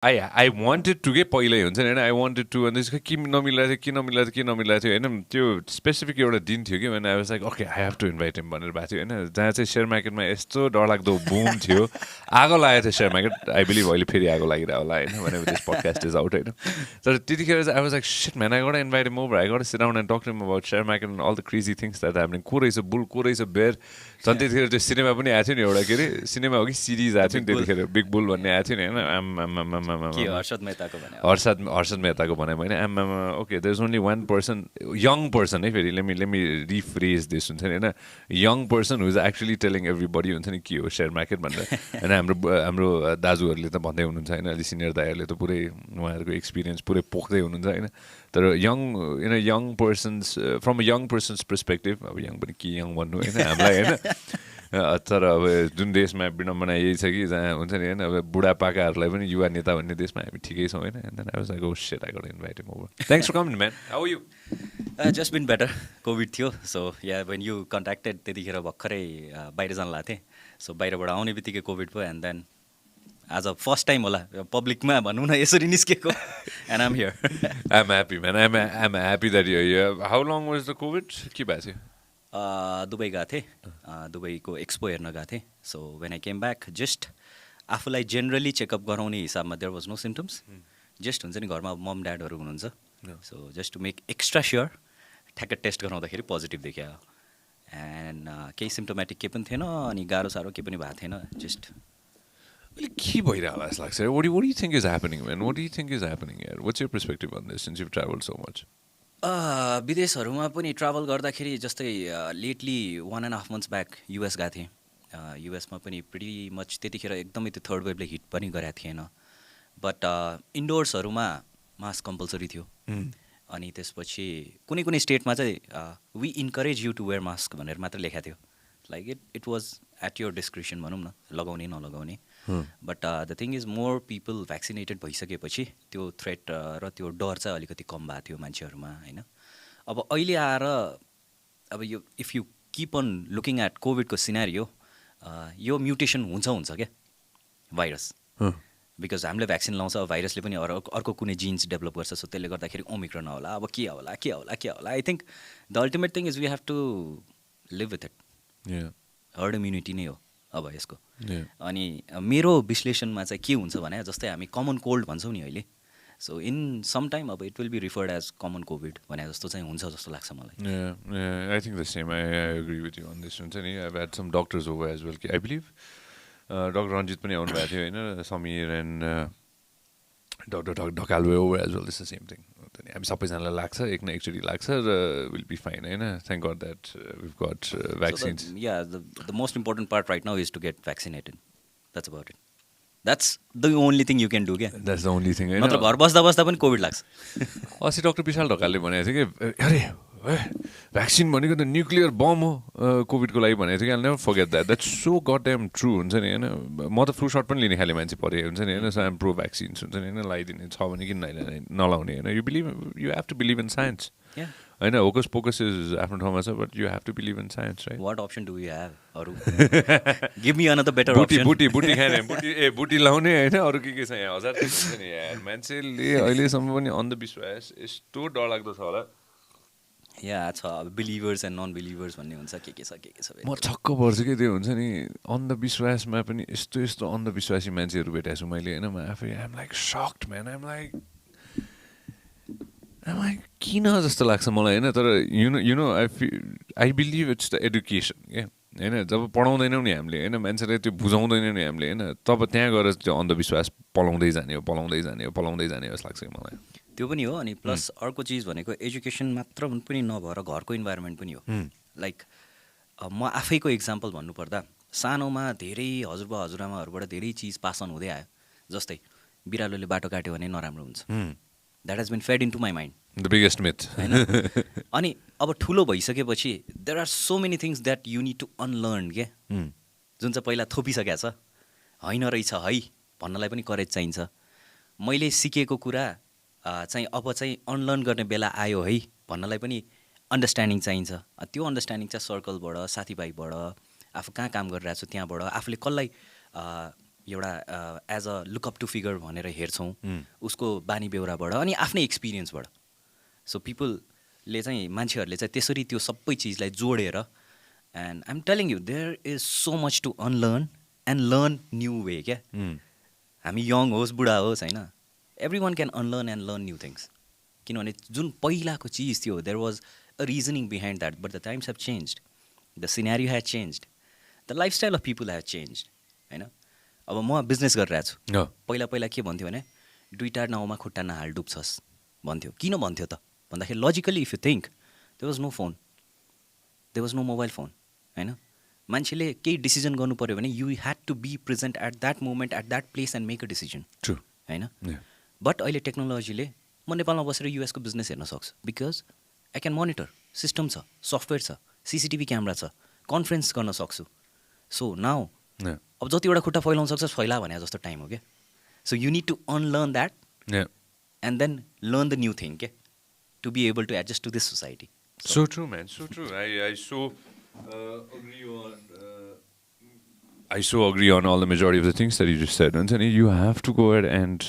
I wanted to के पहिल्यै हुन्छ नि होइन आई वान्टेड टु अनि त्यसको के नमिलाएको थियो होइन त्यो स्पेसिफिक एउटा दिन थियो कि भने I was like okay I have to invite him भनेर भएको थियो होइन जहाँ चाहिँ सेयर मार्केटमा यस्तो डरलाग्दो बुम थियो आगो लागेको थियो सेयर मार्केट आई बिलिभ अहिले फेरि आगो लागिरहेको होला होइन भने दिस पडकास्ट इज आउट होइन तर त्यतिखेर चाहिँ I was like shit man I got invite him over I got sit down and talk to him about share market and all the crazy things that happening को रहेछ bull को रहेछ bare झन् त्यतिखेर त्यो सिनेमा पनि आएको थियो नि एउटा के अरे सिनेमा हो कि सिरिज आएको थियो नि त्यतिखेर बिग बुल भन्ने आएको थियो नि होइन हर्षद मेहताको भनाइ होइन आमामा okay there is only one person young person है फेरि लेमी रिफ्रेज दिस हुन्छ नि होइन young person who is actually telling everybody हुन्छ नि के हो सेयर मार्केट भनेर होइन हाम्रो दाजुहरूले त भन्दै हुनुहुन्छ होइन अलि सिनियर दाइहरूले त पुरै उहाँहरूको एक्सपिरियन्स पुरै पोख्दै हुनुहुन्छ होइन तर young persons from a young persons perspective अब यङ पनि के यङ भन्नु होइन हामीलाई होइन तर अब जुन देशमा विडम्बना यही छ कि जहाँ हुन्छ नि होइन अब बुढापाकाहरूलाई पनि युवा नेता भन्ने देशमा हामी ठिकै छौँ होइन and then I was like oh shit I got invite him over thanks for coming man how are you just been better COVID थियो so yeah when you contacted त्यतिखेर भर्खरै बाहिर जान लागेको थिएँ सो बाहिरबाट आउने बित्तिकै कोभिड भयो एन्ड देन आज फर्स्ट टाइम होला पब्लिकमा भनौँ न यसरी निस्केको and I'm here I am happy man I am happy that you here how long was the covid के भएको थियो दुबई गएको थिएँ दुबईको एक्सपो हेर्न गएको थिएँ so when I came back just आफूलाई जेनरली चेकअप गराउने हिसाबमा there was no symptoms just हुन्छ नि घरमा मम ड्याडहरू हुनुहुन्छ so just to make extra sure ठ्याक्कै टेस्ट गराउँदाखेरि पोजिटिभ देखियो एन्ड केही सिम्टोमेटिक केही पनि थिएन अनि गाह्रो साह्रो केही पनि भएको थिएन जस्ट अहिले के भइरहेको होला जस्तो लाग्छ what do you think is happening man what do you think is happening here what's your perspective on this since you've traveled so much विदेशहरूमा पनि ट्राभल गर्दाखेरि जस्तै लेटली 1.5 months ब्याक युएस गएको थिएँ युएसमा पनि प्रिटी मच त्यतिखेर एकदमै त्यो third वेभले hit पनि गरेको थिएन बट इन्डोर्सहरूमा मास्क कम्पलसरी थियो अनि त्यसपछि कुनै कुनै स्टेटमा चाहिँ we encourage you to wear mask भनेर मात्र लेखाएको थियो like it was at your description भनौँ न लगाउने नलगाउने but the thing is more people vaccinated भइसकेपछि त्यो थ्रेट र त्यो डर चाहिँ अलिकति कम भएको थियो मान्छेहरूमा होइन अब अहिले आएर अब यो if you keep on looking at कोभिडको सिनारियो यो म्युटेसन हुन्छ क्या भाइरस बिकज हामीले भ्याक्सिन लाउँछ भाइरसले पनि अर्को कुनै जिन्स डेभलप गर्छ सो त्यसले गर्दाखेरि ओमिक्रोन होला अब के होला I think the ultimate thing is we have to live with it herd immunity नै हो अब यसको अनि मेरो विश्लेषणमा चाहिँ के हुन्छ भने जस्तै हामी कमन कोल्ड भन्छौँ नि अहिले सो इन सम टाइम अब it will be referred as common covid भने जस्तो चाहिँ हुन्छ जस्तो लाग्छ मलाई I think the same I agree with you on this हुन्छ नि I had some doctors over as well I believe doctor Ranjit पनि आउनु भएको थियो होइन Sameer and doctor Dhakal over as well this the same thing हामी सबैजनालाई लाग्छ एक न एकचोटि लाग्छ र विल बी फाइन होइन thank god that we've got vaccines yeah the most important part right now is to get vaccinated that's about it that's the only thing you can do क्या द्याट्स द ओन्ली थिङ नत्र घर बस्दा पनि covid लाग्छ अस्ति doctor विशाल ढकालले भनेको थियो कि अरे भ्याक्सिन भनेको त न्युक्लियर बम हो कोभिडको लागि भनेको थियो कि I never forget that's so god damn true हुन्छ नि होइन म त फ्लू सट पनि लिने खाले मान्छे परे हुन्छ नि होइन सो आइम प्रो भ्याक्सिन्स हुन्छ नि होइन लगाइदिने छ भने किन नलाउने होइन you have to believe in science होइन होकस पोकस इज आफ्नो ठाउँमा छ but you have to believe in science right what option do you have अरू give me another better option बुटी खाने बुटी लाउने होइन अरू के छ यहाँ हजार हुन्छ नि यार मान्छेले अहिलेसम्म पनि अन्धविश्वास यस्तो डरलाग्दो छ होला या छ अब बिलिभर्स एन्ड नन बिलिभर्स भन्ने हुन्छ के छ म छक्क पर्छु कि त्यो हुन्छ नि अन्धविश्वासमा पनि यस्तो अन्धविश्वासी मान्छेहरू भेटेको छु मैले होइन म आफै I'm like sucked man I'm like किन जस्तो लाग्छ मलाई होइन तर you know I believe it's the education क्या होइन जब पढाउँदैनौँ नि हामीले होइन मान्छेलाई त्यो बुझाउँदैनौँ नि हामीले होइन तब त्यहाँ गएर त्यो अन्धविश्वास पलाउँदै जाने जस्तो लाग्छ मलाई त्यो पनि हो अनि प्लस अर्को चिज भनेको एजुकेसन मात्र पनि नभएर घरको इन्भाइरोमेन्ट पनि हो लाइक म आफैको इक्जाम्पल भन्नुपर्दा सानोमा धेरै हजुरबा हजुरआमाहरूबाट धेरै चिज पास अन हुँदै आयो जस्तै बिरालोले बाटो काट्यो भने नराम्रो हुन्छ that has been fed in to my mind the biggest myth होइन अनि अब ठुलो भइसकेपछि there are so many things that you need to unlearn के जुन चाहिँ पहिला थोपिसकेको छ होइन रहेछ है भन्नलाई पनि करेज चाहिन्छ मैले सिकेको कुरा चाहिँ अब चाहिँ अनलर्न गर्ने बेला आयो है भन्नलाई पनि अन्डरस्ट्यान्डिङ चाहिन्छ त्यो अन्डरस्ट्यान्डिङ चाहिँ सर्कलबाट साथीभाइबाट आफू कहाँ काम गरिरहेको छु त्यहाँबाट आफूले कसलाई एउटा as a lookup to figure भनेर हेर्छौँ उसको बानी बेहोराबाट अनि आफ्नै एक्सपिरियन्सबाट. सो पिपलले चाहिँ मान्छेहरूले चाहिँ त्यसरी त्यो सबै चिजलाई जोडेर and I'm telling you there is so much to unlearn and learn new way क्या. हामी यङ होस् बुढा होस् होइन, everyone can unlearn and learn new things. किनभने जुन पहिलाको चिज थियो there was a reasoning behind that, but the times have changed, the scenario has changed, the lifestyle of people has changed होइन. अब म बिजनेस गरिरहेको छु. पहिला पहिला के भन्थ्यो भने दुईवटा नाउँमा खुट्टा नहाल डुब्छस् भन्थ्यो. किन भन्थ्यो त भन्दाखेरि logically if you think there was no phone, there was no mobile phone होइन. मान्छेले केही डिसिजन गर्नु पऱ्यो भने you had to be present at that moment at that place and make a decision होइन. बट अहिले टेक्नोलोजीले म नेपालमा बसेर युएसको बिजनेस हेर्न सक्छु because I can monitor, system छ, सफ्टवेयर छ, सिसिटिभी क्यामेरा छ, कन्फरेन्स गर्न सक्छु. सो नाउ अब जतिवटा खुट्टा फैलाउन सक्छ फैला भने जस्तो टाइम हो क्या. So you need to unlearn that and then learn the new thing के to be able to adjust to this society. So true, man. So true. I so agree on. I so agree on all the majority of the things that you just said. And you have to go ahead and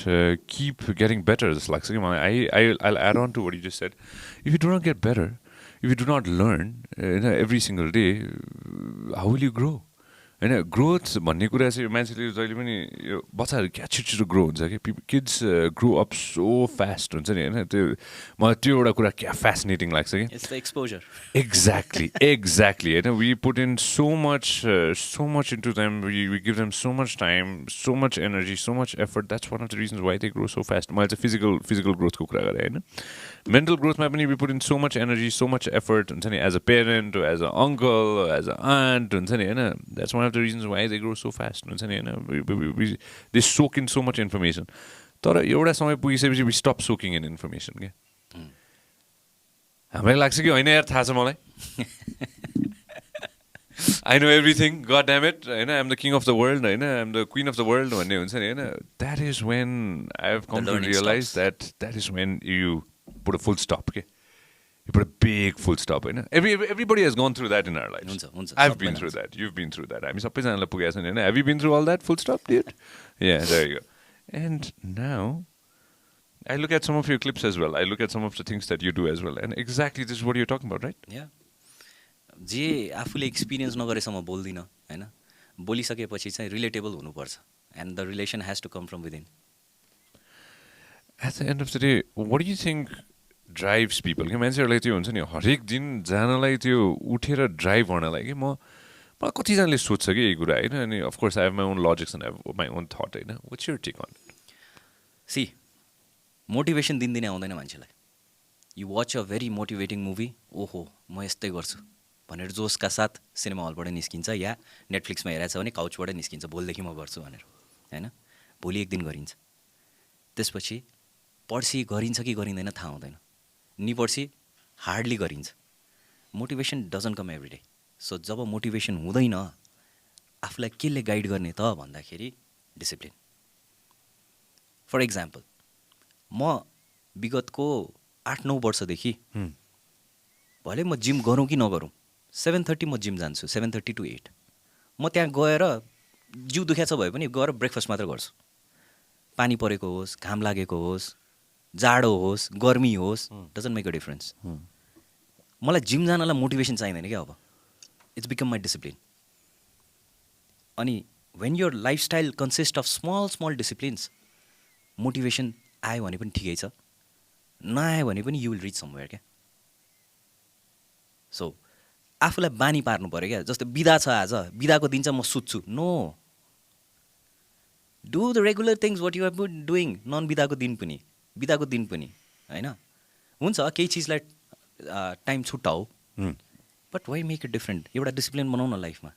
keep getting better. It's like I'll add on to what you just said. If you do not get better, if you do not learn every single day, how will you grow? होइन growth भन्ने कुरा चाहिँ मान्छेले जहिले पनि यो बच्चाहरू क्या छिटो ग्रो हुन्छ कि kids grow up so fast हुन्छ नि होइन. त्यो मलाई त्यो एउटा कुरा क्या फेसिनेटिङ लाग्छ कि इट्स द एक्सपोजर. एक्ज्याक्टली होइन. We put in so much into them, we give them so much time, so much energy, so much effort. That's one of the reasons why they grow so fast. मैले चाहिँ physical ग्रोथको कुरा गरेँ होइन. Mental ग्रोथमा पनि we put in so much energy, so much effort हुन्छ नि. As a parent, as a uncle, as a aunt हुन्छ नि होइन. That's one of the reasons why they grow so fast हुन्छ नि होइन. They soak in so much information. तर एउटा समय पुगिसकेपछि we stop soaking in information क्या. हामीलाई लाग्छ कि होइन यार थाहा छ मलाई, I know everything, god damn it होइन, I'm the king of the world होइन, I'm the queen of the world भन्ने हुन्छ नि होइन. That is when I have come to realize that is when you put a full stop के. You put a big full stop होइन. Everybody has gone through that in our lives. I've been through that. You've been through that. हामी सबैजनालाई पुगेको छ नि होइन. Have you been through all that full stop, dude? Yeah, there you go. And now I look at some of your clips as well. I look at some of the things that you do as well. And exactly this is what you're talking about, right? Yeah. जे आफूले experience नगरेसम्म बोल्दिनँ होइन. बोलिसकेपछि चाहिँ relatable हुनुपर्छ and the relation has to come from within. At the end of the day, what do you think drives people कि मान्छेहरूलाई त्यो हुन्छ नि हरेक दिन जानलाई त्यो उठेर ड्राइभ गर्नलाई कि मलाई कतिजनाले सोध्छ कि यही कुरा होइन. अनि of course I have my own logics and I have my own thought होइन. What's your take on it? See motivation दिनदिनै आउँदैन मान्छेलाई. You watch a very motivating movie, ओहो म यस्तै गर्छु भनेर जोसका साथ सिनेमा हलबाट निस्किन्छ या नेटफ्लिक्समा हेरेको छ भने काउचबाट निस्किन्छ भोलिदेखि म गर्छु भनेर होइन. भोलि एक दिन गरिन्छ, त्यसपछि पर्सि गरिन्छ कि गरिँदैन थाहा हुँदैन, नि पर्सि हार्डली गरिन्छ. Motivation doesn't come every day. So जब मोटिभेसन हुँदैन आफूलाई केले गाइड गर्ने त भन्दाखेरि डिसिप्लिन. फर इक्जाम्पल म विगतको 8-9 वर्षदेखि भले म जिम गरौँ कि नगरौँ 7:30 म जिम जान्छु, 7:30 to 8. म त्यहाँ गएर जिउ दुख्या छ भए पनि गएर ब्रेकफास्ट मात्र गर्छु. पानी परेको होस्, घाम लागेको होस्, जाडो होस्, गर्मी होस्, डजन्ट मेक अ डिफरेन्स. मलाई जिम जानलाई मोटिभेसन चाहिँदैन क्या. अब इट्स बिकम माई डिसिप्लिन. अनि when your lifestyle consist of small disciplines, motivation आयो भने पनि ठिकै छ, नआयो भने पनि यु विल रिच समवेयर क्या. सो आफूलाई बानी पार्नु पऱ्यो क्या. जस्तो बिदा छ, आज बिदाको दिन चाहिँ म सुत्छु, no. Do the regular things what you have been doing नन बिदाको दिन पनि, बिदाको दिन पनि होइन. हुन्छ केही चिजलाई टाइम छुट्टाऊ, but why make it different. एउटा डिसिप्लिन बनाऊ न लाइफमा.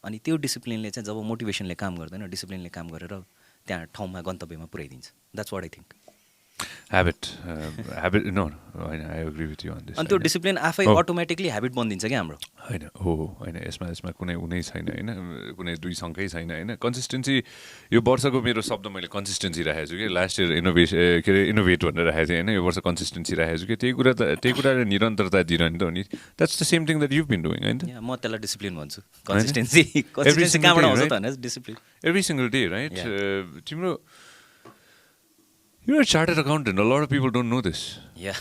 अनि त्यो डिसिप्लिनले चाहिँ जब मोटिभेसनले काम गर्दैन, डिसिप्लिनले काम गरेर त्यहाँ ठाउँमा गन्तव्यमा पुर्याइदिन्छ. That's what I think. Habit no होइन I agree with you on this अनि त्यो डिसिप्लिन आफै अटोमेटिकली ह्याबिट बनिदिन्छ क्या हाम्रो होइन हो होइन यसमा कुनै उनै छैन होइन कुनै दुई सङ्कै छैन होइन कन्सिस्टेन्सी यो वर्षको मेरो शब्द मैले कन्सिस्टेन्सी राखेको छु कि लास्ट इयर के अरे इनोभेट भनेर राखेको थिएँ होइन यो वर्ष कन्सिस्टेन्सी राखेको छु कि त्यही कुराले निरन्तरता दिइरहने त हो नि that's the same thing that you've been doing होइन म त्यसलाई डिसिप्लिन भन्छु कन्सिस्टेन्सी कहाँबाट आउँछ त होइन discipline every single day right तिम्रो You're a chartered accountant. A lot of people don't know this. Yeah.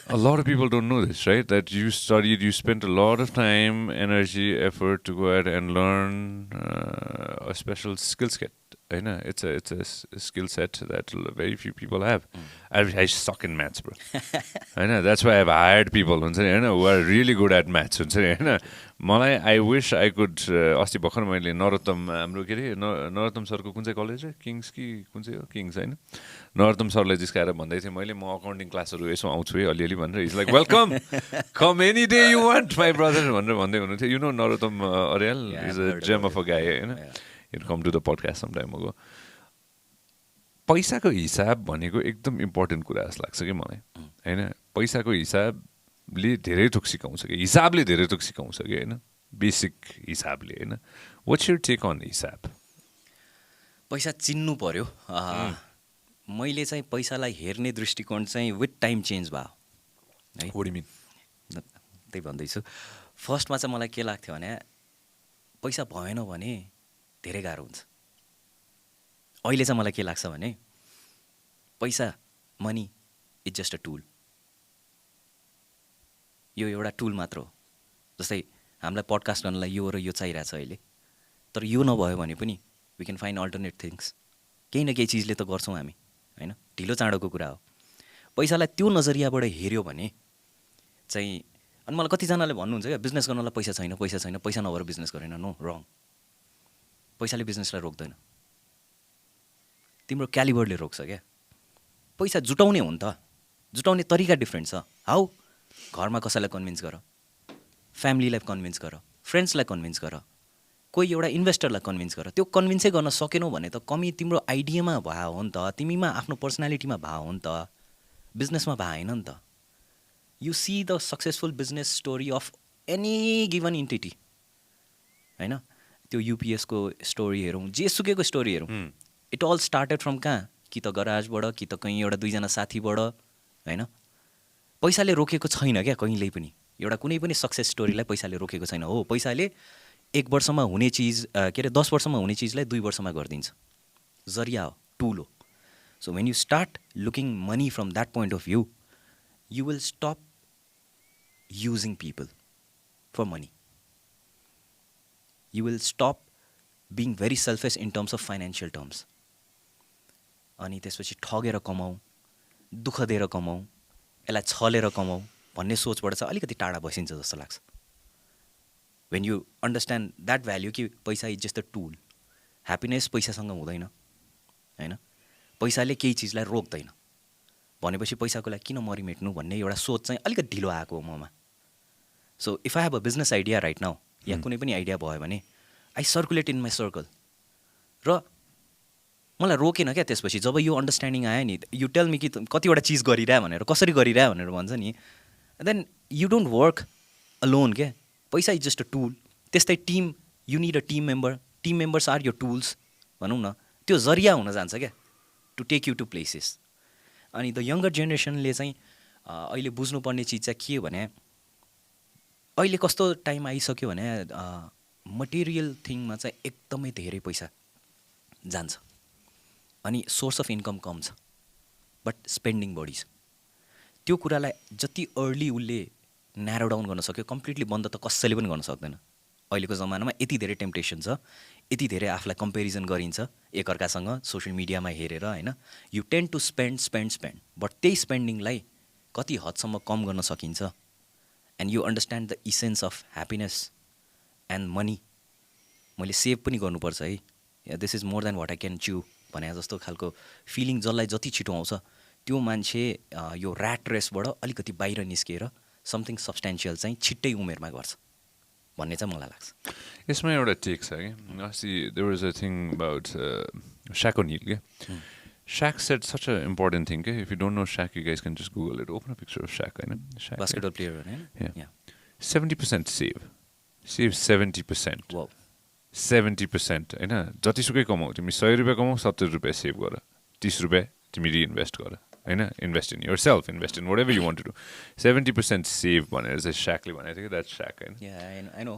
A lot of people don't know this, right? That you studied, you spent a lot of time, energy, effort to go ahead and learn a special skill set. It's a skill set that very few people have. I suck in maths, bro. That's why I've hired people who are really good at maths. I wish I could. अस्ति भर्खर मैले नरोत्तम हाम्रो के अरे नरोत्तम सरको कुन चाहिँ college हो किङ्स कि कुन चाहिँ हो किङ्स होइन नरोत्तम सरलाई जिस्काएर भन्दै थिएँ मैले म अकाउन्टिङ क्लासहरू यसो आउँछु है अलिअलि भनेर is like welcome come any day you want my brother भनेर भन्दै हुनुहुन्थ्यो you know Narottam Aryal is a gem of a guy होइन it come to the podcast some time ago पैसाको हिसाब भनेको एकदम इम्पोर्टेन्ट कुरा जस्तो लाग्छ कि मलाई होइन पैसाको हिसाबले धेरै थोक सिकाउँछ कि हिसाबले धेरै थोक सिकाउँछ कि होइन बेसिक हिसाबले होइन वाट्स योर टेक अन हिसाब पैसा चिन्नु पर्यो मैले चाहिँ पैसालाई हेर्ने दृष्टिकोण चाहिँ विथ टाइम चेन्ज भयो है त्यही भन्दैछु फर्स्टमा चाहिँ मलाई के लाग्थ्यो भने पैसा भएन भने धेरै गाह्रो हुन्छ अहिले चाहिँ मलाई के लाग्छ भने पैसा money is just a tool यो एउटा टुल मात्र हो जस्तै हामीलाई पडकास्ट गर्नलाई यो र यो चाहिरहेछ अहिले तर यो नभयो भने पनि we can find alternate things केही न केही चिजले त गर्छौँ हामी होइन ढिलो चाँडोको कुरा हो पैसालाई त्यो नजरियाबाट हेऱ्यो भने चाहिँ अनि मलाई कतिजनाले भन्नुहुन्छ क्या बिजनेस गर्नलाई पैसा छैन पैसा नभएर बिजनेस गरेन नो रङ पैसाले बिजनेसलाई रोक्दैन तिम्रो क्यालिबरले रोक्छ क्या पैसा जुटाउने हो नि त जुटाउने तरिका डिफ्रेन्ट छ हाउ घरमा कसैलाई कन्भिन्स गर फ्यामिलीलाई कन्भिन्स गर फ्रेन्ड्सलाई कन्भिन्स गर कोही एउटा इन्भेस्टरलाई कन्भिन्स गर त्यो कन्भिन्सै गर्न सकेनौ भने त कमी तिम्रो आइडियामा भयो हो नि त तिमीमा आफ्नो पर्सनालिटीमा भयो हो नि त बिजनेसमा भएन नि त you see the successful business story of any given entity होइन त्यो युपिएसको स्टोरी हेरौँ जेसुकैको स्टोरी हेरौँ इट अल स्टार्टेड फ्रम कहाँ कि त गराजबाट कि त कहीँ एउटा दुईजना साथीबाट होइन पैसाले रोकेको छैन क्या कहिल्यै पनि एउटा कुनै पनि सक्सेस स्टोरीलाई पैसाले रोकेको छैन हो पैसाले 1 वर्षमा हुने चिज के अरे 10 वर्षमा हुने चिजलाई 2 वर्षमा गरिदिन्छ जरिया हो टुल हो so when you start looking money from that point of view you will stop using people for money you will stop being very selfish in terms of financial terms अनि त्यसपछि ठगेर कमाऊ दुःख दिएर कमाऊ यसलाई छलेर कमाऊ भन्ने सोचबाट चाहिँ अलिकति टाढा बसिन्छ जस्तो लाग्छ when you understand that value कि पैसा is just a tool happiness पैसासँग हुँदैन होइन पैसाले केही चिजलाई रोक्दैन भनेपछि पैसाको लागि किन मरिमेट्नु भन्ने एउटा सोच चाहिँ अलिकति ढिलो आएको हो ममा so if I have a business idea right now या कुनै पनि आइडिया भयो भने I circulate in my circle र मलाई रोकेन क्या त्यसपछि जब यो अन्डरस्ट्यान्डिङ आयो नि यु टेल मी कि कतिवटा चिज गरिरह भनेर कसरी गरिरह भनेर भन्छ नि then you don't work alone क्या पैसा इज जस्ट अ टुल त्यस्तै team you need a team members are your tools भनौँ न त्यो जरिया हुन जान्छ क्या to take you to places अनि द यङ्गर जेनेरेसनले चाहिँ अहिले बुझ्नुपर्ने चिज चाहिँ के हो भने अहिले कस्तो टाइम आइसक्यो भने मटेरियल थिङमा चाहिँ एकदमै धेरै पैसा जान्छ अनि सोर्स अफ इन्कम कम छ बट स्पेन्डिङ बढी छ त्यो कुरालाई जति अर्ली उसले न्यारो डाउन गर्न सक्यो कम्प्लिटली बन्द त कसैले पनि गर्न सक्दैन अहिलेको जमानामा यति धेरै टेम्पटेसन छ यति धेरै आफूलाई कम्पेरिजन गरिन्छ एकअर्कासँग सोसियल मिडियामा हेरेर होइन you tend to spend but त्यही स्पेन्डिङलाई कति हदसम्म कम गर्न सकिन्छ and you understand the essence of happiness and money मैले सेभ पनि गर्नुपर्छ है this is more than what I can chew भने जस्तो खालको फिलिङ जसलाई जति छिटो आउँछ त्यो मान्छे यो ऱ्याट रेसबाट अलिकति बाहिर निस्किएर समथिङ सब्सटेन्सियल चाहिँ छिट्टै उमेरमा गर्छ भन्ने चाहिँ मलाई लाग्छ यसमा एउटा टेक छ कि अस्ति there was a thing about Shaquille O'Neal के Shaq said such an important thing. If you don't know Shaq, you guys can just Google it. Open a picture of Shaq. Shaq basketball player हैन Yeah. 70% save. Save 70%. Wow 70% होइन जतिसुकै कमाऊ तिमी 100 रुपियाँ कमाऊ 70 रुपियाँ save गर 30 रुपियाँ तिमी रिइन्भेस्ट गर होइन invest in yourself invest in whatever you want to do 70% save भनेर चाहिँ स्याकले भनेको थियो कि द्याट स्याक होइन आई नो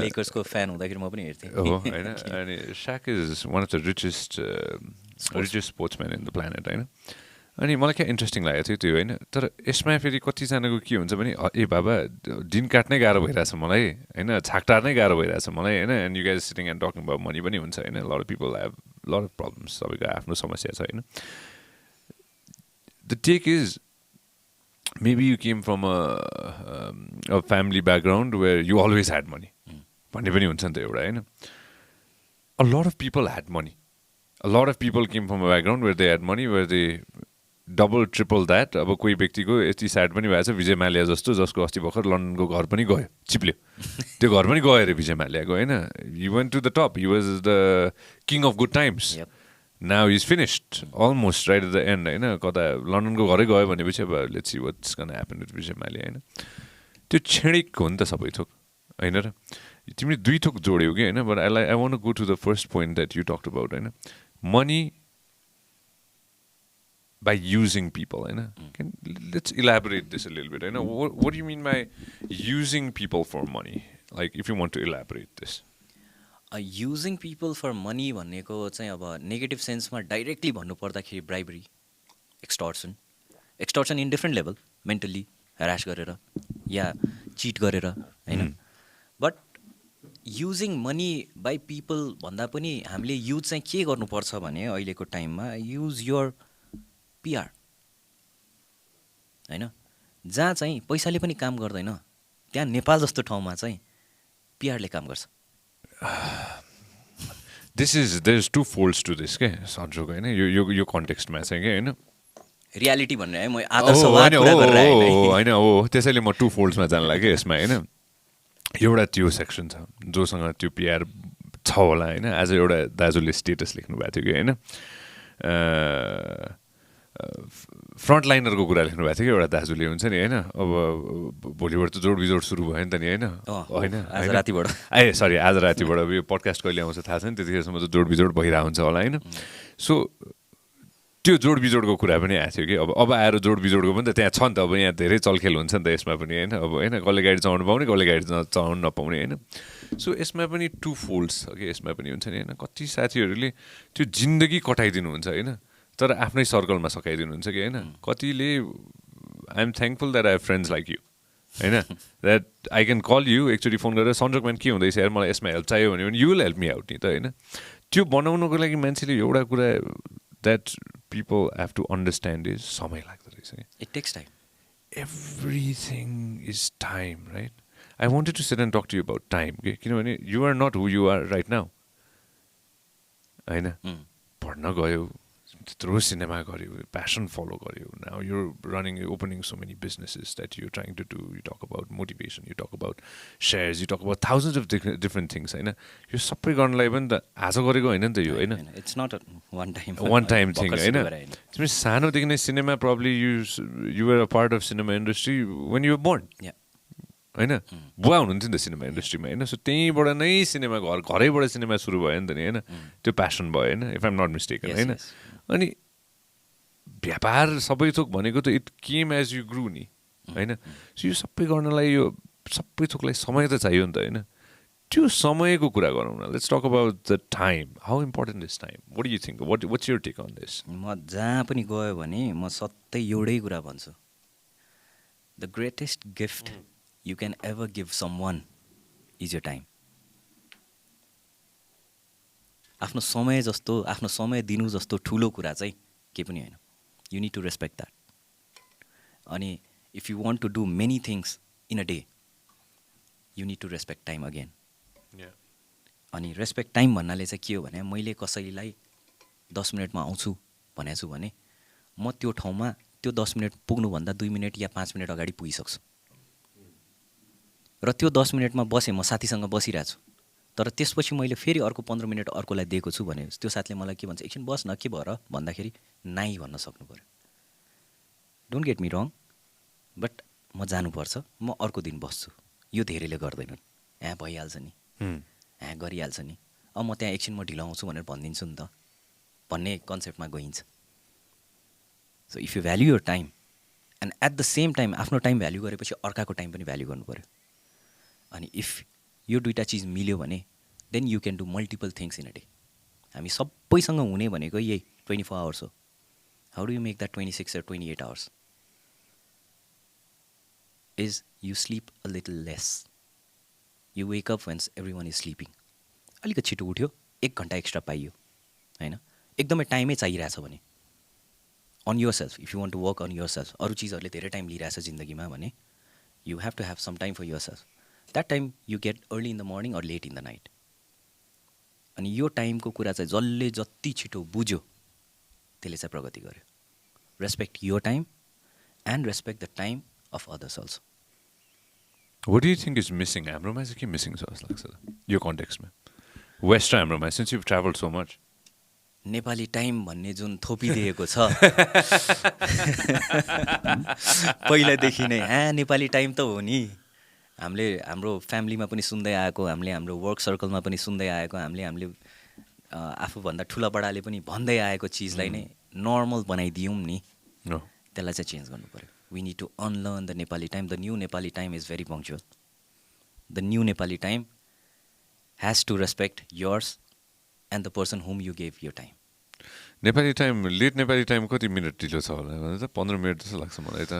लेकर्सको फ्यान हुँदाखेरि म पनि हेर्थेँ हो होइन अनि Shaq is one of the richest sportsman in the planet होइन अनि मलाई क्या इन्ट्रेस्टिङ लागेको थियो त्यो होइन तर यसमा फेरि कतिजनाको के हुन्छ भने ए बाबा दिन काट्नै गाह्रो भइरहेछ मलाई होइन छाक टार्नै गाह्रो भइरहेछ मलाई होइन and you guys sitting and talking about money पनि हुन्छ होइन lot of people have lot of problems सबैको आफ्नो समस्या छ होइन the take is maybe you came from a family background where you always had money भन्ने पनि हुन्छ नि त एउटा होइन a lot of people had money a lot of people came from a background where they had money where they double triple that अब कोही व्यक्तिको यति स्याड पनि भएको छ विजय माल्या जस्तो जसको अस्ति भर्खर लन्डनको घर पनि गयो चिप्ल्यो त्यो घर पनि गयो अरे विजय माल्याको होइन you went to the top you was the king of good times now is finished almost right at the end होइन कता लन्डनको घरै गयो भनेपछि अब let's see what's gonna happen with Vijay Mallya होइन त्यो क्षणिक हो नि त सबै थोक होइन र तिमीले दुई थोक जोड्यौ कि होइन but I want go to the first point that you talked about होइन money by using people, let's elaborate this a little bit. What do you mean by using people for money? Like, if you want to elaborate this. Using people for money भनेको चाहिँ अब negative सेन्समा directly भन्नुपर्दाखेरि bribery extortion in different level mentally harass गरेर या cheat गरेर होइन but using money by people भन्दा पनि हामीले युज चाहिँ के गर्नुपर्छ भने अहिलेको टाइममा युज योर पिआर होइन जहाँ चाहिँ पैसाले पनि काम गर्दैन त्यहाँ नेपाल जस्तो ठाउँमा चाहिँ पिआरले काम गर्छ there is two folds to this के सन्जोग होइन यो कन्टेक्स्टमा चाहिँ के होइन रियालिटी भनेर है म आदर्शवाद कुरा गरेर होइन हो त्यसैले म टु फोल्ड्समा जान लाग्यो यसमा होइन एउटा त्यो सेक्सन छ जोसँग त्यो पिआर छ होला होइन आज एउटा दाजुले स्टेटस लेख्नु भएको थियो कि होइन फ्रन्ट लाइनरको कुरा लेख्नु भएको थियो कि एउटा दाजुले हुन्छ नि होइन अब भोलिबाट त जोडबिजोड सुरु भयो नि त नि होइन आज रातिबाट सरी आज रातिबाट यो पडकास्ट कहिले आउँछ थाहा छैन त्यतिखेरसम्म त जोडबिजोड भइरहेको हुन्छ होला होइन सो त्यो जोडबिजोडको कुरा पनि आएको थियो कि अब आएर जोडबिजोडको पनि त त्यहाँ छ नि त अब यहाँ धेरै चलखेल हुन्छ नि त यसमा पनि होइन अब होइन कसले गाडी चलाउनु पाउने कसले गाडी चलाउनु नपाउने होइन सो यसमा पनि टु फोल्ड्स छ कि यसमा पनि हुन्छ नि होइन कति साथीहरूले त्यो जिन्दगी कटाइदिनुहुन्छ होइन तर आफ्नै सर्कलमा सकाइदिनुहुन्छ कि होइन कतिले I am thankful that I have friends like you होइन that I can call you एकचोटि फोन गरेर सन्जोग म्यान के हुँदैछ यार मलाई यसमा हेल्प चाहियो भने you will help me out नि त होइन त्यो बनाउनको लागि मान्छेले एउटा कुरा that people have to understand is समय लाग्दो रहेछ कि it takes time everything is time right I wanted to sit and talk to you about time कि किनभने you are not who you are right now होइन पढ्न गयो त्यत्रो सिनेमा गऱ्यो प्यासन फलो गऱ्यो now you running opening so many businesses that you trying to do you talk about motivation you talk about shares you talk about thousands of different things होइन यो सबै गर्नलाई पनि त आज गरेको होइन नि त यो होइन it's not one time thing होइन तिमी सानोदेखि नै cinema probably you are a part of cinema industry when you born होइन बुवा हुनुहुन्थ्यो नि त सिनेमा इन्डस्ट्रीमा होइन सो त्यहीँबाट नै सिनेमा घरैबाट सिनेमा सुरु भयो नि त नि होइन त्यो प्यासन भयो होइन इफ आइम नट मिस्टेकन होइन अनि व्यापार सबै थोक भनेको त इट केम एज यु ग्रु नि होइन सो यो सबै गर्नलाई यो सबै थोकलाई समय त चाहियो नि त होइन त्यो समयको कुरा गरौँ न let's talk about the time how important is time what do you think what's your take on this म जहाँ पनि गयो भने म सधैँ एउटै कुरा भन्छु the greatest gift you can ever give someone is your time. आफ्नो समय जस्तो आफ्नो समय दिनु जस्तो ठुलो कुरा चाहिँ के पनि होइन you need to respect that अनि if you want to do many things in a day you need to respect time again अनि रेस्पेक्ट टाइम भन्नाले चाहिँ के हो भने मैले कसैलाई 10 मिनटमा आउँछु भनेको छु भने म त्यो ठाउँमा त्यो 10 मिनट पुग्नुभन्दा 2 मिनट या 5 मिनट अगाडि पुगिसक्छु र त्यो 10 मिनटमा बसेँ म साथीसँग बसिरहेको छु तर त्यसपछि मैले फेरि अर्को 15 मिनट अर्कोलाई दिएको छु भने त्यो साथले मलाई के भन्छ एकछिन बस न के भएर भन्दाखेरि नाइ भन्न सक्नु पऱ्यो. Don't get me wrong, but म जानुपर्छ, म अर्को दिन बस्छु. यो धेरैले गर्दैनन्. भइहाल्छ नि, गरिहाल्छ नि, म त्यहाँ एकछिन म ढिलाउँछु भनेर भनिदिन्छु नि त भन्ने कन्सेप्टमा गइन्छ. So if you value your time and at the same time आफ्नो टाइम भ्याल्यु गरेपछि अर्काको टाइम पनि भ्याल्यु गर्नु पऱ्यो. अनि इफ यो दुईवटा चिज मिल्यो भने then you can do multiple things in a day. हामी सबैसँग हुने भनेको यही 24 आवर्स हो. How do you make that 26 or 28 hours? Is you sleep a little less. You wake up when's every one is sleeping. अलिकति छिटो उठ्यो, 1 घन्टा एक्स्ट्रा पाइयो होइन. एकदमै टाइमै चाहिरहेछ भने on yourself, if you want to work on yourself, अरू चिजहरूले धेरै टाइम लिइरहेछ जिन्दगीमा भने you have to have some time for yourself. That time you get early in the morning or late in the night. अनि यो टाइमको कुरा चाहिँ जसले जति छिटो बुझ्यो त्यसले चाहिँ प्रगति गर्यो. Respect your time and respect the time of others also. What do you think is missing? हाम्रोमा चाहिँ के मिसिङ छ जस्तो लाग्छ यो कन्टेक्स्टमा? वेस्ट र हाम्रोमा since you travel so much. Nepali time भन्ने जुन थोपिदिएको छ पहिलादेखि नै नेपाली टाइम त हो नि. हाम्रो फ्यामिलीमा पनि सुन्दै आएको, हाम्रो वर्क सर्कलमा पनि सुन्दै आएको, हामीले आफूभन्दा ठुला बडाले पनि भन्दै आएको चिजलाई नै नर्मल बनाइदियौँ नि. त्यसलाई चाहिँ चेन्ज गर्नु पऱ्यो. We need to unlearn the Nepali time. The new Nepali time is very punctual. The new Nepali time has to respect yours and the person whom you gave your time. Nepali time, late Nepali time कति minute ढिलो छ होला भने त 15 minute जस्तो लाग्छ मलाई त.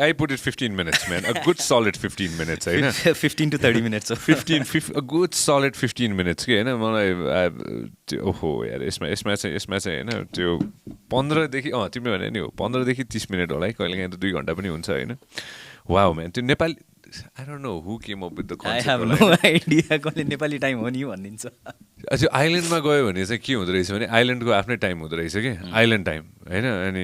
I put it 15 minutes, man. A good solid 15 minutes, होइन? 15 to 30 minutes. a good solid 15 minutes के होइन. मलाई ओहो यार यसमा चाहिँ होइन त्यो 15 देखि तिमीले भने नि हो 15 देखि 30 मिनट होला है. कहिलेकाहीँ त 2 घन्टा पनि हुन्छ होइन. वाउ म्यान, त्यो Nepali I don't know who came up with the concept. I have no idea. कसले नेपाली टाइम हो नि भनिदिन्छ. त्यो आइल्यान्डमा गयो भने चाहिँ के हुँदो रहेछ भने आइल्यान्डको आफ्नै टाइम हुँदो रहेछ कि आइल्यान्ड टाइम होइन. अनि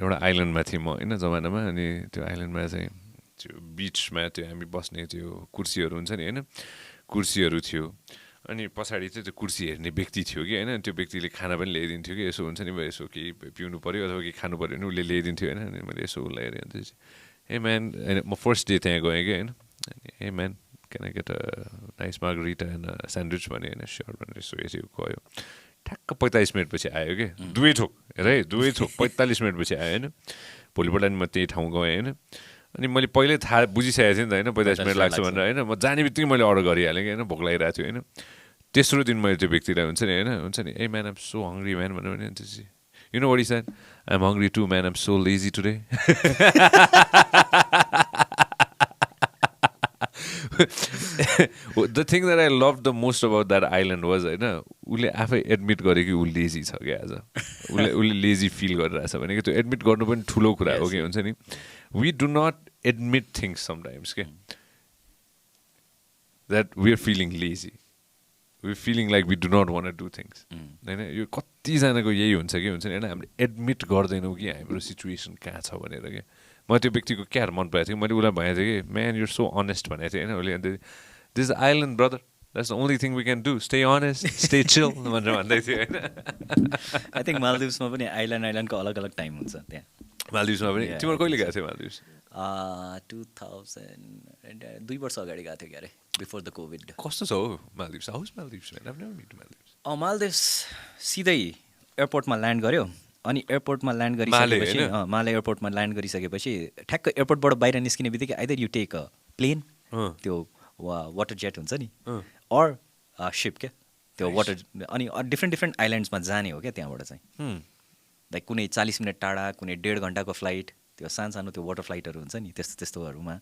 एउटा आइल्यान्डमा थिएँ म होइन जमानामा. अनि त्यो आइल्यान्डमा चाहिँ त्यो बिचमा त्यो हामी बस्ने त्यो कुर्सीहरू हुन्छ नि होइन, कुर्सीहरू थियो. अनि पछाडि चाहिँ त्यो कुर्सी हेर्ने व्यक्ति थियो कि होइन. त्यो व्यक्तिले खाना पनि ल्याइदिन्थ्यो कि यसो हुन्छ नि, यसो केही पिउनु पऱ्यो अथवा केही खानु पऱ्यो भने उसले ल्याइदिन्थ्यो होइन. अनि मैले यसो उसलाई हेरेँ अन्त hey man, होइन म फर्स्ट डे त्यहाँ गएँ कि होइन. hey man, can I get a nice margarita and a sandwich भने होइन. स्योर भनेर यसो यसो गयो. ठ्याक्क 45 मिनटपछि आयो कि दुवै थोक 45 मिनटपछि आयो होइन. भोलिपल्ट नि म त्यही ठाउँ गएँ होइन. अनि मैले पहिल्यै थाहा बुझिसकेको थिएँ नि त होइन 45 मिनट लाग्छ भनेर होइन. म जाने बित्तिकै मैले अर्डर गरिहालेँ कि होइन. भोक लागिरहेको थियो होइन. तेस्रो दिन मैले त्यो व्यक्तिलाई हुन्छ नि होइन, हुन्छ नि hey man, I'm so hungry man भनेर भने त्यसपछि you know what he said? I'm hungry too man, I'm so lazy today. The thing that I loved the most about that island was होइन उसले आफै एडमिट गर्यो कि ऊ lazy छ क्या आज. उसले लेजी फिल गरिरहेछ भने कि त्यो एडमिट गर्नु पनि ठुलो कुरा हो कि हुन्छ नि. We do not admit things sometimes के that we are feeling lazy. We're feeling like we do not want to do things. होइन यो कतिजनाको यही हुन्छ कि हुन्छ नि होइन. हामीले एडमिट गर्दैनौँ कि हाम्रो सिचुएसन कहाँ छ भनेर क्या. म त्यो व्यक्तिको क्या मन परेको थियो. मैले उसलाई भनेको थिएँ कि म्यान युर सो अनेस्ट भनेको थिएँ होइन. उसले अन्त this island brother, that's the only thing we can do, stay honest stay chill भनेर भन्दै थियो होइन. आई थिङ्क मालदिभ्समा पनि आइल्यान्डको अलग अलग टाइम हुन्छ त्यहाँ. मालदिभ्समा पनि तिम्रो कहिले गएको थियो मालदिभ्स? 2 वर्ष अगाडि गएको थियो क्यारे, बिफोर द कोभिड. कस्तो छ हो Maldives? How is Maldives man? I've never been to Maldives. Maldives सिधै एयरपोर्टमा ल्यान्ड गर्यो. अनि एयरपोर्टमा ल्यान्ड गरिसकेपछि माले एयरपोर्टमा ल्यान्ड गरिसकेपछि ठ्याक्क एयरपोर्टबाट बाहिर निस्किने बित्तिकै either you take a plane, त्यो वाटर जेट हुन्छ नि, अर सिप क्या त्यो वाटर. अनि डिफ्रेन्ट आइल्यान्ड्समा जाने हो क्या त्यहाँबाट चाहिँ. लाइक कुनै 40 मिनट टाढा, कुनै 1.5 घन्टाको फ्लाइट, त्यो सानो त्यो वाटर फ्लाइटहरू हुन्छ नि त्यस्तोहरूमा.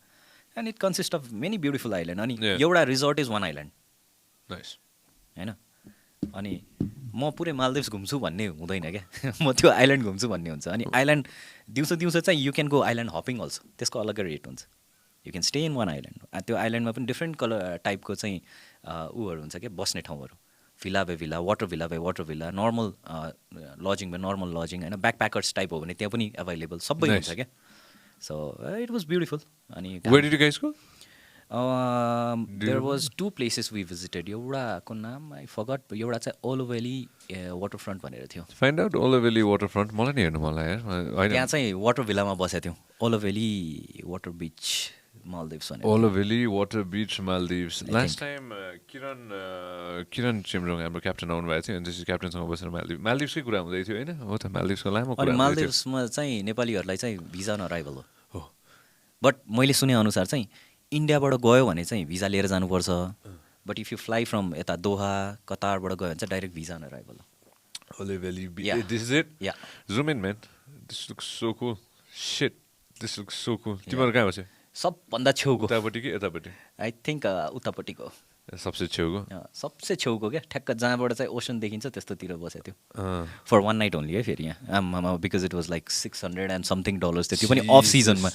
And it consist of many beautiful island. अनि एउटा रिजोर्ट इज 1 आइल्यान्ड होइन. अनि म पुरै मालदिभ्स घुम्छु भन्ने हुँदैन क्या. म त्यो आइल्यान्ड घुम्छु भन्ने हुन्छ. अनि आइल्यान्ड दिउँसो चाहिँ you can go island हपिङ also. त्यसको अलग्गै रेट हुन्छ. You can stay in 1 island. त्यो आइल्यान्डमा पनि डिफ्रेन्ट कलर टाइपको चाहिँ ऊहरू हुन्छ क्या बस्ने ठाउँहरू. भिला बाई भिला, वाटर भिला बाई वाटर भिला, normal lodging by normal lodging होइन. ब्याक प्याकर्स टाइप हो भने त्यहाँ पनि एभाइलेबल सबै हुन्छ क्या. So it was beautiful. अनि Where did you guys go? There was 2 places we visited. एउटाको नाम I forgot, एउटा चाहिँ ओलो भ्याली वाटरफ्रन्ट भनेर थियो. फाइन्ड आउट ओलो भ्याली वाटरफ्रन्ट मलाई नि हेर्नु मलाई यार त्यहाँ चाहिँ वाटर भिल्लामा बसेको थियौँ. ओलो भ्याली वाटर बिच मालदिभ्स भनेर. ओलो भ्याली वाटर बिच मालदिभ्स लास्ट टाइम किरण चिम्रोङ हाम्रो क्याप्टन आउनु भएको थियो अनि त्यसपछि क्याप्टनसँग बसेर मालदिभ्सकै कुरा हुँदै थियो होइन हो त मालदिभ्सको लामो कुरा. अनि मालदिभ्समा चाहिँ नेपालीहरूलाई चाहिँ भिजा अन अराइभल हो. बट मैले सुने अनुसार चाहिँ इन्डियाबाट गयो भने चाहिँ भिजा लिएर जानुपर्छ. But if you fly from यता दोहा कतारबाट गयो भने चाहिँ डाइरेक्ट भिजा अन अराइभल हो. Olive Valley. Yeah. This is it? Yeah. Zoom in, man. This looks so cool. Shit. This looks so cool. तिम्रो कहाँ बस्यो? सबभन्दा छेउको. उतापट्टि कि यतापट्टि? आई थिङ्क उतापट्टिको. सबसे छेउको? सबसे छेउको क्या ठ्याक्क जहाँबाट चाहिँ ओसन देखिन्छ त्यस्तोतिर बसेको थियो. फर 1 नाइट ओन्ली है फेरि यहाँ. Because it was like $600 and something थियो. त्यो पनि अफ सिजनमा.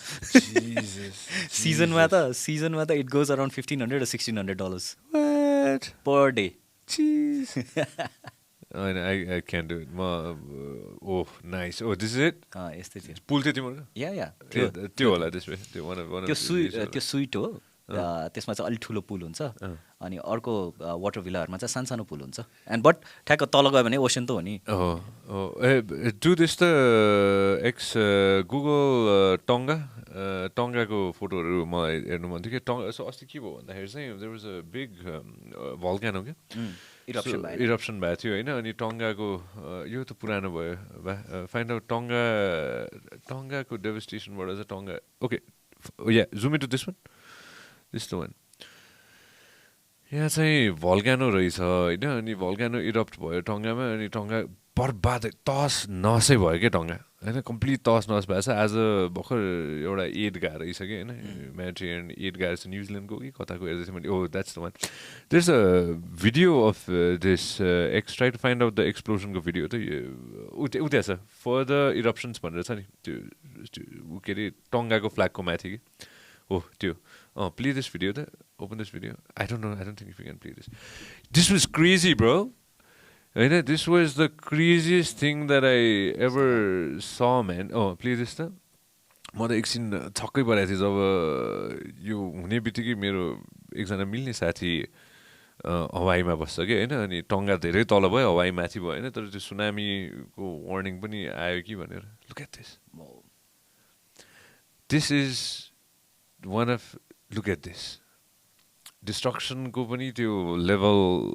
सिजनमा त it goes around $1,500 or $1,600 per day. I can't do it. Oh, nice. Oh, this is it? यस्तै थियो. पुल थियो तिम्रो? या त्यो होला त्यसपछि. त्यो स्विट हो. त्यसमा चाहिँ अलिक ठुलो पुल हुन्छ अनि अर्को वाटर भिल्लाहरूमा चाहिँ सानो पुल हुन्छ. एन्ड बट ठ्याक्क तल गयो भने ओसन त हो नि. डु दिस त गुगल टङ्गाको फोटोहरू मलाई हेर्नु मन थियो कि अस्ति के भयो भन्दाखेरि चाहिँ देयर वाज अ बिग भल्क्यानो क्या इरप्सन भएको थियो होइन. अनि टङ्गाको यो त पुरानो भयो फाइन्ड आउट टङ्गाको डेभस्टेसनबाट चाहिँ टङ्गा okay yeah zoom into this one this the one. यहाँ चाहिँ भल्क्यानो रहेछ होइन. अनि भल्क्यानो इरप्ट भयो टङ्गामा अनि टङ्गा बर्बाद तस नसै भयो क्या टङ्गा होइन. कम्प्लिट तस नस भएको छ. आज भर्खर एउटा एड गएको रहेछ कि होइन. ह्युम्यानिटेरियन एड गएको छ न्युजिल्यान्डको कि कताको हेर्दै थिएँ मैले. Oh that's the one. There is a video of this try to find out the एक्सप्लोजनको भिडियो त उता छ फर्दर इरप्सन्स भनेर छ नि त्यो के अरे टङ्गाको फ्ल्यागको माथि कि हो त्यो. Play this video. Open this video. I don't know. I don't think if you can play this. This was crazy, bro. This was the craziest thing that I ever saw, man. Oh, play this stuff. म त एकछिन छक्कै परेको थिएँ जब यो हुने बित्तिकै मेरो एकजना मिल्ने साथी हवाईमा बस्छ कि होइन. अनि टङ्गा धेरै तल भयो हवाई माथि भयो होइन. तर त्यो सुनामीको वार्निङ पनि आयो कि भनेर. Look at this. This is one of look at this. Destruction को पनि त्यो level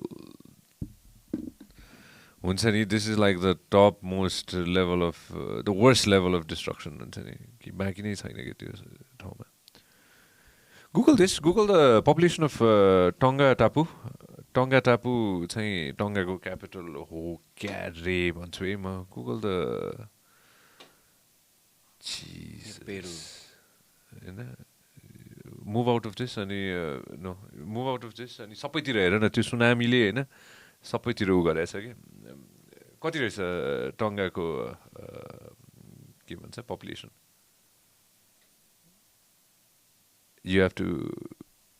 हुन्छ नि. This is like the top most level of the worst level of destruction हुन्छ नि कि बाँकी नै छैन कि त्यो ठाउँमा. Google this. Google the population of Tonga Tapu. Tonga Tapu चाहिँ टङ्गाको क्यापिटल हो क्या रे भन्छु है म. Google the होइन मुभ आउट अफ दिस अनि मुभ आउट अफ दिस अनि सबैतिर हेर न त्यो सुनामीले होइन सबैतिर उ गरेछ कि. कति रहेछ टङ्गाको के भन्छ population? You have to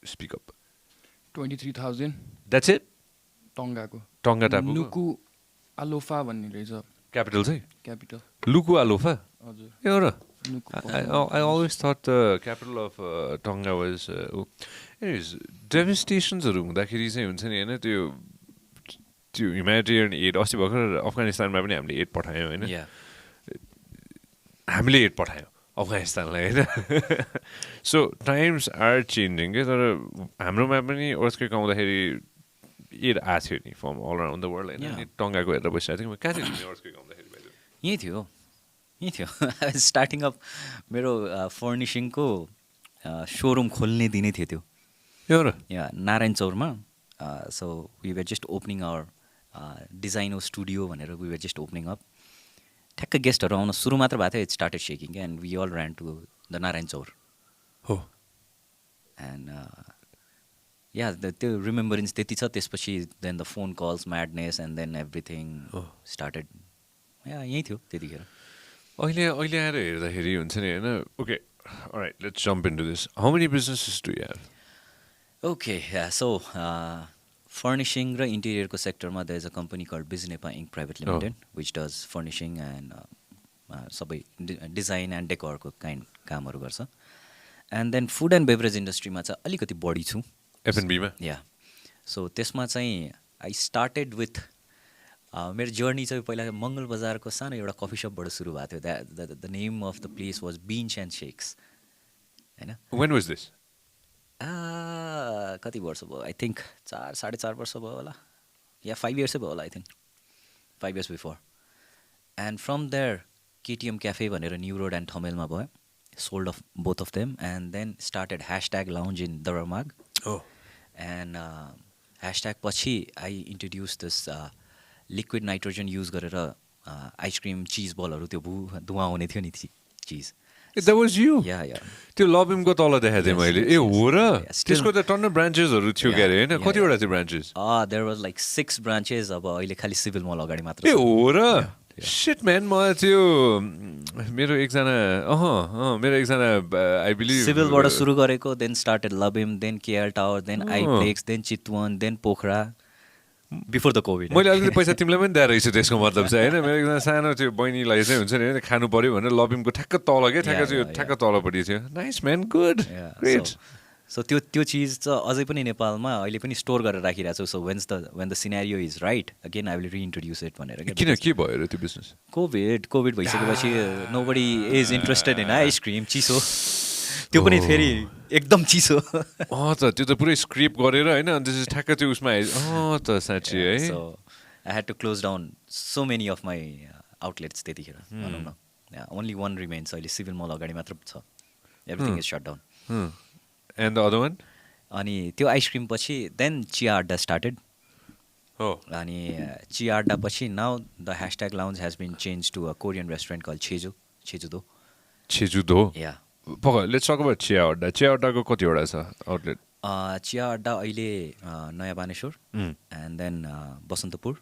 speak up. 23,000. That's it? टङ्गाको टङ्गा टापु लुकु आलोफा भन्ने रहेछ क्यापिटल चाहिँ. Capital Nuku'alofa. हजुर. ए र I always thought the capital of Tonga was anyways devastations-हरु हुँदाखेरि चाहिँ हुन्छ नि हैन त्यो ह्युम्यानिटेरियन एड अस्ति भर्खर अफगानिस्तानमा पनि हामीले एड पठायौँ हैन. हामीले एड पठायौँ अफगानिस्तानलाई हैन. सो टाइम्स आर चेन्जिङ के. तर हाम्रोमा पनि अर्थक्वेक आउँदाखेरि एड आएको थियो नि from all around the world हैन. अनि टङ्गाको हेरेर बसिरहेको थिएँ. कहाँ थियो अर्थक्वेक आउँदाखेरि? यही थियो. स्टार्टिङ अफ मेरो फर्निसिङको सोरुम खोल्ने दिनै थियो त्यो. यहाँ नारायण चौरमा. So we were just opening our Designo studio भनेर we were just opening up. ठ्याक्क गेस्टहरू आउन सुरु मात्र भएको थियो. इट स्टार्टेड सेकिङ क्या. And we all ran to the Narayan Chaur हो. एन्ड या त्यो रिमेम्बरेन्स त्यति छ. त्यसपछि then the phone calls madness and then everything started. यहीँ थियो त्यतिखेर. अहिले आएर हेर्दाखेरि हुन्छ नि होइन. Okay alright let's jump into this. How many businesses do you have? Okay so furnishing र इन्टेरियरको सेक्टरमा there is a company called Bijnepa Inc private limited which does furnishing and सबै डिजाइन एन्ड डेकोरको कामहरू गर्छ. And then food and beverage इन्डस्ट्रीमा चाहिँ अलिकति बढी छु F&B-मा या सो त्यसमा चाहिँ आई स्टार्टेड विथ मेरो जर्नी चाहिँ पहिला मङ्गल बजारको सानो एउटा कफी सपबाट सुरु भएको थियो the name of the place was beans and shakes होइन When was this? कति वर्ष भयो आई थिङ्क 4.5 वर्ष भयो होला या 5 इयर्सै भयो होला I think 5 years before and from there KTM cafe भनेर न्यू रोड एन्ड थमेलमा भयो sold off both of them and then started hashtag lounge in दरमाग एन्ड ह्यासट्याग पछि I introduce this liquid nitrogen use गरेर ice cream चिज बलहरू त्यो धुवा हुने थियो नि चिज That was you? या त्यो लबिमको तल देखाएको थिएँ मैले ए हो र Yeah, still- त्यसको त टन्न ब्रान्चेसहरू थियो Yeah, के अरे होइन yeah, कतिवटा थियो branches there was like 6 branches अब अहिले खालि सिभिल मल अगाडि मात्र ए छ। हो र सिट म्यान मलाई त्यो मेरो एकजना आई बिलिभ सिभिलबाट सुरु गरेको then started Labim then KL tower then Eyeplex then Chitwan then Pokhara before the COVID मैले अलिकति पैसा तिमीलाई पनि दिएर रहेछु त्यसको मतलब चाहिँ होइन मेरो एकजना सानो त्यो बहिनीलाई चाहिँ हुन्छ नि होइन खानु पऱ्यो भनेर लबिमको ठ्याक्क तल के ठ्याक्क त्यो ठ्याक्क तलपट्टि थियो nice man good great so त्यो चिज चाहिँ अझै पनि नेपालमा अहिले पनि स्टोर गरेर राखिरहेको छु so when the scenario is right again I will reintroduce it भनेर किन के भयो र त्यो बिजनेस कोभिड भइसकेपछि nobody is interested in ice cream चिसो त्यो पनि फेरि एकदम चिसो त त्यो त पुरै स्क्रिप गरेर होइन अनि त्यसपछि ठ्याक्क त्यो उसमा त साँच्ची है so I had to close down so many of my outlets त्यतिखेर भनौँ न ओन्ली वान रिमेन्स अहिले सिभिल मल अगाडि मात्र छ everything is shut down and the other one अनि त्यो आइसक्रिम पछि देन चिया अड्डा स्टार्टेड हो अनि चिया अड्डा पछि now the hashtag lounge has been change to a Korean restaurant call Jejudo Jejudo yeah let's talk about Chiya Adda चिया अड्डाको कतिवटा छ आउटलेट चिया अड्डा अहिले Naya Baneshwor and then Basantapur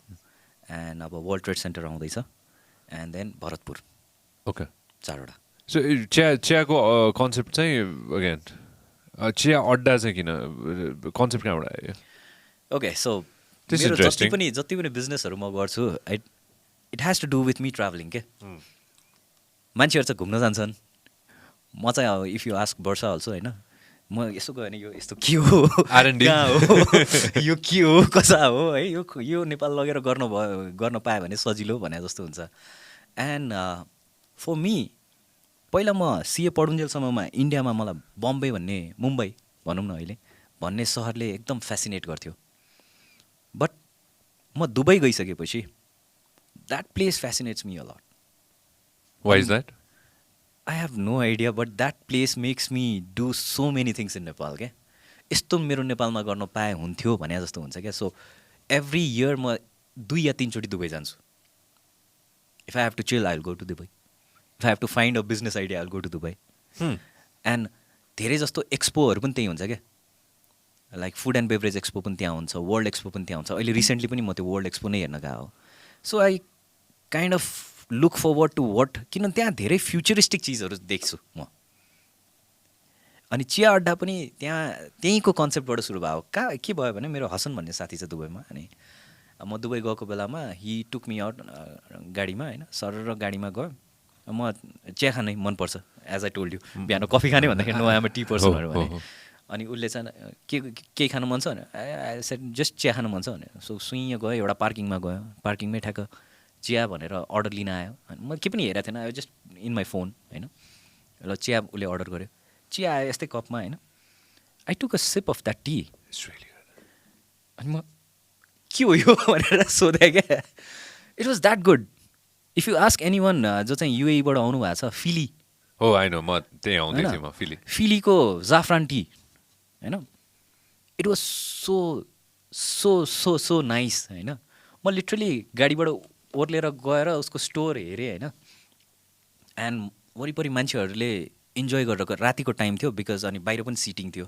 and अब वर्ल्ड ट्रेड सेन्टर आउँदैछ एन्ड देन भरतपुर ओके 4वटा सो चियाको कन्सेप्ट चाहिँ अगेन चिया अड्डा चाहिँ किन कन्सेप्ट कहाँबाट आयो ओके सो This is मेरो interesting. जति पनि बिजनेसहरू म गर्छु it has to do with me travelling के मान्छेहरू चाहिँ घुम्न जान्छन् म चाहिँ if you ask Barsha also होइन म यसो गयो भने यो यस्तो के हो R&D. कहाँ हो यो के हो कसा हो है यो नेपाल लगेर गर्न पायो भने सजिलो भने जस्तो हुन्छ एन्ड फर मी पहिला म सिए पढुन्जेलसम्ममा इन्डियामा मलाई बम्बे भन्ने मुम्बई भनौँ न अहिले भन्ने सहरले एकदम फेसिनेट गर्थ्यो बट म दुबई गइसकेपछि that place fascinates me a lot why is that I have no idea but that place makes me do so many things in Nepal क्या यस्तो मेरो नेपालमा गर्न पाए हुन्थ्यो भने जस्तो हुन्छ क्या सो एभ्री इयर म 2 या 3 चोटि दुबई जान्छु if I have to chill I will go to Dubai if I have to find a business idea I will go to Dubai and धेरै जस्तो एक्सपोहरू पनि त्यही हुन्छ क्या like food and beverage expo पनि त्यहाँ हुन्छ वर्ल्ड एक्सपो पनि त्यहाँ हुन्छ अहिले रिसेन्टली पनि म त्यो वर्ल्ड एक्सपो नै हेर्न गएको हो so I kind of look forward to what किन त्यहाँ धेरै फ्युचरिस्टिक चिजहरू देख्छु म अनि चिया अड्डा पनि त्यहीँको कन्सेप्टबाट सुरु भयो कहाँ के भयो भने मेरो हसन भन्ने साथी छ दुबईमा अनि म दुबई गएको बेलामा हि टुक मी आउट गाडीमा होइन सर गाडीमा गयो म चिया खानै मनपर्छ एज आई टोल्ड यु बिहान कफी खाने भन्दाखेरि नो आइएम अ टी पर्सनहरू भने अनि उसले चाहिँ केही खानु मन छ भने सेट जस्ट चिया खानु मन छ भने सो सुइँ गयो एउटा पार्किङमा गयो पार्किङमै ठ्याक्क चिया भनेर अर्डर लिन आयो अनि म के पनि हेरेको थिएन आयो जस्ट इन माई फोन होइन ल चिया उसले अर्डर गर्यो चिया आयो यस्तै कपमा होइन I took a ship of that T अनि म के हो यो भनेर सोधेँ क्या it was that good if you ask any one जो चाहिँ युएबाट आउनु भएको छ फिली हो होइन म त्यही आउँदै थिएँ म फिलीको जाफ्रान टी होइन it was so so so so nice होइन म लिटरली गाडीबाट ओर्लेर गएर उसको स्टोर हेरेँ होइन एन्ड वरिपरि मान्छेहरूले इन्जोय गरेर रातिको टाइम थियो बिकज अनि बाहिर पनि सिटिङ थियो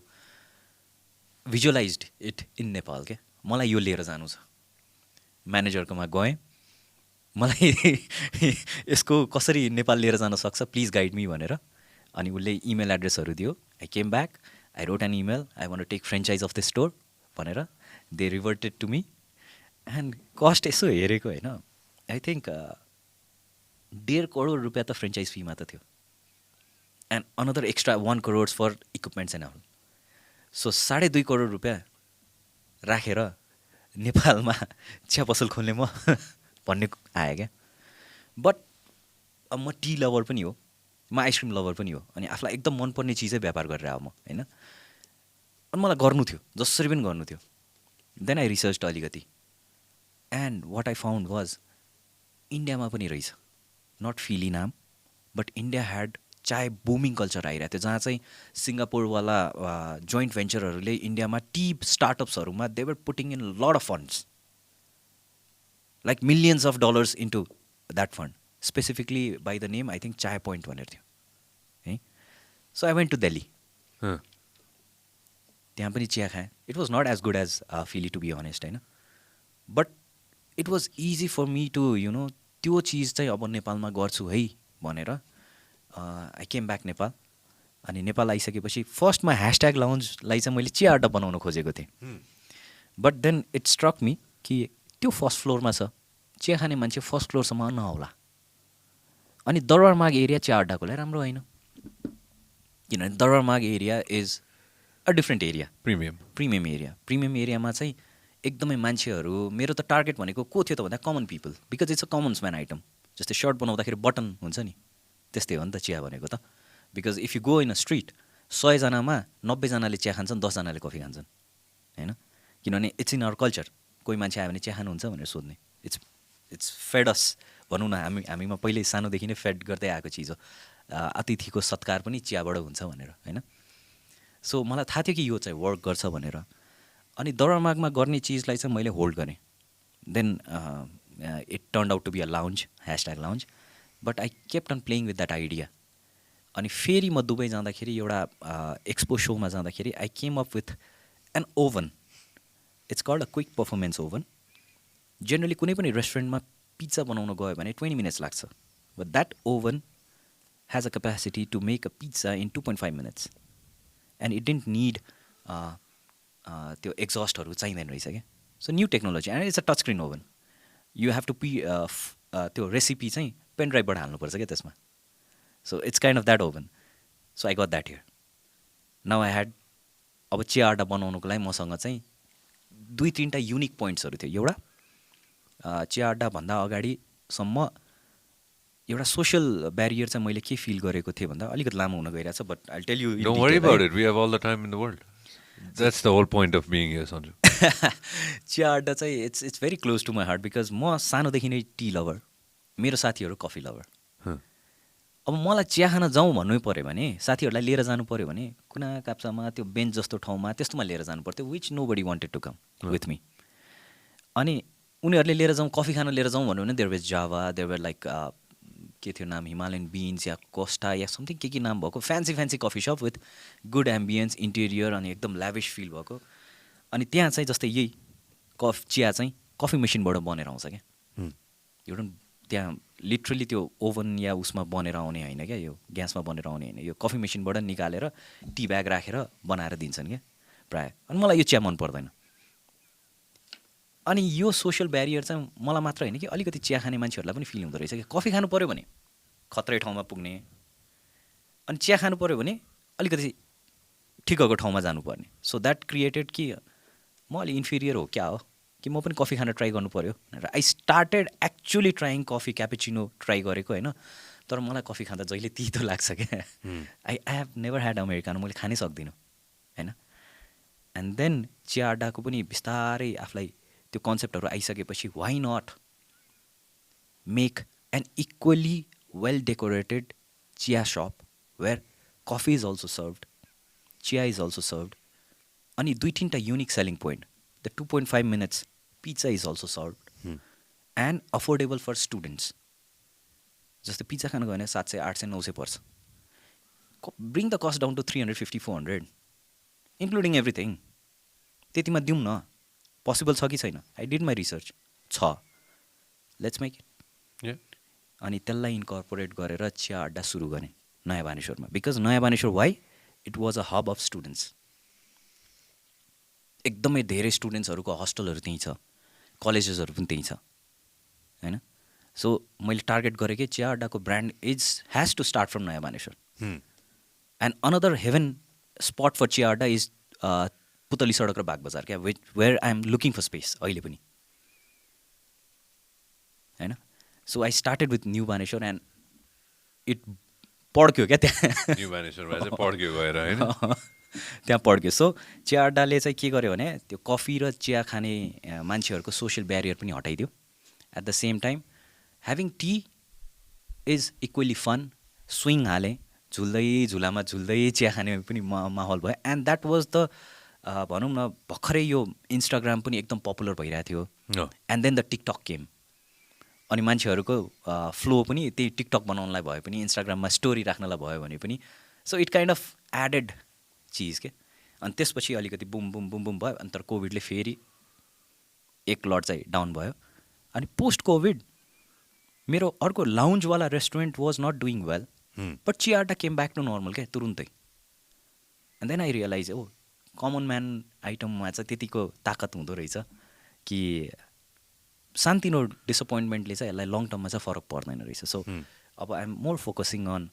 भिजुअलाइज्ड इट इन नेपाल क्या मलाई यो लिएर जानु छ म्यानेजरकोमा गएँ मलाई यसको कसरी नेपाल लिएर जान सक्छ प्लिज गाइड मी भनेर अनि उसले इमेल एड्रेसहरू दियो I came back I wrote an email I want to take franchise of the store भनेर they reverted to me and cost यसो हेरेको होइन आई थिङ्क 1.5 करोड रुपियाँ त फ्रेन्चाइज फीमा त थियो and another extra 1 crore for equipments and all. So 2.5 crore रुपियाँ राखेर नेपालमा चिया पसल खोल्ने म भन्ने आयो क्या. बट अब म टी लभर पनि हो, म आइसक्रिम लभर पनि हो, अनि आफूलाई एकदम मनपर्ने चिजै व्यापार गरेर आऊ म होइन. अनि मलाई गर्नु थियो, जसरी पनि गर्नु थियो. देन आई रिसर्च अलिकति and what I found was इन्डियामा पनि रहेछ, नट फिली नाम, बट इन्डिया ह्याड चाहे बुमिङ कल्चर आइरहेको थियो, जहाँ चाहिँ सिङ्गापुरवाला जोइन्ट भेन्चरहरूले इन्डियामा टी स्टार्टअप्सहरूमा they were putting in lot of funds, like millions of dollars into that fund. Specifically by the name I think Chai Point भनेर थियो है. So I went to Delhi. त्यहाँ पनि चिया खाएँ. It was not as good as Filli to be honest होइन, but it was easy for me to you know त्यो चिज चाहिँ अब नेपालमा गर्छु है भनेर आई केम ब्याक नेपाल. अनि नेपाल आइसकेपछि फर्स्टमा ह्यासट्याग लाउन्जलाई चाहिँ मैले चिया अड्डा बनाउन खोजेको थिएँ. But then it struck me कि त्यो फर्स्ट फ्लोरमा छ, चिया खाने मान्छे फर्स्ट फ्लोरसम्म नआउला. अनि दरबारमाग एरिया चिया अड्डाको लागि राम्रो होइन, किनभने Durbarmarg area is a different area, premium area. Premium एरियामा चाहिँ एकदमै मान्छेहरू, मेरो त टार्गेट भनेको को थियो त भन्दा common people, because it's a commons man item. जस्तै सर्ट बनाउँदाखेरि बटन हुन्छ नि, त्यस्तै हो नि त चिया भनेको त. Because if you go in a street 100जनामा 90जनाले चिया खान्छन्, 10जनाले कफी खान्छन् होइन. किनभने इट्स इन आवर कल्चर. कोही मान्छे आयो भने चिया खानुहुन्छ भनेर सोध्ने. इट्स फेड अस भनौँ न, हामीमा पहिल्यै सानोदेखि नै फेड गर्दै आएको चिज हो. अतिथिको सत्कार पनि चियाबाट हुन्छ भनेर होइन. सो मलाई थाहा थियो कि यो चाहिँ वर्क गर्छ भनेर. अनि दरबारमागमा गर्ने चिजलाई चाहिँ मैले होल्ड गरेँ. Then it turned out to be a lounge, hashtag lounge. But I kept on playing with that idea. अनि फेरि म दुबई जाँदाखेरि एउटा एक्सपो सोमा जाँदाखेरि I came up with an oven. It's called a quick performance oven. Generally कुनै पनि रेस्टुरेन्टमा पिज्जा बनाउन गयो भने 20 minutes लाग्छ, but that oven has a capacity to make a pizza in 2.5 minutes. And it didn't need त्यो एक्जस्टहरू चाहिँदैन रहेछ क्या. So new technology and it's a touch screen oven. You have to त्यो रेसिपी चाहिँ पेन ड्राइभबाट हाल्नुपर्छ क्या त्यसमा. So it's kind of that oven. So I got that here. Now I had, अब चिया अड्डा बनाउनुको लागि मसँग चाहिँ 2-3टा युनिक पोइन्ट्सहरू थियो. एउटा चिया अड्डाभन्दा अगाडिसम्म एउटा सोसियल ब्यारियर चाहिँ मैले के फिल गरेको थिएँ भन्दा, अलिकति लामो हुन गइरहेछ, but I tell you. Don't worry about it. We have all the time in the world. That's the whole point of being here, Sanjay. Chiya Adda चाहिँ it's very close to my heart, because म सानोदेखि नै T lover, मेरो साथीहरू coffee lover. अब मलाई चिया खान जाउँ भन्नु पऱ्यो भने, साथीहरूलाई लिएर जानु पऱ्यो भने कुना काप्चामा त्यो बेन्च जस्तो ठाउँमा त्यस्तोमा लिएर जानु पर्थ्यो, which nobody wanted to come with me. अनि उनीहरूले लिएर जाउँ, कफी खान लिएर जाउँ भन्यो भने there was Java, there were like के थियो नाम, हिमालयन बिन्स या कोस्टा या समथिङ के नाम भएको fancy coffee shop with good ambience, interior अनि एकदम ल्याभिस फिल भएको. अनि त्यहाँ चाहिँ जस्तै यही चिया चाहिँ कफी मेसिनबाट बनेर आउँछ क्या. एउटा त्यहाँ लिटरली त्यो ओभन या उसमा बनेर आउने होइन क्या, यो ग्यासमा बनेर आउने होइन, यो कफी मेसिनबाट निकालेर टी ब्याग राखेर बनाएर दिन्छन् क्या प्रायः. अनि मलाई यो चिया मन पर्दैन. अनि यो सोसियल ब्यारियर चाहिँ मलाई मात्र होइन कि अलिकति चिया खाने मान्छेहरूलाई पनि फिल हुँदो रहेछ कि कफी खानु पऱ्यो भने खत्रै ठाउँमा पुग्ने, अनि चिया खानु पऱ्यो भने अलिकति ठिकको ठाउँमा जानुपर्ने. सो द्याट क्रिएटेड कि म अलि इन्फिरियर हो क्या हो कि म पनि कफी खान ट्राई गर्नु पऱ्यो भनेर I started actually trying coffee, cappuccino try गरेको होइन. तर मलाई कफी खाँदा जहिले तितो लाग्छ क्या. I have never had americano, मैले खानै सक्दिनँ होइन. एन्ड देन चिया अड्डाको पनि बिस्तारै आफूलाई त्यो कन्सेप्टहरू आइसकेपछि why not make an equally well decorated chiya shop where coffee is also served, chiya is also served, अनि 2-3टा unique selling point. The 2.5 minutes pizza is also served and affordable for students. जस्तै पिज्जा खानु गयो भने 700, 800, 900 पर्छ. Bring the cost down to 350, 400 including everything. त्यतिमा दिउँ न, पोसिबल छ कि छैन? आई डिड माई रिसर्च, छ, लेट्स मेक इट. अनि त्यसलाई इन्कर्पोरेट गरेर चिया अड्डा सुरु गरेँ नयाँ बानेश्वरमा. Because Naya Baneshwor why, it was a hub of students. एकदमै धेरै स्टुडेन्ट्सहरूको हस्टलहरू त्यहीँ छ, कलेजेसहरू पनि त्यहीँ छ होइन. सो मैले टार्गेट गरेँ कि चिया अड्डाको brand has to start from Naya Baneshwor. And another heaven spot for Chiya Adda is Putali Sadak र बाग बजार क्या where I am looking for space अहिले पनि होइन. So I started with new Baneshwor and it पड्क्यो क्या त्यहाँ न्यू बानेश्वरमा चाहिँ पड्क्यो गएर होइन. त्यहाँ पड्क्यो. सो चिया अड्डाले चाहिँ के गर्यो भने त्यो कफी र चिया खाने मान्छेहरूको सोसियल ब्यारियर पनि हटाइदियो. At the same time having tea is equally fun. Swing हालेँ, झुल्दै झुलामा झुल्दै चिया खाने पनि माहौल भयो. एन्ड द्याट वाज द भनौँ न भर्खरै यो इन्स्टाग्राम पनि एकदम पपुलर भइरहेको थियो. And then the TikTok came. अनि मान्छेहरूको फ्लो पनि त्यही टिकटक बनाउनलाई भयो पनि, इन्स्टाग्राममा स्टोरी राख्नलाई भयो भने पनि. So it kind of added चिज के. अनि त्यसपछि अलिकति बुम बुम बुम बुम भयो. अनि तर कोभिडले फेरि एक लट चाहिँ डाउन भयो. अनि पोस्ट कोभिड मेरो अर्को लाउन्जवाला restaurant was not doing well, but Chiya Adda came back to normal क्या तुरुन्तै. And then I realise oh common man आइटममा चाहिँ त्यतिको ताकत हुँदो रहेछ कि सानतिनो डिसपोइन्टमेन्टले चाहिँ यसलाई लङ टर्ममा चाहिँ फरक पर्दैन रहेछ. सो अब I am more focusing on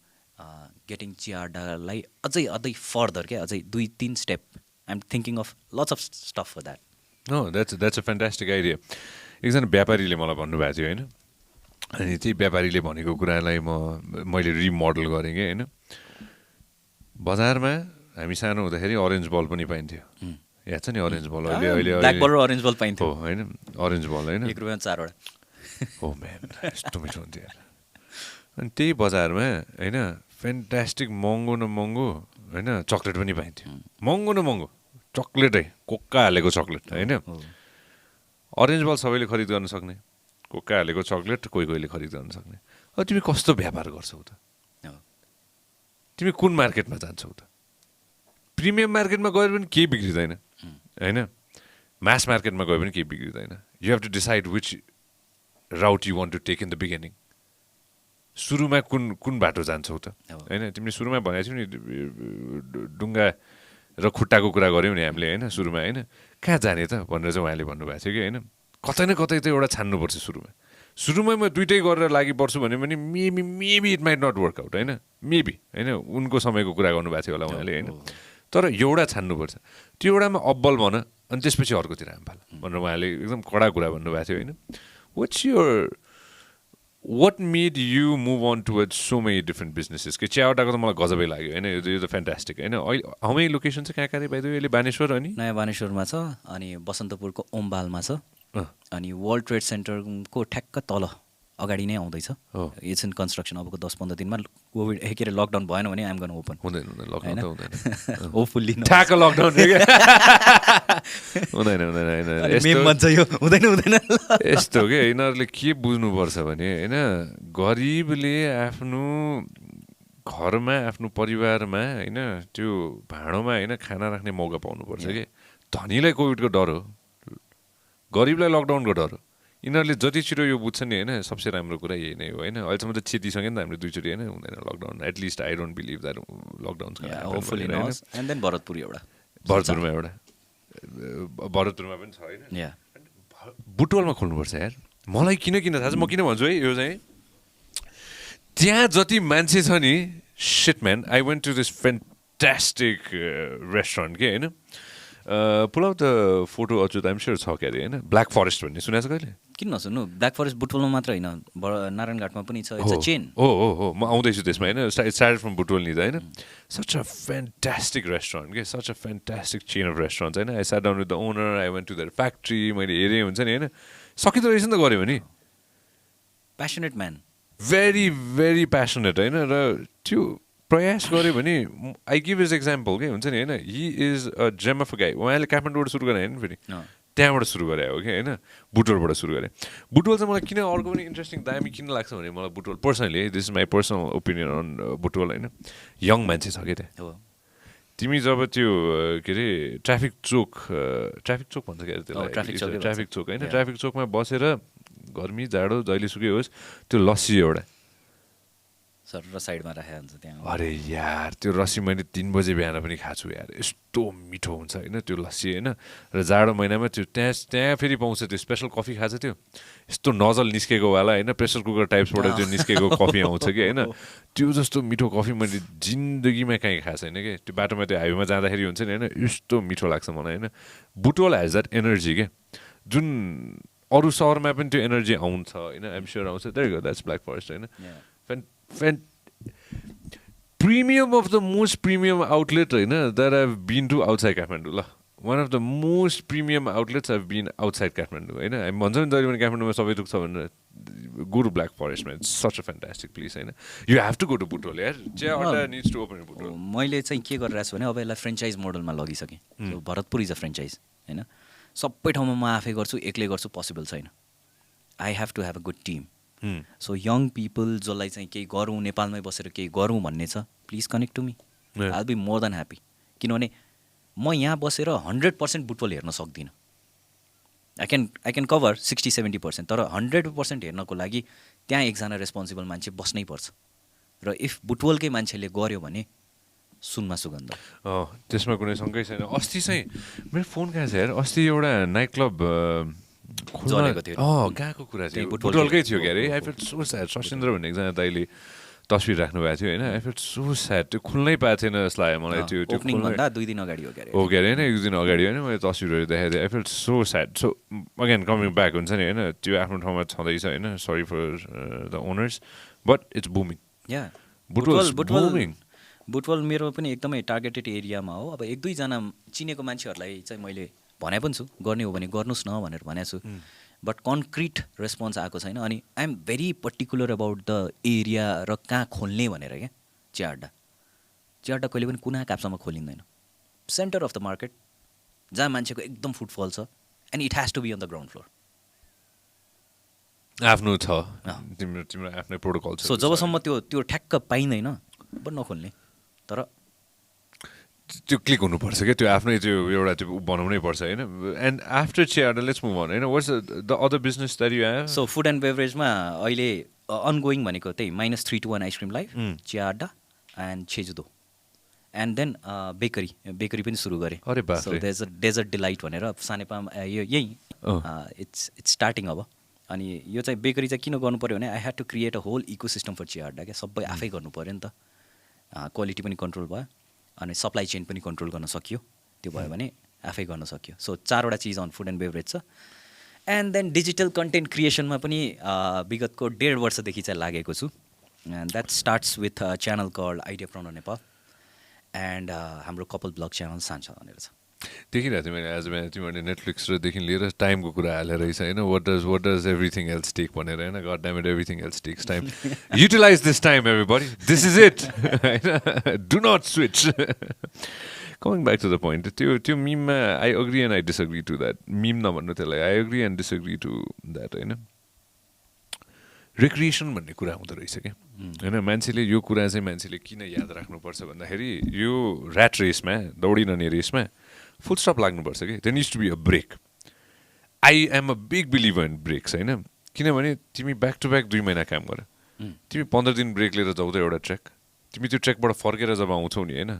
getting चिया अड्डालाई अझै फर्दर क्या, अझै 2-3 step. I am thinking of lots of stuff for that. No that's a fantastic idea. एकजना व्यापारीले मलाई भन्नुभएको थियो होइन. अनि त्यही व्यापारीले भनेको कुरालाई मैले रिमोडल गरेँ कि होइन. बजारमा हामी सानो हुँदाखेरि अरेन्ज बल पनि पाइन्थ्यो. याद छ नि अरेन्ज बल. अहिले ब्ल्याक बल र अरेन्ज बल पाइन्थ्यो होइन. अरेन्ज बल होइन 1 रुपियाँमा 4वटा. हो म्यान यस्तो मिठो हुन्थ्यो. अनि त्यही बजारमा होइन फ्यान्टास्टिक महँगो न महँगो होइन चक्लेट पनि पाइन्थ्यो. महँगो न महँगो चक्लेटै, कोका हालेको चक्लेट होइन. अरेन्ज बल सबैले खरिद गर्न सक्ने, कोका हालेको चक्लेट कोहीले खरिद गर्न सक्ने. अब तिमी कस्तो व्यापार गर्छौ त? तिमी कुन मार्केटमा जान्छौ त? प्रिमियम मार्केटमा गएर पनि केही बिग्रिँदैन होइन. मास मार्केटमा गयो भने केही बिग्रिँदैन. You have to decide which route you want to take in the beginning. सुरुमा कुन बाटो जान्छौ त होइन. तिमीले सुरुमा भनेको थियौ नि डुङ्गा र खुट्टाको कुरा गऱ्यौ नि हामीले होइन सुरुमा होइन. कहाँ जाने त भनेर चाहिँ उहाँले भन्नुभएको थियो कि होइन. कतै न कतै त एउटा छान्नुपर्छ सुरुमै म दुइटै गरेर लागि पर्छु भने पनि maybe it might not work out होइन. मेबी होइन उनको समयको कुरा गर्नुभएको थियो होला उहाँले होइन. तर एउटा छान्नुपर्छ. त्यो एउटामा अब्बल भन अनि त्यसपछि अर्कोतिर हामफाल भनेर उहाँले एकदम कडा कुरा भन्नुभएको थियो होइन. what made you move on towards so many different businesses? कि चिया अड्डाको त मलाई गजबै लाग्यो होइन. यो त फ्यान्टास्टिक होइन. अहिले हाउ मेनी लोकेसन चाहिँ कहाँ बाइ द वे? अहिले बानेश्वर अनि नयाँ बानेश्वरमा छ, अनि बसन्तपुरको ओमबालमा छ, अनि वर्ल्ड ट्रेड सेन्टरको ठ्याक्क तल अगाडि नै आउँदैछ. It's in construction. अबको 10-15 दिनमा कोभिड के अरे लकडाउन भएन भने आइम गन ओपन. हुँदैन लकडाउन त हुँदैन. होपफुल्ली ठ्याक्क लकडाउन हुँदैन. यस्तो हो कि यिनीहरूले के बुझ्नुपर्छ भने होइन गरिबले आफ्नो घरमा आफ्नो परिवारमा होइन त्यो भाँडोमा होइन खाना राख्ने मौका पाउनुपर्छ कि. धनीलाई कोभिडको डर हो, गरिबलाई लकडाउनको डर हो. यिनीहरूले जति छिटो यो बुझ्छ नि होइन सबसे राम्रो कुरा यही नै हो होइन. अहिलेसम्म त क्षतिसँगै नि त हामीले 2 चोटि होइन हुँदैन lockdown. At least I don't believe that lockdown भरतपुरमा एउटा भरतपुरमा पनि छ होइन. बुटवलमा खोल्नुपर्छ यार. मलाई किन थाहा छ, म किन भन्छु है यो चाहिँ त्यहाँ जति मान्छे छ नि shit man. I went to this fantastic restaurant के होइन. Pull out the photo Achyut I'm sure छ क्या अरे होइन. ब्ल्याक फरेस्ट भन्ने सुनेको छ कहिले? किन नसुन्नु. ब्ल्याक फरेस्ट बुटवलमा मात्र होइन नारायणघाटमा पनि छ. It's a chain. हो म आउँदैछु त्यसमा होइन. स्टार्टेड फ्रम बुटवल नि त होइन. सच अ फ्यान्टास्टिक रेस्टुरेन्ट के. Such a fantastic chain of restaurant होइन. I sat down with the owner. I went to their factory. मैले हेरेँ हुन्छ नि होइन. सकिँदो रहेछ नि त गऱ्यो भने. Passionate man, very very passionate होइन. र त्यो प्रयास गऱ्यो भने आई गिभ इज एक्जाम्पल के हुन्छ नि होइन. He is a gem of a guy. उहाँले काठमाडौँबाट सुरु गरे होइन फेरि त्यहाँबाट सुरु गरे हो कि होइन. बुटवलबाट सुरु गरे. बुटवल चाहिँ मलाई किन अर्को पनि इन्ट्रेस्टिङ दामी किन लाग्छ भने मलाई Butwal personally this is my personal opinion on Butwal होइन. यङ मान्छे छ कि त्यहाँ. तिमी जब त्यो के अरे ट्राफिक चोक भन्छ क्या अरे त्यसलाई. ट्राफिक चोक होइन. ट्राफिक चोकमा बसेर गर्मी जाडो जहिलेसुकै होस् त्यो लस्सी एउटा सर र साइडमा राखेको हुन्छ त्यहाँ अरे यार त्यो लस्सी मैले 3 बजे बिहान पनि खाछु यार यस्तो मिठो हुन्छ होइन त्यो लस्सी होइन र जाडो महिनामा त्यो त्यहाँ फेरि पाउँछ त्यो स्पेसल कफी खान्छ त्यो यस्तो नजल निस्केको वाला होइन प्रेसर कुकर टाइप्सबाट त्यो निस्केको कफी आउँछ कि होइन त्यो जस्तो मिठो कफी मैले जिन्दगीमा कहीँ खाएको छैन कि त्यो बाटोमा त्यो हाइवेमा जाँदाखेरि हुन्छ नि होइन यस्तो मिठो लाग्छ मलाई होइन बुटवल हेज द्याट एनर्जी के जुन अरू सहरमा पनि त्यो एनर्जी आउँछ होइन आइम स्योर आउँछ there go that's black forest होइन premium of the most premium outlet होइन that I've been to outside Kathmandu ल one of the most premium outlets I've been outside Kathmandu होइन हामी भन्छ नि जहिले पनि काठमाडौँमा सबै दुख्छ भनेर go to Black Forest man it's such a fantastic place होइन you have to go to Butol यार Chya Adda needs to open in Butol मैले चाहिँ के गरिरहेको छु भने अब यसलाई फ्रेन्चाइज मोडलमा लगिसकेँ so Bharatpur is a franchise होइन सबै ठाउँमा म आफै गर्छु एक्लै गर्छु पोसिबल छैन I have to have a good team so young people जसलाई चाहिँ केही गरौँ नेपालमै बसेर केही गरौँ भन्ने छ please connect to me I be more than happy किनभने म यहाँ बसेर 100% बुटबल हेर्न सक्दिनँ आई क्यान कभर 60-70% तर 100% हेर्नको लागि त्यहाँ एकजना रेस्पोन्सिबल मान्छे बस्नै पर्छ र इफ बुटबलकै मान्छेले गर्यो भने सुनमा सुगन्ध त्यसमा कुनै शङ्कै छैन अस्ति चाहिँ मेरो फोन कहाँ छ यार अस्ति एउटा नाइट क्लब कहाँको कुरा थियो बुटबलकै थियो क्या अरे I feel so sad Sashindra भन्ने एकजना दाइले तस्विर राख्नु भएको थियो होइन आई फिल सो स्याड त्यो खुल्नै पाएको थिएन जस्तो लाग्यो मलाई त्यो ओपनिङभन्दा 2 दिन अगाडि हो क्या अरे होइन 1 दिन अगाडि होइन मैले तस्विरहरू देखाएको थिएँ I feel so sad so again coming back हुन्छ नि होइन त्यो आफ्नो ठाउँमा छँदैछ होइन sorry for the owners but it's booming Butwal मेरो पनि एकदमै टार्गेटेड एरियामा हो अब 1-2जना चिनेको मान्छेहरूलाई चाहिँ मैले भने पनि छु गर्ने हो भने गर्नुहोस् न भनेर भनेको छु बट कन्क्रिट रेस्पोन्स आएको छैन अनि I am very particular about the area र कहाँ खोल्ने भनेर क्या चिया अड्डा कहिले पनि कुना काप्चामा खोलिँदैन सेन्टर अफ द मार्केट जहाँ मान्छेको एकदम फुटफल छ and it has to be on the ground floor आफ्नो छ तिम्रो आफ्नै प्रोटोकल छ सो जबसम्म त्यो ठ्याक्क पाइँदैन बट नखोल्ने तर त्यो क्लिक हुनुपर्छ क्या त्यो आफ्नै त्यो एउटा त्यो बनाउनै पर्छ होइन and after Chiya Adda let's move on होइन what's the other business that you have so food and बेभरेजमा अहिले अनगोइङ भनेको त्यही -3 to 1 आइसक्रिम लाइफ चिया अड्डा एन्ड छेजुदो एन्ड देन बेकरी पनि सुरु गरेँ सो देज अ डेजर्ट डिलाइट भनेर सानेपामा यो यही इट्स स्टार्टिङ अब अनि यो चाहिँ बेकरी चाहिँ किन गर्नु पऱ्यो भने I had to create a whole ecosystem for Chiya Adda क्या सबै आफै गर्नु पऱ्यो नि त क्वालिटी पनि कन्ट्रोल भयो अनि सप्लाई चेन पनि कन्ट्रोल गर्न सकियो त्यो भयो भने आफै गर्न सक्यो सो 4वटा चिज अन फुड एन्ड बेभरेज छ एन्ड देन डिजिटल कन्टेन्ट क्रिएसनमा पनि विगतको 1.5 वर्षदेखि चाहिँ लागेको छु and that starts with channel called Ideapreneur Nepal and हाम्रो कपल ब्लग च्यानल सान्छ भनेर छ देखिरहेको थिएँ मैले आज बिहान तिमीहरूले नेटफ्लिक्स रदेखि लिएर टाइमको कुरा हालेर रहेछ होइन what does everything else take भनेर होइन god damn it everything else takes time utilise this time everybody this is it होइन do not switch coming back to the point त्यो मिममा I agree and I disagree to that meme नभन्नु त्यसलाई I agree and disagree to that होइन recreation भन्ने कुरा हुँदो रहेछ क्या होइन मान्छेले यो कुरा चाहिँ मान्छेले किन याद राख्नुपर्छ भन्दाखेरि यो ऱ्याट रेसमा दौडिरहने रेसमा फुल स्टप लाग्नुपर्छ कि there needs to be a break I am a big believer in breaks होइन किनभने तिमी ब्याक टु ब्याक 2 महिना काम गर तिमी 15 दिन ब्रेक लिएर जाउँदै एउटा ट्रेक तिमी त्यो ट्रेकबाट फर्केर जब आउँछौ नि होइन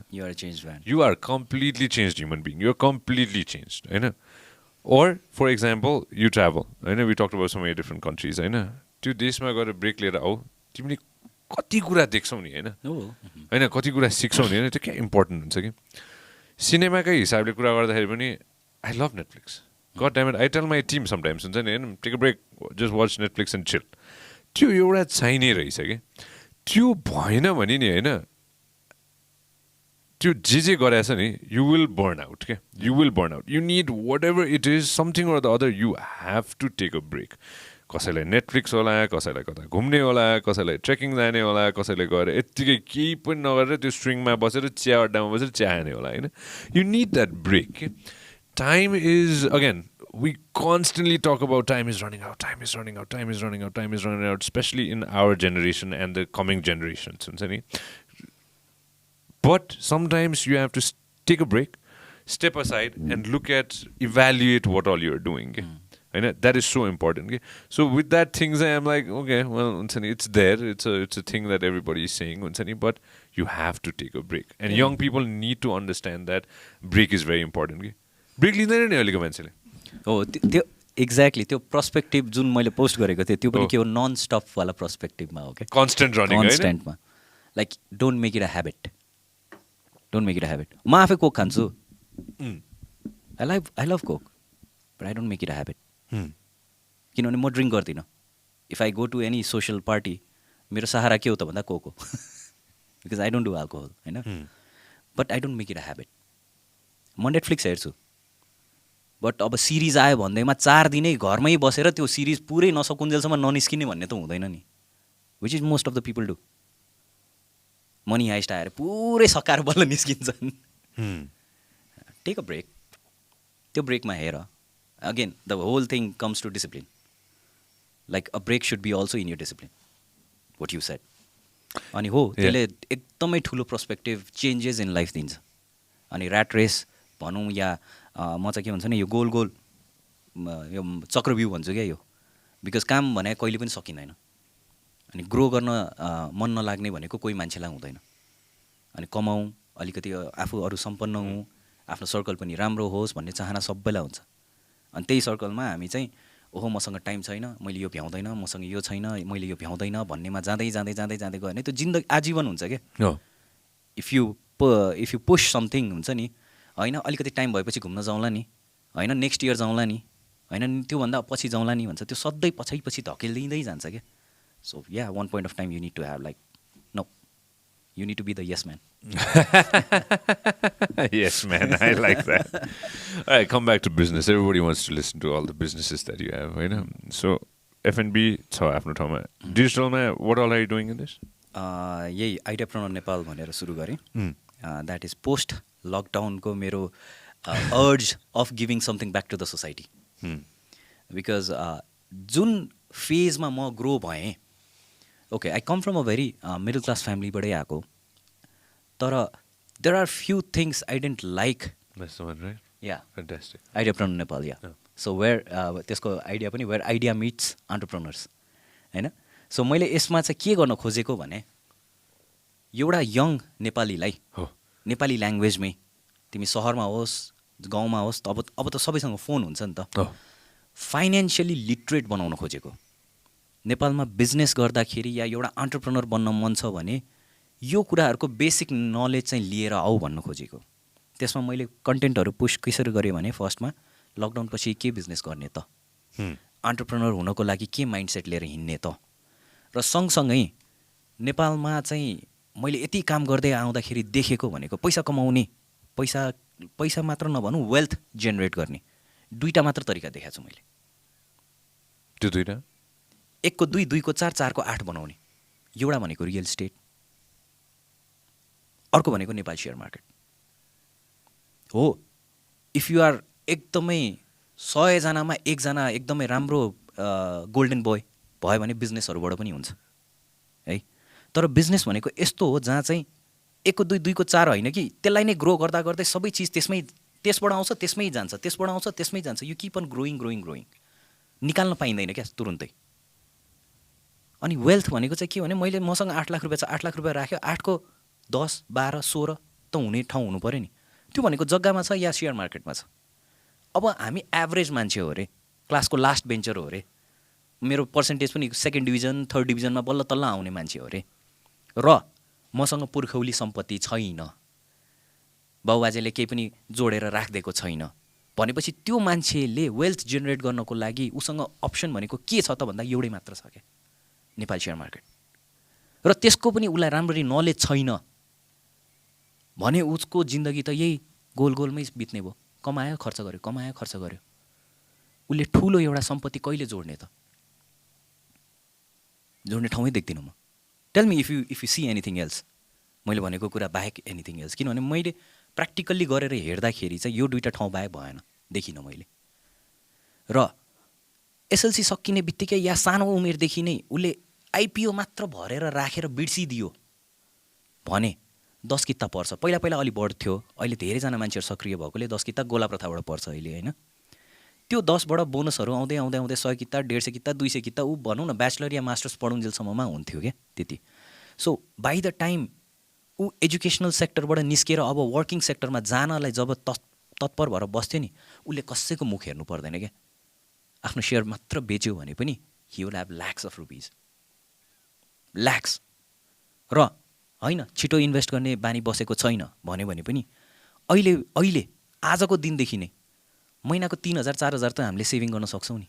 you are completely change human being you are completely change होइन or for example you travel होइन we talk about some many different countries होइन त्यो देशमा गएर ब्रेक लिएर आऊ तिमीले कति कुरा देख्छौ नि होइन कति कुरा सिक्छौ नि होइन त्यो क्या इम्पोर्टेन्ट हुन्छ कि सिनेमाकै हिसाबले कुरा गर्दाखेरि पनि I love Netflix god damn it I tell my team sometimes हुन्छ नि होइन take a break just watch Netflix and chill त्यो एउटा चाहिने रहेछ कि त्यो भएन भने नि होइन त्यो जे गरेछ नि यु विल बर्न आउट क्या you will burn out you need whatever it is something or the other you have to take a break कसैलाई नेटफ्लिक्स होला कसैलाई कता घुम्ने होला कसैलाई ट्रेकिङ जाने होला कसैले गएर यत्तिकै केही पनि नगरेर त्यो स्ट्रिङमा बसेर चिया अड्डामा बसेर चिया खाने होला होइन you need that break time is again we constantly talk about time is running out, time is running out, time is running out, time is running out, especially in our generation and the coming generations. But sometimes you have to take a break, step aside and look at, evaluate what all you're doing. होइन that is so important कि so with that thing चाहिँ I'm like okay well हुन्छ नि it's there it's a thing that everybody is saying हुन्छ नि but you have to take a break and young people need to understand that break is very important कि break लिँदैन नि अहिलेको मान्छेले हो त्यो एक्ज्याक्टली त्यो पर्सपेक्टिभ जुन मैले पोस्ट गरेको थिएँ त्यो पनि के हो नन स्टपवाला पर्सपेक्टिभमा हो क्या कन्सटेन्ट रनिङ कन्सटेन्टमा like don't make it a habit don't make it a habit म आफै कोक खान्छु I love Coke but I don't make it a habit किनभने म ड्रिङ्क गर्दिनँ if I go to any social party मेरो सहारा के हो त भन्दा कोक हो because I don't do alcohol होइन but I don't make it a habit म नेटफ्लिक्स हेर्छु बट अब सिरिज आयो भन्दैमा 4 दिनै घरमै बसेर त्यो सिरिज पुरै नसकुन्जेलसम्म ननिस्किने भन्ने त हुँदैन नि which is most of the people do money heist आएर पुरै सकाएर बल्ल निस्किन्छन् टेक अ ब्रेक त्यो ब्रेकमा हेर again the whole thing comes to discipline like a break should be also in your discipline what you said अनि हो त्यसले एकदमै ठुलो पर्सपेक्टिभ चेन्जेस इन लाइफ दिन्छ अनि ऱ्याट रेस भनौँ या म चाहिँ के भन्छ नि यो गोल गोल यो चक्रव्यूह भन्छु क्या यो बिकज काम भने कहिले पनि सकिँदैन अनि ग्रो गर्न मन नलाग्ने भनेको कोही मान्छेलाई हुँदैन अनि कमाउँ अलिकति आफू अरू सम्पन्न हुँ आफ्नो सर्कल पनि राम्रो होस् भन्ने चाहना सबैलाई हुन्छ अनि त्यही सर्कलमा हामी चाहिँ ओहो मसँग टाइम छैन मैले यो भ्याउँदैन मसँग यो छैन मैले यो भ्याउँदैन भन्नेमा जाँदै जाँदै जाँदै जाँदै गयो भने त्यो जिन्दगी आजीवन हुन्छ क्या इफ यु पुस समथिङ हुन्छ नि होइन अलिकति टाइम भएपछि घुम्न जाउँला नि होइन नेक्स्ट इयर जाउँला नि होइन त्योभन्दा पछि जाउँला नि भन्छ त्यो सधैँ पछि धकेलिँदै जान्छ क्या so yeah one point of time you need to have like no you need to be the yes man Yes, man, I like that. All right, come back to business. Everybody wants to listen to all the businesses that you have, right? So, F&B, छ आफ्नो ठाउँमा. Digitalमा, what all are you doing in this? यही आइडियाप्रेन्योर नेपाल भनेर सुरु गरेँ. That is post लकडाउनको मेरो urge of giving something back to the society. Because जुन फेजमा म ग्रो भएँ, okay I come from a very middle class फ्यामिलीबाटै आएको, तर there are few things I didn't like. That's the one, right? Yeah. Fantastic. Entrepreneur Nepal, yeah. So where त्यसको idea पनि where idea meets entrepreneurs. हैन? So मैले यसमा चाहिँ के गर्न खोजेको भने एउटा यङ नेपालीलाई नेपाली ल्याङ्ग्वेजमै तिमी सहरमा होस् गाउँमा होस् अब त सबैसँग फोन हुन्छ नि त, फाइनेन्सियली लिटरेट बनाउन खोजेको. नेपालमा बिजनेस गर्दाखेरि या एउटा एन्टरप्रेन्योर बन्न मन छ भने यो कुराहरूको बेसिक नलेज चाहिँ लिएर आऊ भन्न खोजेको. त्यसमा मैले कन्टेन्टहरू पुस्ट कसरी गरेँ भने फर्स्टमा लकडाउन पछि के बिजनेस गर्ने त, एन्टरप्रेन्योर हुनको लागि के माइन्डसेट लिएर हिँड्ने त, र सँगसँगै नेपालमा चाहिँ मैले यति काम गर्दै आउँदाखेरि देखेको भनेको पैसा कमाउने, पैसा मात्र नभनौँ वेल्थ जेनेरेट गर्ने दुईवटा मात्र तरिका देखाएको छु मैले. त्यो दुईवटा, एकको 2, 2को 4, 4को 8 बनाउने. एउटा भनेको रियल स्टेट, अर्को भनेको नेपाल सेयर मार्केट हो. इफ यु आर एकदमै 100 जनामा 1 जना एकदमै राम्रो गोल्डन बोय भयो भने बिजनेसहरूबाट पनि हुन्छ है. तर बिजनेस भनेको यस्तो हो जहाँ चाहिँ 1को 2, 2को 4 होइन कि त्यसलाई नै ग्रो गर्दा गर्दै सबै चिज त्यसबाट आउँछ त्यसमै जान्छ, त्यसबाट आउँछ त्यसमै जान्छ. You keep on growing growing growing, निकाल्न पाइँदैन क्या तुरुन्तै. अनि वेल्थ भनेको चाहिँ के भने मैले मसँग 8 लाख रुपियाँ छ, 8 लाख रुपियाँ राख्यो, 8को 10, 12, 16 त हुने ठाउँ हुनु पऱ्यो नि. त्यो भनेको जग्गामा छ या सेयर मार्केटमा छ. अब हामी एभरेज मान्छे हो अरे, क्लासको लास्ट बेन्चर हो अरे, मेरो पर्सेन्टेज पनि 2nd डिभिजन 3rd डिभिजनमा बल्ल तल्ल आउने मान्छे हो अरे, र मसँग पुर्खौली सम्पत्ति छैन, बाउबाजेले केही पनि जोडेर राखिदिएको छैन भनेपछि त्यो मान्छेले वेल्थ जेनेरेट गर्नको लागि उसँग अप्सन भनेको के छ त भन्दा एउटै मात्र छ क्या, नेपाल सेयर मार्केट. र त्यसको पनि उसलाई राम्ररी नलेज छैन भने उसको जिन्दगी त यही गोल गोलमै बित्ने भयो. कमायो खर्च गर्यो, कमायो खर्च गर्यो. उसले ठुलो एउटा सम्पत्ति कहिले जोड्ने त? जोड्ने ठाउँै देख्दिनँ म. Tell me if you C anything else, मैले भनेको कुरा बाहेक एनिथिङ एल्स. किनभने मैले प्र्याक्टिकल्ली गरेर हेर्दाखेरि चाहिँ यो दुईवटा ठाउँ बाहेक भएन, देखिनँ मैले. र एसएलसी सकिने बित्तिकै या सानो उमेरदेखि नै उसले आइपिओ मात्र भरेर राखेर बिर्सिदियो भने 10 किता पर्छ. पहिला अलि बढ्थ्यो, अहिले धेरैजना मान्छेहरू सक्रिय भएकोले 10 किता गोला प्रथाबाट पर्छ अहिले होइन. त्यो 10बाट बोनसहरू आउँदै आउँदै आउँदै 100 किता 150 किता 200 किता ऊ भनौँ न ब्याचलर या मास्टर्स पढुन्जेलसम्ममा हुन्थ्यो क्या त्यति. सो बाई द टाइम ऊ एजुकेसनल सेक्टरबाट निस्केर अब वर्किङ सेक्टरमा जानलाई जब तत्पर भएर बस्थ्यो नि उसले कसैको मुख हेर्नु पर्दैन क्या. आफ्नो सेयर मात्र बेच्यो भने पनि he will have lakhs of rupees, lakhs. र होइन छिटो इन्भेस्ट गर्ने बानी बसेको छैन भन्यो भने पनि अहिले आजको दिनदेखि नै महिनाको 3,000 4,000 त हामीले सेभिङ गर्न सक्छौँ नि.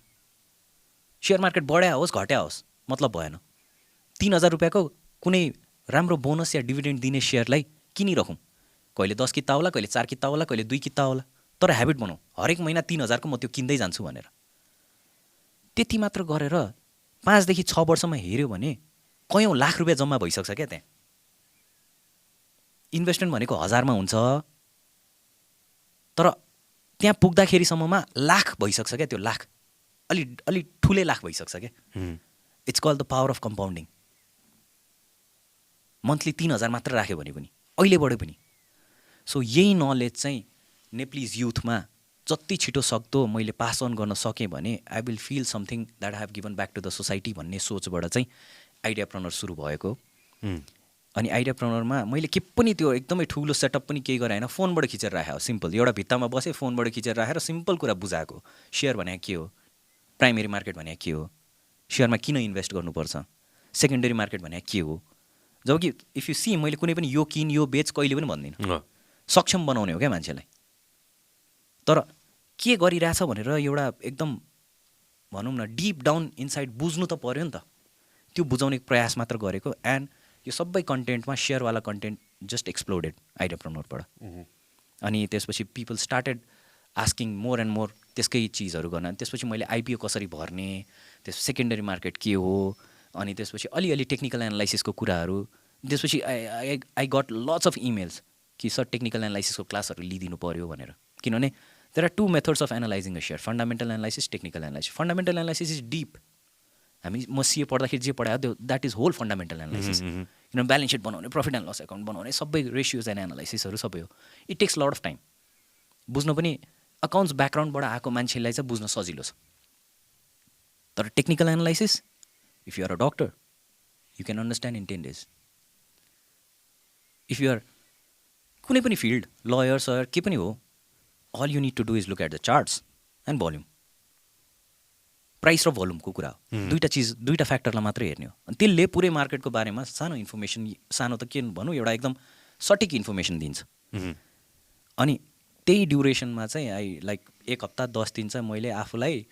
सेयर मार्केट बढ्या होस् घट्या होस् मतलब भएन. 3,000 रुपियाँको कुनै राम्रो बोनस या डिभिडेन्ड दिने सेयरलाई किनिरखौँ. कहिले 10 किता होला, कहिले 4 किता होला, कहिले 2 किता होला, तर ह्याबिट बनाऊ हरेक महिना 3,000 को म त्यो किन्दै जान्छु भनेर. त्यति मात्र गरेर 5 देखि 6 वर्षमा हेऱ्यो भने कयौँ लाख रुपियाँ जम्मा भइसक्छ क्या त्यहाँ. इन्भेस्टमेन्ट भनेको 1000 मा हुन्छ तर त्यहाँ पुग्दाखेरिसम्ममा लाख भइसक्छ क्या. त्यो लाख अलि ठुलै लाख भइसक्छ क्या. It's called the power of compounding. Monthly 3,000 मात्र राख्यो भने पनि अहिलेबाट पनि. सो यही नलेज चाहिँ नेप्लिज युथमा जति छिटो सक्दो मैले पास अन गर्न सकेँ भने I will feel something that I have given back to the society भन्ने सोचबाट चाहिँ आइडियाप्रेनर सुरु भएको. अनि आइडियाप्रेनरमा मैले के पनि त्यो एकदमै ठुलो सेटअप पनि केही गरेँ होइन. फोनबाट खिचेर राखेँ. सिम्पल एउटा भित्तामा बसेँ फोनबाट खिचेर राखेर सिम्पल कुरा बुझाएको. सेयर भने के हो, प्राइमेरी मार्केट भने के हो, सेयरमा किन इन्भेस्ट गर्नुपर्छ, सेकेन्डरी मार्केट भने के हो. जब कि इफ यु सी मैले कुनै पनि यो किन यो बेच कहिले पनि भन्दिनँ. सक्षम बनाउने हो क्या मान्छेलाई. तर के गरिरहेछ भनेर एउटा एकदम भनौँ न डिप डाउन इनसाइड बुझ्नु त पऱ्यो नि त. त्यो बुझाउने प्रयास मात्र गरेको. एन्ड यो सबै कन्टेन्टमा सेयरवाला कन्टेन्ट जस्ट एक्सप्लोडेड आइडियाप्रेनरबाट. अनि त्यसपछि people started asking more and more त्यसकै चिजहरू गर्न. अनि त्यसपछि मैले आइपिओ कसरी भर्ने, त्यस सेकेन्डरी मार्केट के हो, अनि त्यसपछि अलिअलि टेक्निकल एनालाइसिसको कुराहरू. त्यसपछि I got lots of emails कि सर टेक्निकल एनालाइसिसको क्लासहरू लिइदिनु पऱ्यो भनेर. किनभने there are 2 methods of analysing a share, fundamental analysis, technical analysis. Fundamental analysis is deep. म सिए पढ्दाखेरि जे पढायो त्यो that is whole fundamental analysis. किनभने ब्यालेन्स सिट बनाउने, प्रफिट एन्ड लस एकाउन्ट बनाउने, सबै रेसियोज एन्ड एनालाइसिसहरू सबै हो. It takes lot of time. बुझ्नु पनि अकाउन्ट्स ब्याकग्राउन्डबाट आएको मान्छेलाई चाहिँ बुझ्न सजिलो छ. तर technical analysis if you are a doctor you can understand in 10 days. If you are कुनै पनि फिल्ड लयर सयर के पनि हो, all you need to do is look at the charts and volume. Price र भोल्युमको कुरा हो. दुईवटा फ्याक्टरलाई मात्रै हेर्ने हो. अनि त्यसले पुरै मार्केटको बारेमा सानो इन्फर्मेसन, सानो त के भनौँ एउटा एकदम सटिक इन्फर्मेसन दिन्छ. अनि त्यही ड्युरेसनमा चाहिँ लाइक 1 हप्ता 10 दिन चाहिँ मैले आफूलाई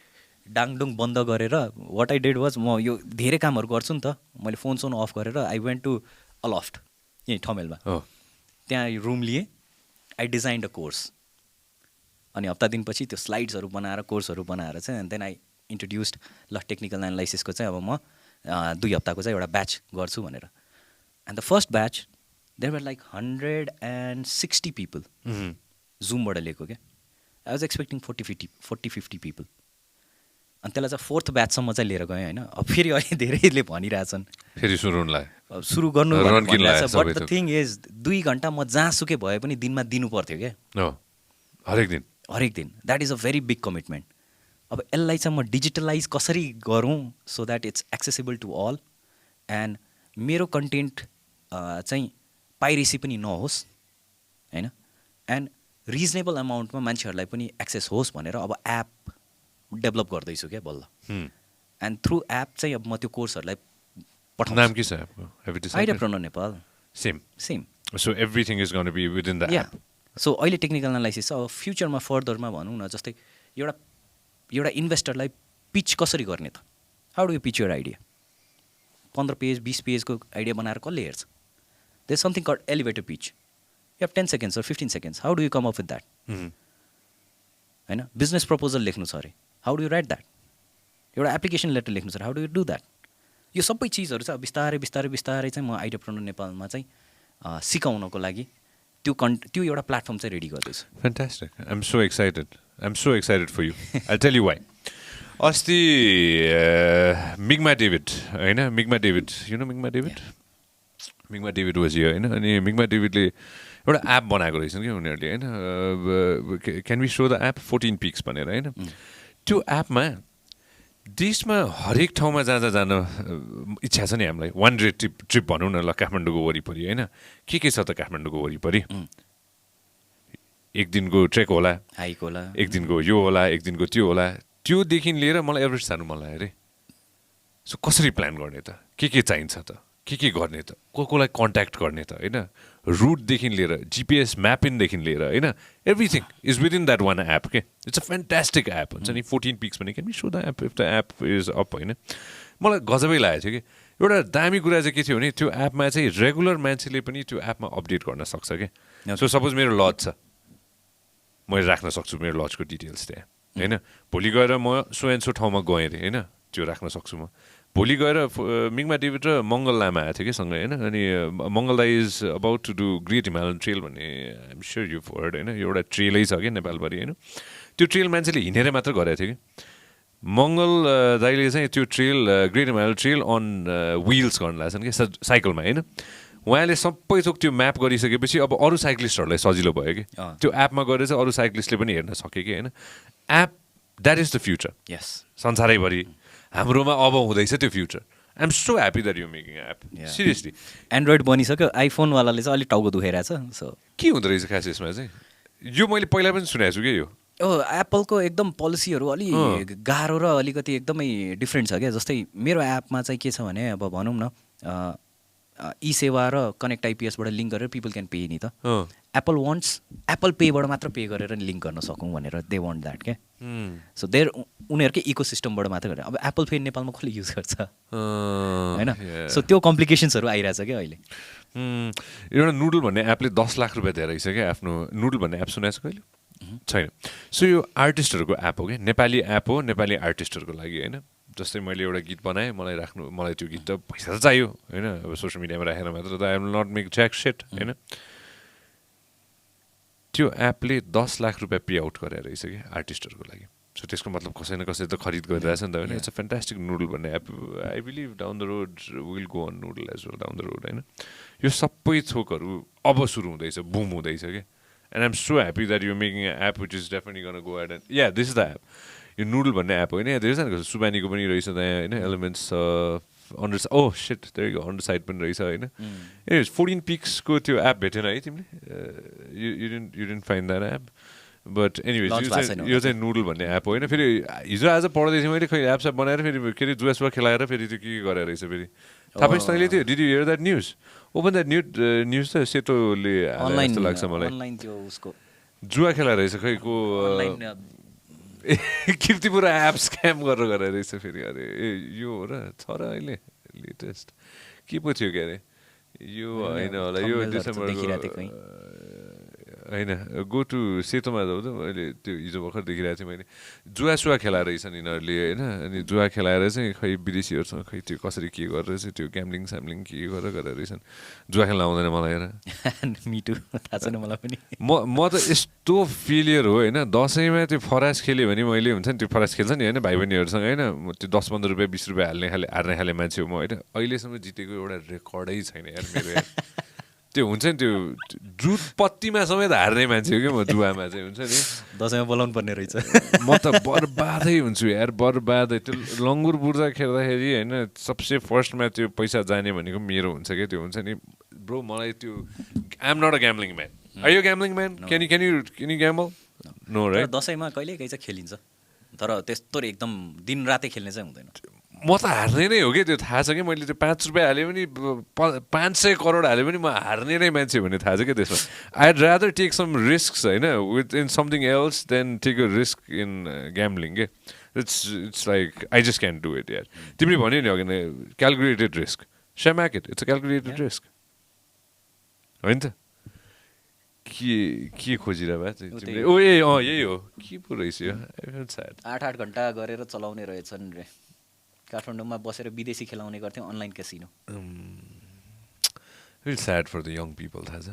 डाङडुङ बन्द गरेर वाट आई डिड वाज म यो धेरै कामहरू गर्छु नि त. मैले फोन अफ गरेर आई वेन्ट टु अलफ्ट यहीँ ठमेलमा. त्यहाँ रुम लिएँ. I designed a course. अनि हप्ता दिनपछि त्यो स्लाइड्सहरू बनाएर कोर्सहरू बनाएर चाहिँ एन्ड देन आई इन्ट्रोड्युस्ड ल टेक्निकल एनालाइसिसको चाहिँ अब म 2 हप्ताको चाहिँ एउटा ब्याच गर्छु भनेर. And the first batch there were like 160 people जुमबाट लिएको क्या. I was expecting 40-50 people. अनि त्यसलाई चाहिँ 4th ब्याचसम्म चाहिँ लिएर गएँ होइन. अब फेरि अहिले धेरैले भनिरहेछन् फेरि सुरु गर्नु. बट द थिङ इज 2 घन्टा म जहाँसुकै भए पनि दिनमा दिनु पर्थ्यो क्या. हरेक दिन. That is a very big commitment. अब यसलाई चाहिँ म डिजिटलाइज कसरी गरौँ so that it's accessible to all and मेरो कन्टेन्ट चाहिँ पाइरेसी पनि नहोस् होइन. एन्ड रिजनेबल अमाउन्टमा मान्छेहरूलाई पनि एक्सेस होस् भनेर अब एप डेभलप गर्दैछु क्या बल्ल. एन्ड थ्रु एप चाहिँ अब म त्यो कोर्सहरूलाई पठाउँछु. नाम के छ एपको? Ideapreneur Nepal. Same. So everything is gonna be within the app. So अहिले टेक्निकल एनालाइसिस छ. अब फ्युचरमा फर्दरमा भनौँ न जस्तै एउटा इन्भेस्टरलाई पिच कसरी गर्ने त. How do you pitch your idea. 15 page 20 पेजको आइडिया बनाएर कसले हेर्छ. There is something called elevator pitch. You have 10 seconds or 15 seconds. How do you come up with that. होइन बिजनेस प्रपोजल लेख्नु छ अरे. How do you write that. एउटा application letter लेख्नु छ अरे. How do you do that. यो सबै चिजहरू चाहिँ बिस्तारै चाहिँ म आइडियाप्रेनर नेपालमा चाहिँ सिकाउनको लागि त्यो एउटा प्लेटफर्म चाहिँ रेडी गर्दैछु. Fantastic. I am so excited for you. I tell you why. अस्ति मिग्मा डेभिड होइन, Migma David you know Migma David was here होइन. अनि मिग्मा डेभिडले एउटा एप बनाएको रहेछन् कि उनीहरूले होइन. Can we show the app 14 peaks भनेर होइन. त्यो एपमा देशमा हरेक ठाउँमा जहाँ जहाँ जान इच्छा छ नि हामीलाई वान डे ट्रिप भनौँ न ल काठमाडौँको वरिपरि होइन के छ त काठमाडौँको वरिपरि एक दिनको ट्रेक होला हाइक होला एक दिनको यो होला एक दिनको त्यो होला त्योदेखि लिएर मलाई एभरेस्ट जानु मन लाग्यो अरे सो कसरी प्लान गर्ने त के चाहिन्छ त के गर्ने त कसलाई कन्ट्याक्ट गर्ने त होइन रुटदेखि लिएर जिपिएस म्यापिङदेखि लिएर होइन everything is within that one app के इट्स अ फ्यान्टास्टिक एप हुन्छ नि 14 पिक्स भने can be show the app if the app is up होइन मलाई गजबै लागेको थियो कि एउटा दामी कुरा चाहिँ के थियो भने त्यो एपमा चाहिँ रेगुलर मान्छेले पनि त्यो एपमा अपडेट गर्न सक्छ क्या सो सपोज मेरो लज छ मैले राख्न सक्छु मेरो लजको डिटेल्स त्यहाँ होइन भोलि गएर म सो एन्ड सो ठाउँमा गएँ अरे होइन त्यो राख्न सक्छु म भोलि गएर मिङमा डेभिड र मङ्गल लामा आएको थियो कि सँगै होइन अनि मङ्गल दाई is about to do great Himalayan trail भन्ने आइएम स्योर यु फर्ड होइन एउटा ट्रेलै छ कि नेपालभरि होइन त्यो ट्रेल मान्छेले हिँडेर मात्र गरेको थियो कि मङ्गल दाईले चाहिँ त्यो trail great Himalayan trail on wheels गर्न लाग्छन् कि साइकलमा होइन उहाँले सबै थोक त्यो म्याप गरिसकेपछि अब अरू साइक्लिस्टहरूलाई सजिलो भयो कि त्यो एपमा गएर चाहिँ अरू साइक्लिस्टले पनि हेर्न सक्यो कि होइन app that is the future यस संसारैभरि हाम्रोमा अब हुँदैछ त्यो future I am so happy that you making app seriously Android बनिसक्यो आइफोनवालाले चाहिँ अलिक टाउको दुखाइरहेछ सो के हुँदो रहेछ खास यसमा चाहिँ यो मैले पहिला पनि सुनेको छु कि यो एप्पलको एकदम पोलिसीहरू अलिक गाह्रो र अलिकति एकदमै डिफ्रेन्ट छ क्या जस्तै मेरो एपमा चाहिँ के छ भने अब भनौँ न ई सेवा र कनेक्ट आइपिएसबाट लिङ्क गरेर पिपल क्यान पे नि त एप्पल वान्ट्स एप्पल पेबाट मात्र पे गरेर लिङ्क गर्न सकौँ भनेर दे वान्ट द्याट क्या सो उनीहरूकै इको सिस्टमबाट मात्र गरेर अब एप्पल पे नेपालमा कसले युज गर्छ होइन सो त्यो कम्प्लिकेसन्सहरू आइरहेछ क्या अहिले एउटा नुडल भन्ने एपले 10 लाख रुपियाँ दिएर रहेछ क्या आफ्नो नुडल भन्ने एप सुनेको छ कहिले छैन सो यो आर्टिस्टहरूको एप हो क्या नेपाली एप हो नेपाली आर्टिस्टहरूको लागि होइन जस्तै मैले एउटा गीत बनाएँ मलाई त्यो गीत त पैसा त चाहियो होइन अब सोसियल मिडियामा राखेर मात्र त I will not make jack set होइन त्यो एपले 10 लाख रुपियाँ पे आउट गरेर रहेछ कि आर्टिस्टहरूको लागि सो त्यसको मतलब कसै न कसै त खरिद गरिरहेछ नि त होइन इट्स अ फ्यान्टास्टिक नुडल भन्ने app I believe down the road will go on noodle as well down the road होइन यो सबै थोकहरू अब सुरु हुँदैछ बुम हुँदैछ कि and I'm so happy that you making a app which is definitely gonna go ahead and yeah this is the app यो नुडल भन्ने एप होइन धेरै छ सुबानीको पनि रहेछ त्यहाँ होइन एलिमेन्ट्स अन्डर सेट त्यही अन्डर साइड पनि रहेछ होइन ए 14 पिक्सको त्यो एप भेटेन है तिमीले you didn't find that app but anyways यो चाहिँ नुडल भन्ने एप होइन फेरि हिजो आज पढ्दै थिएँ मैले खै एप सेप बनाएर फेरि के अरे जुवा खेलाएर फेरि त्यो के गरेर रहेछ फेरि थाहा पाइस् तैँले त्यो did you hear that news open that news त सेतोले जस्तो लाग्छ मलाई जुवा खेलाएर रहेछ खै को किर्तिपुर एप स्क्याम गरेर रहेछ फेरि अरे ए यो हो र छ र अहिले लेटेस्ट के पो थियो के अरे यो होइन होला यो डिसेम्बरको होइन गो टु सेतोमा जाउँ त मैले त्यो हिजो भर्खर देखिरहेको थिएँ मैले जुवा खेलाएर रहेछन् यिनीहरूले होइन अनि जुवा खेलाएर चाहिँ खै विदेशीहरूसँग खै त्यो कसरी के गरेर चाहिँ त्यो ग्याम्लिङ स्याम्लिङ के गरेर रहेछन् जुवा खेल्न आउँदैन मलाई हेर मिटु थाहा छैन मलाई पनि म त यस्तो फेलियर हो होइन दसैँमा त्यो फरास खेल्यो भने मैले हुन्छ नि त्यो फरास खेल्छ नि होइन भाइ बहिनीहरूसँग होइन त्यो 10-15 रुपियाँ 20 रुपियाँ हार्ने खाले मान्छे हो म होइन अहिलेसम्म जितेको एउटा रेकर्डै छैन यार मेरो त्यो हुन्छ नि त्यो जुट पत्तीमा समेत हार्ने मान्छे हो क्या म जुवामा चाहिँ हुन्छ नि दसैँमा बोलाउनु पर्ने रहेछ म त बर्बादै हुन्छु यार बर्बादै त्यो लङ्गुर बुर्जा खेल्दाखेरि होइन सबसे फर्स्टमा त्यो पैसा जाने भनेको मेरो हुन्छ क्या त्यो हुन्छ नि ब्रो मलाई त्यो I am not a gambling man are you gambling man can you gamble no right दसैँमा कहिले कहीँ चाहिँ खेलिन्छ तर त्यस्तो एकदम दिन रातै खेल्ने चाहिँ हुँदैन म त हार्ने नै हो कि त्यो थाहा छ कि मैले त्यो 5 रुपियाँ हालेँ पनि 500 करोड हालेँ पनि म हार्ने नै मान्छे भन्ने थाहा छ क्या त्यसमा I rather take some risk होइन within something else than take a risk in gambling के it's like I just can do it यार तिमीले भन्यो नि अघि नै क्यालकुलेटेड रिस्क स्याम्याक इट्स अ क्यालकुलेटेड रिस्क होइन त के खोजिरह तिमीले ओ ए यही हो के पो रहेछ यो 8 घन्टा गरेर चलाउने रहेछन् रे काठमाडौँमा बसेर विदेशी खेलाउने गर्थ्यौँ online casino Really sad for the young people, थाहा छ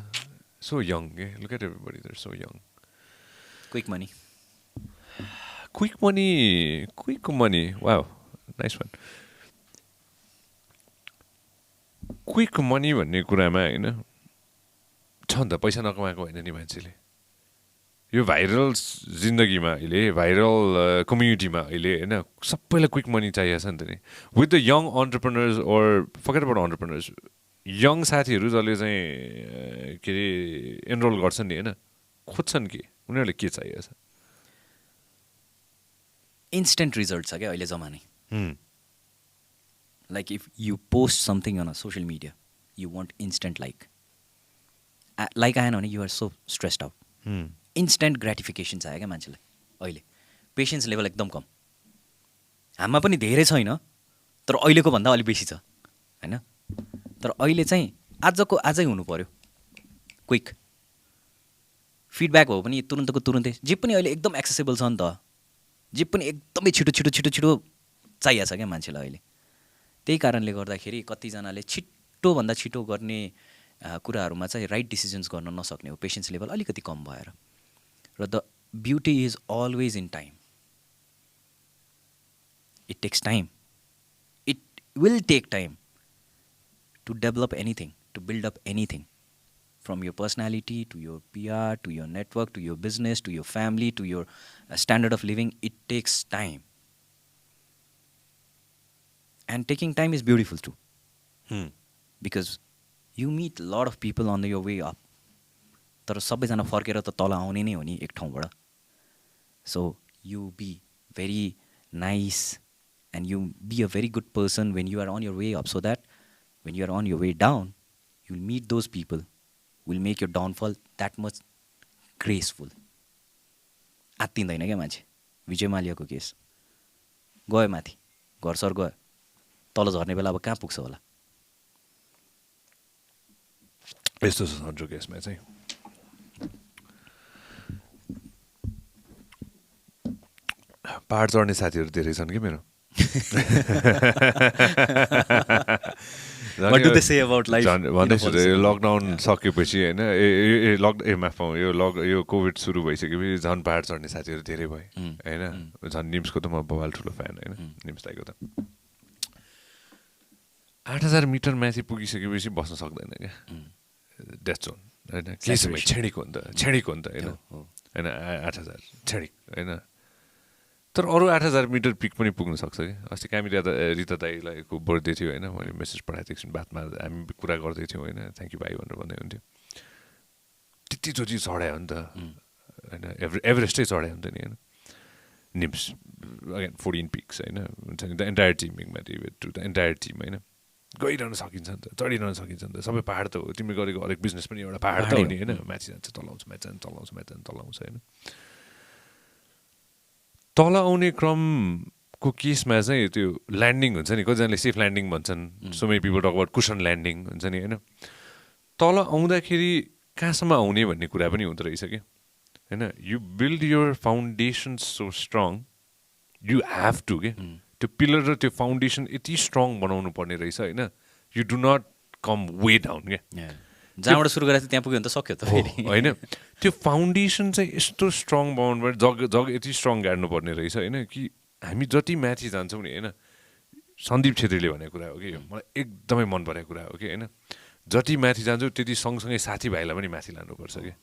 so young eh? Look at everybody, they're so young. Quick money. Quick money, wow, nice one. Quick money भन्ने कुरामा होइन छ नि त पैसा नकमाएको होइन नि मान्छेले यो भाइरल जिन्दगीमा अहिले भाइरल कम्युनिटीमा अहिले होइन सबैलाई क्विक मनी चाहिएको छ नि त नि with the young entrepreneurs or forget about entrepreneurs young साथीहरू जसले चाहिँ के अरे एनरोल गर्छन् नि होइन खोज्छन् कि उनीहरूले के चाहिएको छ इन्स्टेन्ट रिजल्ट छ क्या अहिले जमानै like if you post something on social media you want instant like आएन भने you are so stressed out instant gratification चाहियो क्या मान्छेलाई अहिले पेसेन्स लेभल एकदम कम हाम्रा पनि धेरै छैन तर अहिलेको भन्दा अलिक बेसी छ होइन तर अहिले चाहिँ आजको आजै हुनु पऱ्यो क्विक फिडब्याक हो पनि तुरुन्तको तुरुन्तै जे पनि अहिले एकदम एक्सेसेबल छ नि त जे पनि एकदमै छिटो छिटो छिटो छिटो चाहिएको छ क्या मान्छेलाई अहिले त्यही कारणले गर्दाखेरि कतिजनाले छिटोभन्दा छिटो गर्ने कुराहरूमा चाहिँ राइट डिसिजन्स गर्न नसक्ने हो पेसेन्स लेभल अलिकति कम भएर र the beauty is always in time it takes time it will take time to develop anything to build up anything from your personality to your PR to your network to your business to your family to your standard of living it takes time and taking time is beautiful too because you meet a lot of people on your way up तर सबैजना फर्केर त तल आउने नै हो नि एक ठाउँबाट so you be very nice and you be a very good person when you are on your way up so that when you are on your way down you'll meet those people will make your downfall that much graceful. आत्तिँदैन क्या मान्छे विजय माल्याको case गयो माथि घरसर गयो तल झर्ने बेला अब कहाँ पुग्छ होला यस्तो छ सन्जो केसमा चाहिँ पहाड चढ्ने साथीहरू धेरै छन् कि मेरो What do they say about life? भन्दैछु यो लकडाउन सकेपछि होइन यो कोभिड सुरु भइसकेपछि झन् पहाड चढ्ने साथीहरू धेरै भए होइन झन् निम्सको त म बवाल ठुलो फ्यान होइन निम्स दाइको त 8000 मिटर माथि पुगिसकेपछि बस्न सक्दैन क्या डेथ जोन होइन के छ छेडेको नि त होइन होइन 8000 छेडिक होइन तर अरू 8000 मिटर पिक पनि पुग्न सक्छ कि अस्ति कामी रिता दाईलाई को बर्थडे थियो होइन मैले मेसेज पठाएको थिएँ एकछिन बातमा हामी कुरा गर्दै थियौँ होइन थ्याङ्क यू भाइ भनेर भन्दै हुन्थ्यो त्यतिचोटि चढायो नि त होइन एभरेस्टै चढायो नि त नि होइन निम्स अगेन 14 पिक्स होइन हुन्छ नि the entire team to the entire team होइन गइरहन सकिन्छ नि त चढिरहन सकिन्छ नि त सबै पहाड त हो तिमीले गरेको हरेक बिजनेस पनि एउटा पहाड त हो नि होइन माथि जान्छ तल आउँछ माथि जान्छ तल आउँछ माथि जान्छ तल आउँछ होइन तल आउने क्रमको केसमा चाहिँ त्यो ल्यान्डिङ हुन्छ नि कतिजनाले सेफ ल्यान्डिङ भन्छन् so many people talk about cushion landing हुन्छ नि होइन तल आउँदाखेरि कहाँसम्म आउने भन्ने कुरा पनि हुँदो रहेछ कि होइन you build your foundation so strong you have to के त्यो पिलर र त्यो फाउन्डेसन यति स्ट्रङ बनाउनु पर्ने रहेछ होइन you do not come way down क्या जहाँबाट सुरु गरेर त्यहाँ पुग्यो भने त सक्यो त होइन त्यो फाउन्डेसन चाहिँ यस्तो स्ट्रङ बनाउनु पर्ने जग यति स्ट्रङ गाड्नुपर्ने रहेछ होइन कि हामी जति माथि जान्छौँ नि होइन सन्दीप छेत्रीले भनेको कुरा हो कि यो मलाई एकदमै मन परेको कुरा हो कि होइन जति माथि जान्छौँ त्यति सँगसँगै साथीभाइलाई पनि माथि लानुपर्छ क्या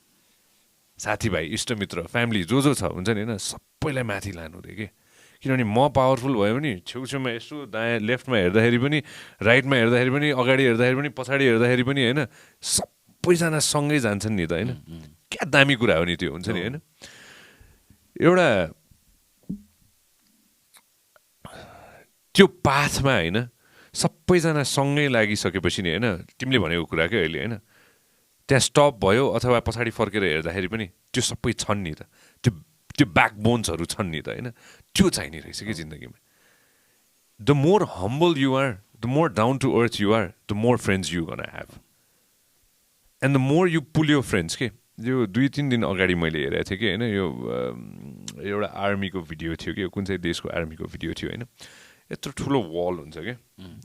साथीभाइ इष्टमित्र फ्यामिली जो छ हुन्छ नि होइन सबैलाई माथि लानु रे कि किनभने म पावरफुल भयो भने छेउछेउमा यसो दायाँ लेफ्टमा हेर्दाखेरि पनि राइटमा हेर्दाखेरि पनि अगाडि हेर्दाखेरि पनि पछाडि हेर्दाखेरि पनि होइन सबैजना सँगै जान्छन् नि त होइन क्या दामी कुरा हो नि त्यो हुन्छ नि होइन एउटा त्यो पाथमा होइन सबैजना सँगै लागिसकेपछि नि होइन तिमीले भनेको कुरा क्या अहिले होइन त्यहाँ स्टप भयो अथवा पछाडि फर्केर हेर्दाखेरि पनि त्यो सबै छन् नि त त्यो ब्याकबोन्सहरू छन् नि त होइन त्यो चाहिने रहेछ कि जिन्दगीमा the more humble you are the more down to earth you are the more friends you gonna have and the more you pull your friends के यो 2-3 दिन अगाडि मैले हेरेको थिएँ कि होइन यो एउटा आर्मीको भिडियो थियो कि कुन चाहिँ देशको आर्मीको भिडियो थियो होइन यत्रो ठुलो वाल हुन्छ क्या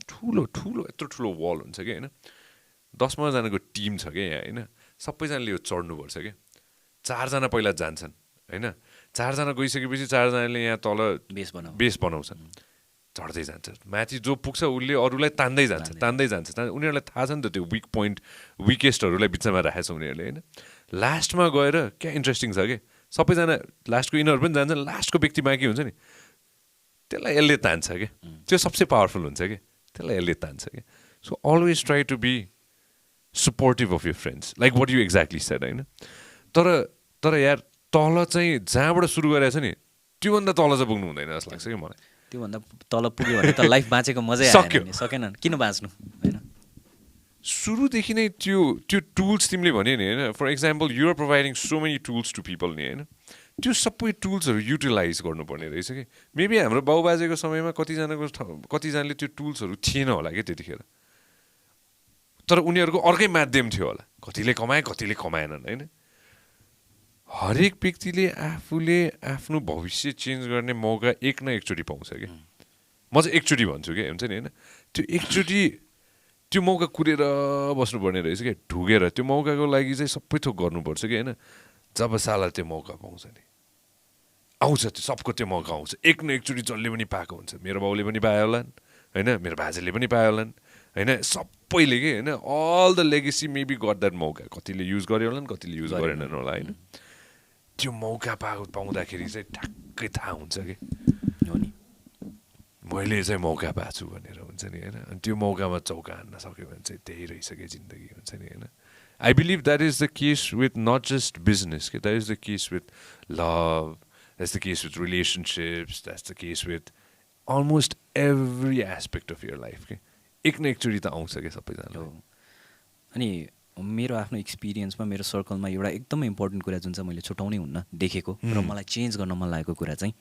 ठुलो यत्रो ठुलो वाल हुन्छ कि होइन 10-15जनाको टिम छ क्या यहाँ होइन सबैजनाले यो चढ्नुपर्छ क्या 4जना पहिला जान्छन् होइन 4जना गइसकेपछि 4जनाले यहाँ तल बेस बनाउँछन् चढ्दै जान्छ माथि जो पुग्छ उसले अरूलाई तान्दै जान्छ उनीहरूलाई थाहा छ नि त त्यो विक पोइन्ट विकेस्टहरूलाई बिचमा राखेको छ उनीहरूले होइन लास्टमा गएर क्या इन्ट्रेस्टिङ छ कि सबैजना लास्टको यिनीहरू पनि जान्छन् लास्टको व्यक्ति बाँकी हुन्छ नि त्यसलाई यसले तान्छ क्या त्यो सबसे पावरफुल हुन्छ क्या त्यसलाई यसले तान्छ क्या so always try to be supportive of your friends like what you exactly said होइन तर यार तल चाहिँ जहाँबाट सुरु गरेको छ नि त्योभन्दा तल चाहिँ पुग्नु हुँदैन जस्तो लाग्छ कि मलाई त्योभन्दा तल पुग्यो भने त लाइफ बाँचेको मजै सक्यो। आएन नि, सकेन किन बाँच्नु होइन। सुरुदेखि नै त्यो टुल्स तिमीले भन्यो नि होइन for example you're providing so many tools to people नि होइन त्यो सबै टुल्सहरू युटिलाइज गर्नुपर्ने रहेछ कि मेबी हाम्रो बाउबाजेको समयमा कतिजनाले त्यो टुल्सहरू थिएन होला कि त्यतिखेर तर उनीहरूको अर्कै माध्यम थियो होला कतिले कमाए कतिले कमाएनन् होइन हरेक व्यक्तिले आफूले आफ्नो भविष्य चेन्ज गर्ने मौका एक न एकचोटि पाउँछ कि म चाहिँ एकचोटि भन्छु कि हुन्छ नि होइन त्यो एकचोटि त्यो मौका कुरेर बस्नुपर्ने रहेछ क्या ढुगेर त्यो मौकाको लागि चाहिँ सबै थोक गर्नुपर्छ कि होइन जब साला त्यो मौका पाउँछ नि आउँछ त्यो सबको त्यो मौका आउँछ एक न एकचोटि जसले पनि पाएको हुन्छ मेरो बाउले पनि पायो होलान् होइन मेरो बाजेले पनि पायो होलान् होइन सबैले कि होइन all the legacy maybe got that मौका कतिले युज गर्यो होला कतिले युज गरेनन् होला होइन त्यो मौका पाउँदाखेरि चाहिँ ठ्याक्कै थाहा हुन्छ कि हो नि मैले चाहिँ मौका पाएको छु भनेर हुन्छ नि होइन अनि त्यो मौकामा चौका हान्न सक्यो भने चाहिँ त्यही रहेछ कि जिन्दगी हुन्छ नि होइन I believe that is the case with not just business कि that is the case with love that's the case with relationships that's the case with almost every aspect of your life कि एक न एकचोटि त आउँछ क्या सबैजना अनि मेरो आफ्नो एक्सपिरियन्समा मेरो सर्कलमा एउटा एकदमै इम्पोर्टेन्ट कुरा जुन चाहिँ मैले छुटाउनै हुन्न देखेको र मलाई चेन्ज गर्न मन लागेको कुरा चाहिँ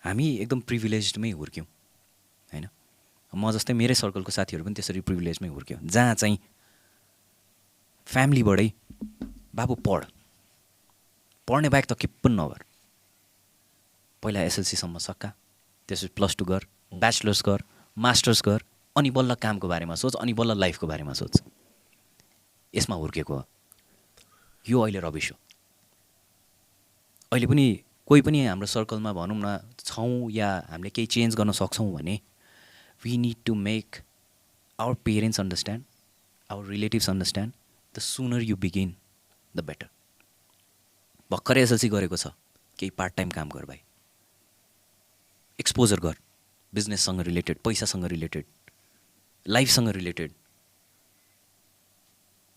हामी एकदम प्रिभिलेजमै हुर्क्यौँ होइन म जस्तै मेरै सर्कलको साथीहरू पनि त्यसरी प्रिभिलेजमै हुर्क्यौँ जहाँ चाहिँ फ्यामिलीबाटै बाबु पढ्ने बाहेक त के पनि नगर पहिला एसएलसीसम्म सक्का त्यसपछि +2 गर ब्याचलर्स गर मास्टर्स गर अनि बल्ल कामको बारेमा सोच अनि बल्ल लाइफको बारेमा सोच यसमा हुर्केको हो यो अहिले रबिस हो अहिले पनि कोही पनि हाम्रो सर्कलमा भनौँ न छौँ या हामीले केही चेन्ज गर्न सक्छौँ भने we need to make our parents understand our relatives understand the sooner you begin the better भर्खरै एसएलसी गरेको छ केही पार्ट टाइम काम गर भाइ एक्सपोजर गर बिजनेससँग रिलेटेड पैसासँग रिलेटेड लाइफसँग रिलेटेड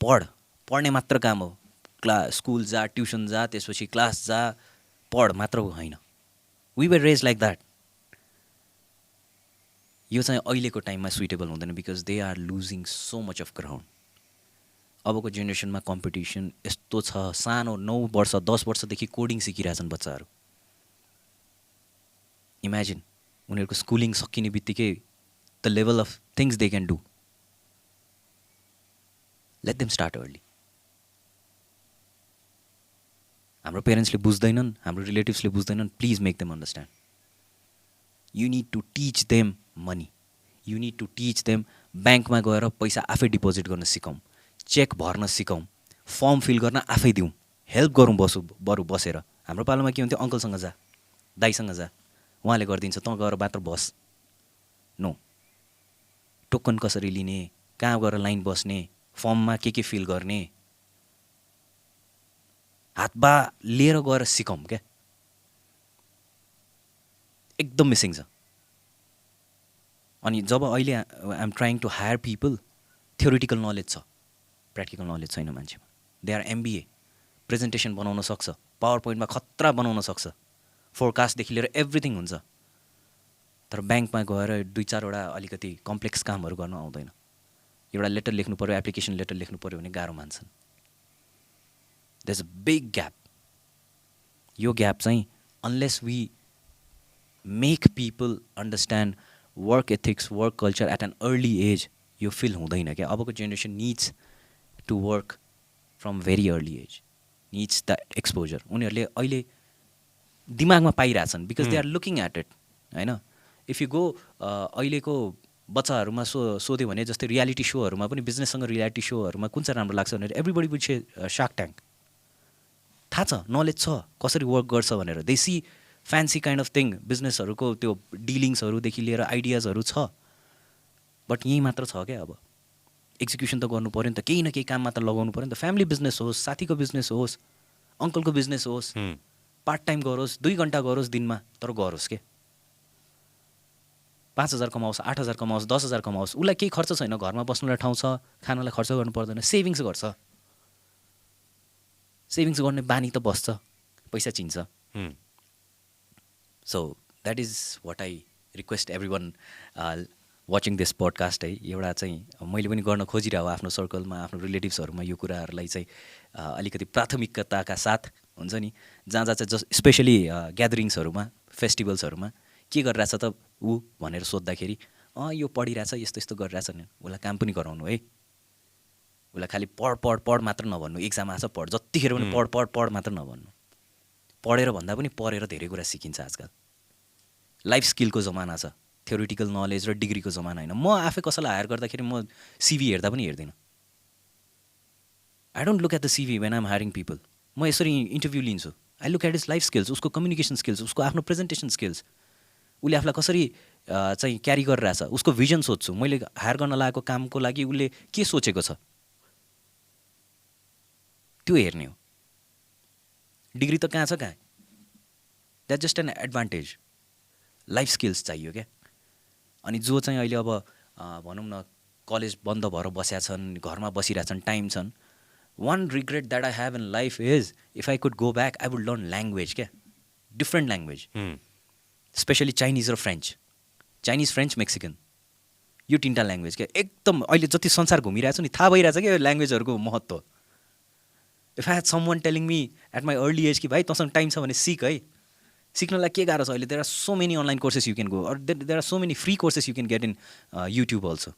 पढ्ने मात्र काम हो स्कुल जा ट्युसन जा त्यसपछि क्लास जा पढ मात्र होइन we were raised like that यो चाहिँ अहिलेको टाइममा सुइटेबल हुँदैन because they are losing so much of ground अबको जेनेरेसनमा कम्पिटिसन यस्तो छ सानो 9 वर्ष 10 वर्षदेखि कोडिङ सिकिरहेछन् बच्चाहरू इमेजिन उनीहरूको स्कुलिङ सकिने बित्तिकै the level of things they can do let them start early हाम्रो पेरेन्ट्सले बुझ्दैनन् हाम्रो रिलेटिभ्सले बुझ्दैनन् please make them understand you need to teach them money you need to teach them ब्याङ्कमा गएर पैसा आफै डिपोजिट गर्न सिकाउँ चेक भर्न सिकाउँ फर्म फिल गर्न आफै दिउँ हेल्प गरौँ बरु बसेर हाम्रो पालोमा के हुन्थ्यो अङ्कलसँग जा दाइसँग जा उहाँले गरिदिन्छ तँ गएर मात्र बस नो टोकन कसरी लिने कहाँ गएर लाइन बस्ने फर्ममा के फिल गर्ने हातबा लिएर गएर सिकाउँ क्या एकदम मिसिङ छ अनि जब अहिले I am trying to hire people theoretical knowledge छ प्र्याक्टिकल नलेज छैन मान्छेमा दे आर एमबिए प्रेजेन्टेसन बनाउन सक्छ पावर पोइन्टमा खतरा बनाउन सक्छ फोरकास्टदेखि लिएर एभ्रिथिङ हुन्छ तर ब्याङ्कमा गएर 2-4वटा अलिकति कम्प्लेक्स कामहरू गर्न आउँदैन एउटा लेटर लेख्नु पऱ्यो एप्लिकेसन लेटर लेख्नु पऱ्यो भने गाह्रो मान्छन् there is a big gap यो ग्याप चाहिँ unless we make people understand work ethics work culture at an early age यो फिल हुँदैन क्या अबको generation needs to work from very early age needs the exposure उनीहरूले अहिले दिमागमा पाइरहेछन् because they are looking at it होइन if you go अहिलेको बच्चाहरूमा सोध्यो भने जस्तै रियालिटी सोहरूमा पनि बिजनेससँग रियालिटी सोहरूमा कुन चाहिँ राम्रो लाग्छ भनेर everybody will say Shark Tank थाहा छ नलेज छ कसरी वर्क गर्छ भनेर they see fancy kind of thing बिजनेसहरूको त्यो डिलिङ्सहरूदेखि लिएर आइडियाजहरू छ बट यहीँ मात्र छ क्या अब एक्जिक्युसन त गर्नु पऱ्यो नि त केही न केही काम मात्र लगाउनु पऱ्यो नि त फ्यामिली बिजनेस होस् साथीको बिजनेस होस् अङ्कलको बिजनेस होस्, पार्ट टाइम गरोस्, 2 घन्टा गरोस् दिनमा, तर गरोस् के। 5,000 कमाओस्, 8,000 कमाओस्, 10,000 कमाओस्, उसलाई केही खर्च छैन, घरमा बस्नुलाई ठाउँ छ, खानालाई खर्च गर्नु पर्दैन, सेभिङ्स गर्छ। सेभिङ्स गर्ने बानी त बस्छ, पैसा चिन्छ। So that is what I request everyone watching this podcast है। एउटा चाहिँ मैले पनि गर्न खोजिरहेको आफ्नो सर्कलमा, आफ्नो रिलेटिभ्सहरूमा यो कुराहरूलाई चाहिँ अलिकति प्राथमिकताका साथ हुन्छ नि, जहाँ जहाँ चाहिँ स्पेसली ग्यादरिङ्सहरूमा, फेस्टिभल्सहरूमा के गरिरहेछ त ऊ भनेर सोद्धाखेरि यो पढिरहेछ, यस्तो यस्तो गरिरहेछ नि, उसलाई काम पनि गराउनु है। उसलाई खालि पढ मात्र नभन्नु, एक्जाम आछ पढ, जतिखेर पनि पढ मात्र नभन्नु। पढेर भन्दा पनि पढेर धेरै कुरा सिकिन्छ आजकल। लाइफ स्किलको जमाना छ, थ्योरिटिकल नलेज र डिग्रीको जमाना होइन। म आफै कसैलाई हायर गर्दाखेरि म सिभी हेर्दा पनि हेर्दिनँ। I don't look at the CV when I am hiring people. म यसरी इन्टरभ्यू लिन्छु, I look at his life skills, उसको कम्युनिकेसन स्किल्स, उसको आफ्नो प्रेजेन्टेसन स्किल्स, उसले आफूलाई कसरी चाहिँ क्यारी गरिरहेछ, उसको भिजन सोध्छु। मैले हायर गर्न लागेको कामको लागि उसले के सोचेको छ त्यो हेर्ने हो। डिग्री त कहाँ छ कहाँ, that just an advantage. Life skills चाहियो क्या। अनि जो चाहिँ अहिले अब भनौँ न कलेज बन्द भएर बसेका छन्, घरमा बसिरहेछन्, टाइम छन्, one regret that I have in life is if I could go back I would learn language क्या, डिफ्रेन्ट ल्याङ्ग्वेज, स्पेसली चाइनिज र फ्रेन्च, चाइनिज फ्रेन्च मेक्सिकन, यो 3टा ल्याङ्ग्वेज क्या। एकदम अहिले जति संसार घुमिरहेको छ नि थाहा भइरहेछ क्या यो ल्याङ्ग्वेजहरूको महत्त्व। If I had someone telling me at my early age कि भाइ तँसँग टाइम छ भने सिक है, सिक्नलाई के गाह्रो छ अहिले। There are so many online courses you can go, or there are so many free courses you can get in YouTube also.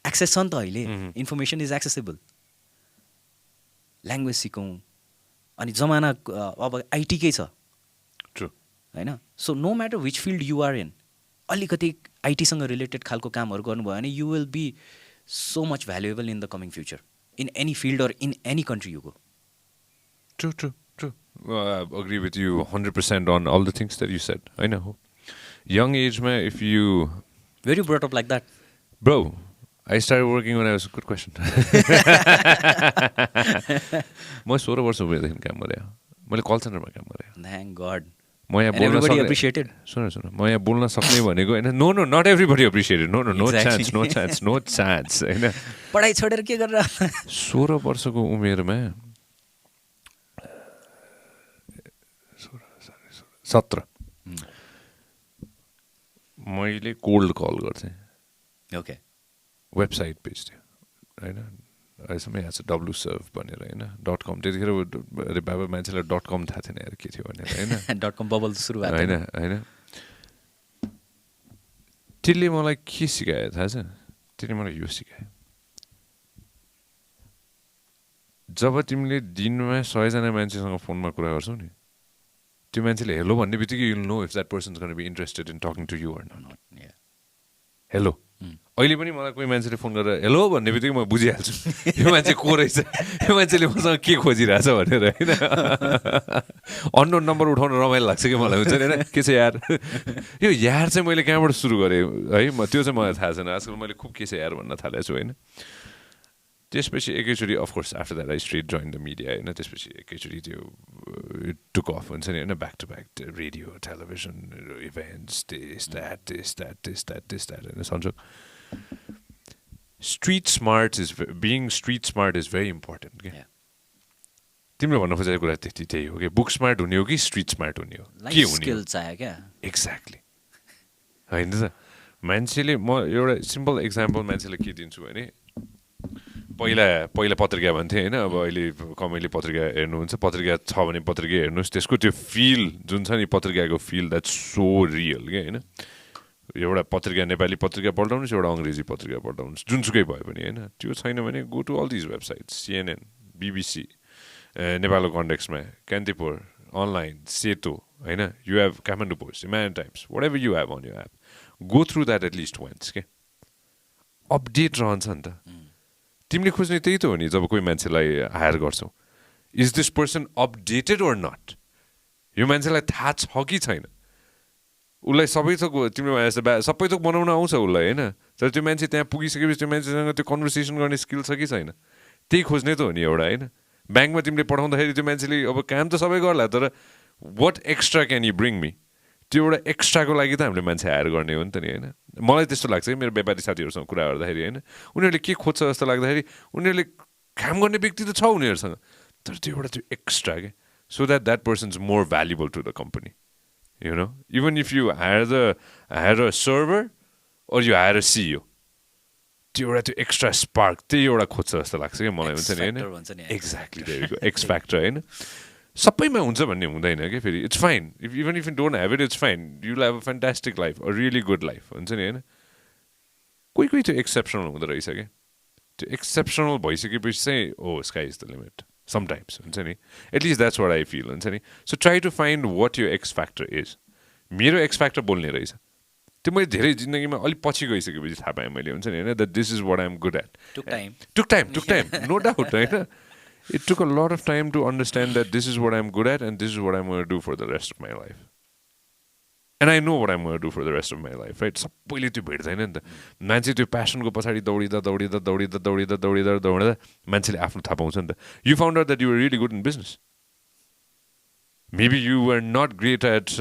Access छ नि त अहिले, इन्फर्मेसन इज एक्सेसेबल। ल्याङ्ग्वेज सिकौँ। अनि जमाना अब आइटीकै छ होइन। So no matter which field you are in, अलिकति आइटीसँग रिलेटेड खालको कामहरू गर्नुभयो भने you will be so much valuable in the coming future, in any field or in any country you go. True. I agree with you 100% on all the things that you said. I know. Young age, man, if you... Where you brought up like that? Bro, I started working when I was... Good question. म 16 वर्ष उमेरदेखि काम गरेँ। मैले call सेन्टरमा काम गरेँ। Thank God. म यहाँ बोल्न everybody सक्ने... appreciated. सुन म यहाँ बोल्न सक्ने भनेको होइन। No not everybody appreciated. No chance होइन। पढाइ छोडेर के गरेर 16 वर्षको उमेरमा 17 मैले कोल्ड कल गर्थेँ। ओके। वेबसाइट पेज थियो होइन, अहिलेसम्म यहाँ छ WServe भनेर होइन, .com। त्यतिखेर अरे बाबा मान्छेलाई .com थाहा थिएन यार के थियो भनेर होइन। .com बबल सुरु भएको होइन। त्यसले मलाई के सिकायो थाहा छ? त्यसले मलाई यो सिकायो, जब तिमीले दिनमा 100 जना मान्छेसँग फोनमा कुरा गर्छौ नि, त्यो मान्छेले हेलो भन्ने बित्तिकै you'll know if that person is going to be interested in talking to you or not. Hello अहिले पनि मलाई कोही मान्छेले फोन गरेर हेलो भन्ने बित्तिकै म बुझिहाल्छु यो मान्छे को रहेछ, यो मान्छेले मसँग के खोजिरहेछ भनेर होइन। अननोन नम्बर उठाउन रमाइलो लाग्छ कि मलाई, हुन्छ नि होइन, के छ यार। यो यार चाहिँ मैले कहाँबाट सुरु गरेँ है, त्यो चाहिँ मलाई थाहा छैन। आजकल मैले खुब के छ यार भन्न थालेको छु होइन। त्यसपछि एकैचोटि of course after that I straight join the media होइन। त्यसपछि एकैचोटि त्यो टुक अफ हुन्छ नि होइन, back to back radio, television, events, this that होइन। Sanjog street smart is being street smart is very important के। तिमीले भन्न खोजेको कुरा त्यही हो कि बुक स्मार्ट हुने हो कि स्ट्रिट स्मार्ट हुने हो, के हुने हो क्या। एक्ज्याक्टली होइन त। मान्छेले म एउटा सिम्पल इक्जाम्पल मान्छेले के दिन्छु भने, पहिला पत्रिका भन्थे होइन, अब अहिले कमैले पत्रिका हेर्नुहुन्छ। पत्रिका छ भने पत्रिका हेर्नुहोस्, त्यसको त्यो फिल जुन छ नि पत्रिकाको फिल, द्याट्स सो रियल क्या होइन। एउटा पत्रिका नेपाली पत्रिका पल्टाउनुहोस्, एउटा अङ्ग्रेजी पत्रिका पल्टाउनुहोस्, जुनसुकै भयो पनि होइन। त्यो छैन भने go to all these websites, CNN, BBC, नेपालको कन्टेक्स्टमा कान्तिपुर अनलाइन, सेतो होइन, you have Kathmandu Post, Himalayan Times, whatever you have on your app, go through that at least once के। अपडेट रहन्छ नि त। तिमीले खोज्ने त्यही त हो नि जब कोही मान्छेलाई हायर गर्छौ, is this person updated or not. यो मान्छेलाई थाहा छ कि छैन, उसलाई सबै थोक तिमीले सबै थोक बनाउन आउँछ उसलाई होइन, तर त्यो मान्छे त्यहाँ पुगिसकेपछि त्यो मान्छेसँग त्यो कन्भर्सेसन गर्ने स्किल छ कि छैन, त्यही खोज्ने त हो नि एउटा होइन। ब्याङ्कमा तिमीले पठाउँदाखेरि त्यो मान्छेले अब काम त सबै गर्ला तर what extra can you bring me त्यो एउटा एक्स्ट्राको लागि त हामीले मान्छे हायर गर्ने हो नि त नि होइन मलाई त्यस्तो लाग्छ कि मेरो व्यापारी साथीहरूसँग कुरा गर्दाखेरि होइन उनीहरूले के खोज्छ जस्तो लाग्दाखेरि उनीहरूले काम गर्ने व्यक्ति त छ उनीहरूसँग तर त्यो एउटा त्यो एक्स्ट्रा के so that that person is more valuable to the company, you know. Even if you hire a server or you hire a CEO, त्यो एउटा त्यो एक्स्ट्रा स्पार्क त्यही एउटा खोज्छ जस्तो लाग्छ क्या मलाई हुन्छ नि होइन एक्ज्याक्टली त्यही एक्स फ्याक्टर होइन सबैमा हुन्छ भन्ने हुँदैन क्या फेरि it's fine even if you don't have it it's fine you will have a fantastic life a really good life हुन्छ नि होइन कोही कोही त्यो एक्सेप्सनल हुँदो रहेछ क्या त्यो एक्सेप्सनल भइसकेपछि चाहिँ oh sky is the limit sometimes हुन्छ नि at least that's what I feel हुन्छ नि so try to find what your X factor is मेरो एक्स फ्याक्टर बोल्ने रहेछ त्यो मैले धेरै जिन्दगीमा अलिक पछि गइसकेपछि थाहा पाएँ मैले हुन्छ नि होइन that this is what I am good at took time no doubt होइन it took a lot of time to understand that this is what I am good at and this is what I am do for the rest of my life and I know what I am do for the rest of my life right सबैले त्यो भेट्दैन नि त मान्छे त्यो प्यासनको पछाडि दौडिँदा मान्छेले आफ्नो थाहा पाउँछ नि त you found out that you were really good in business maybe you were not great at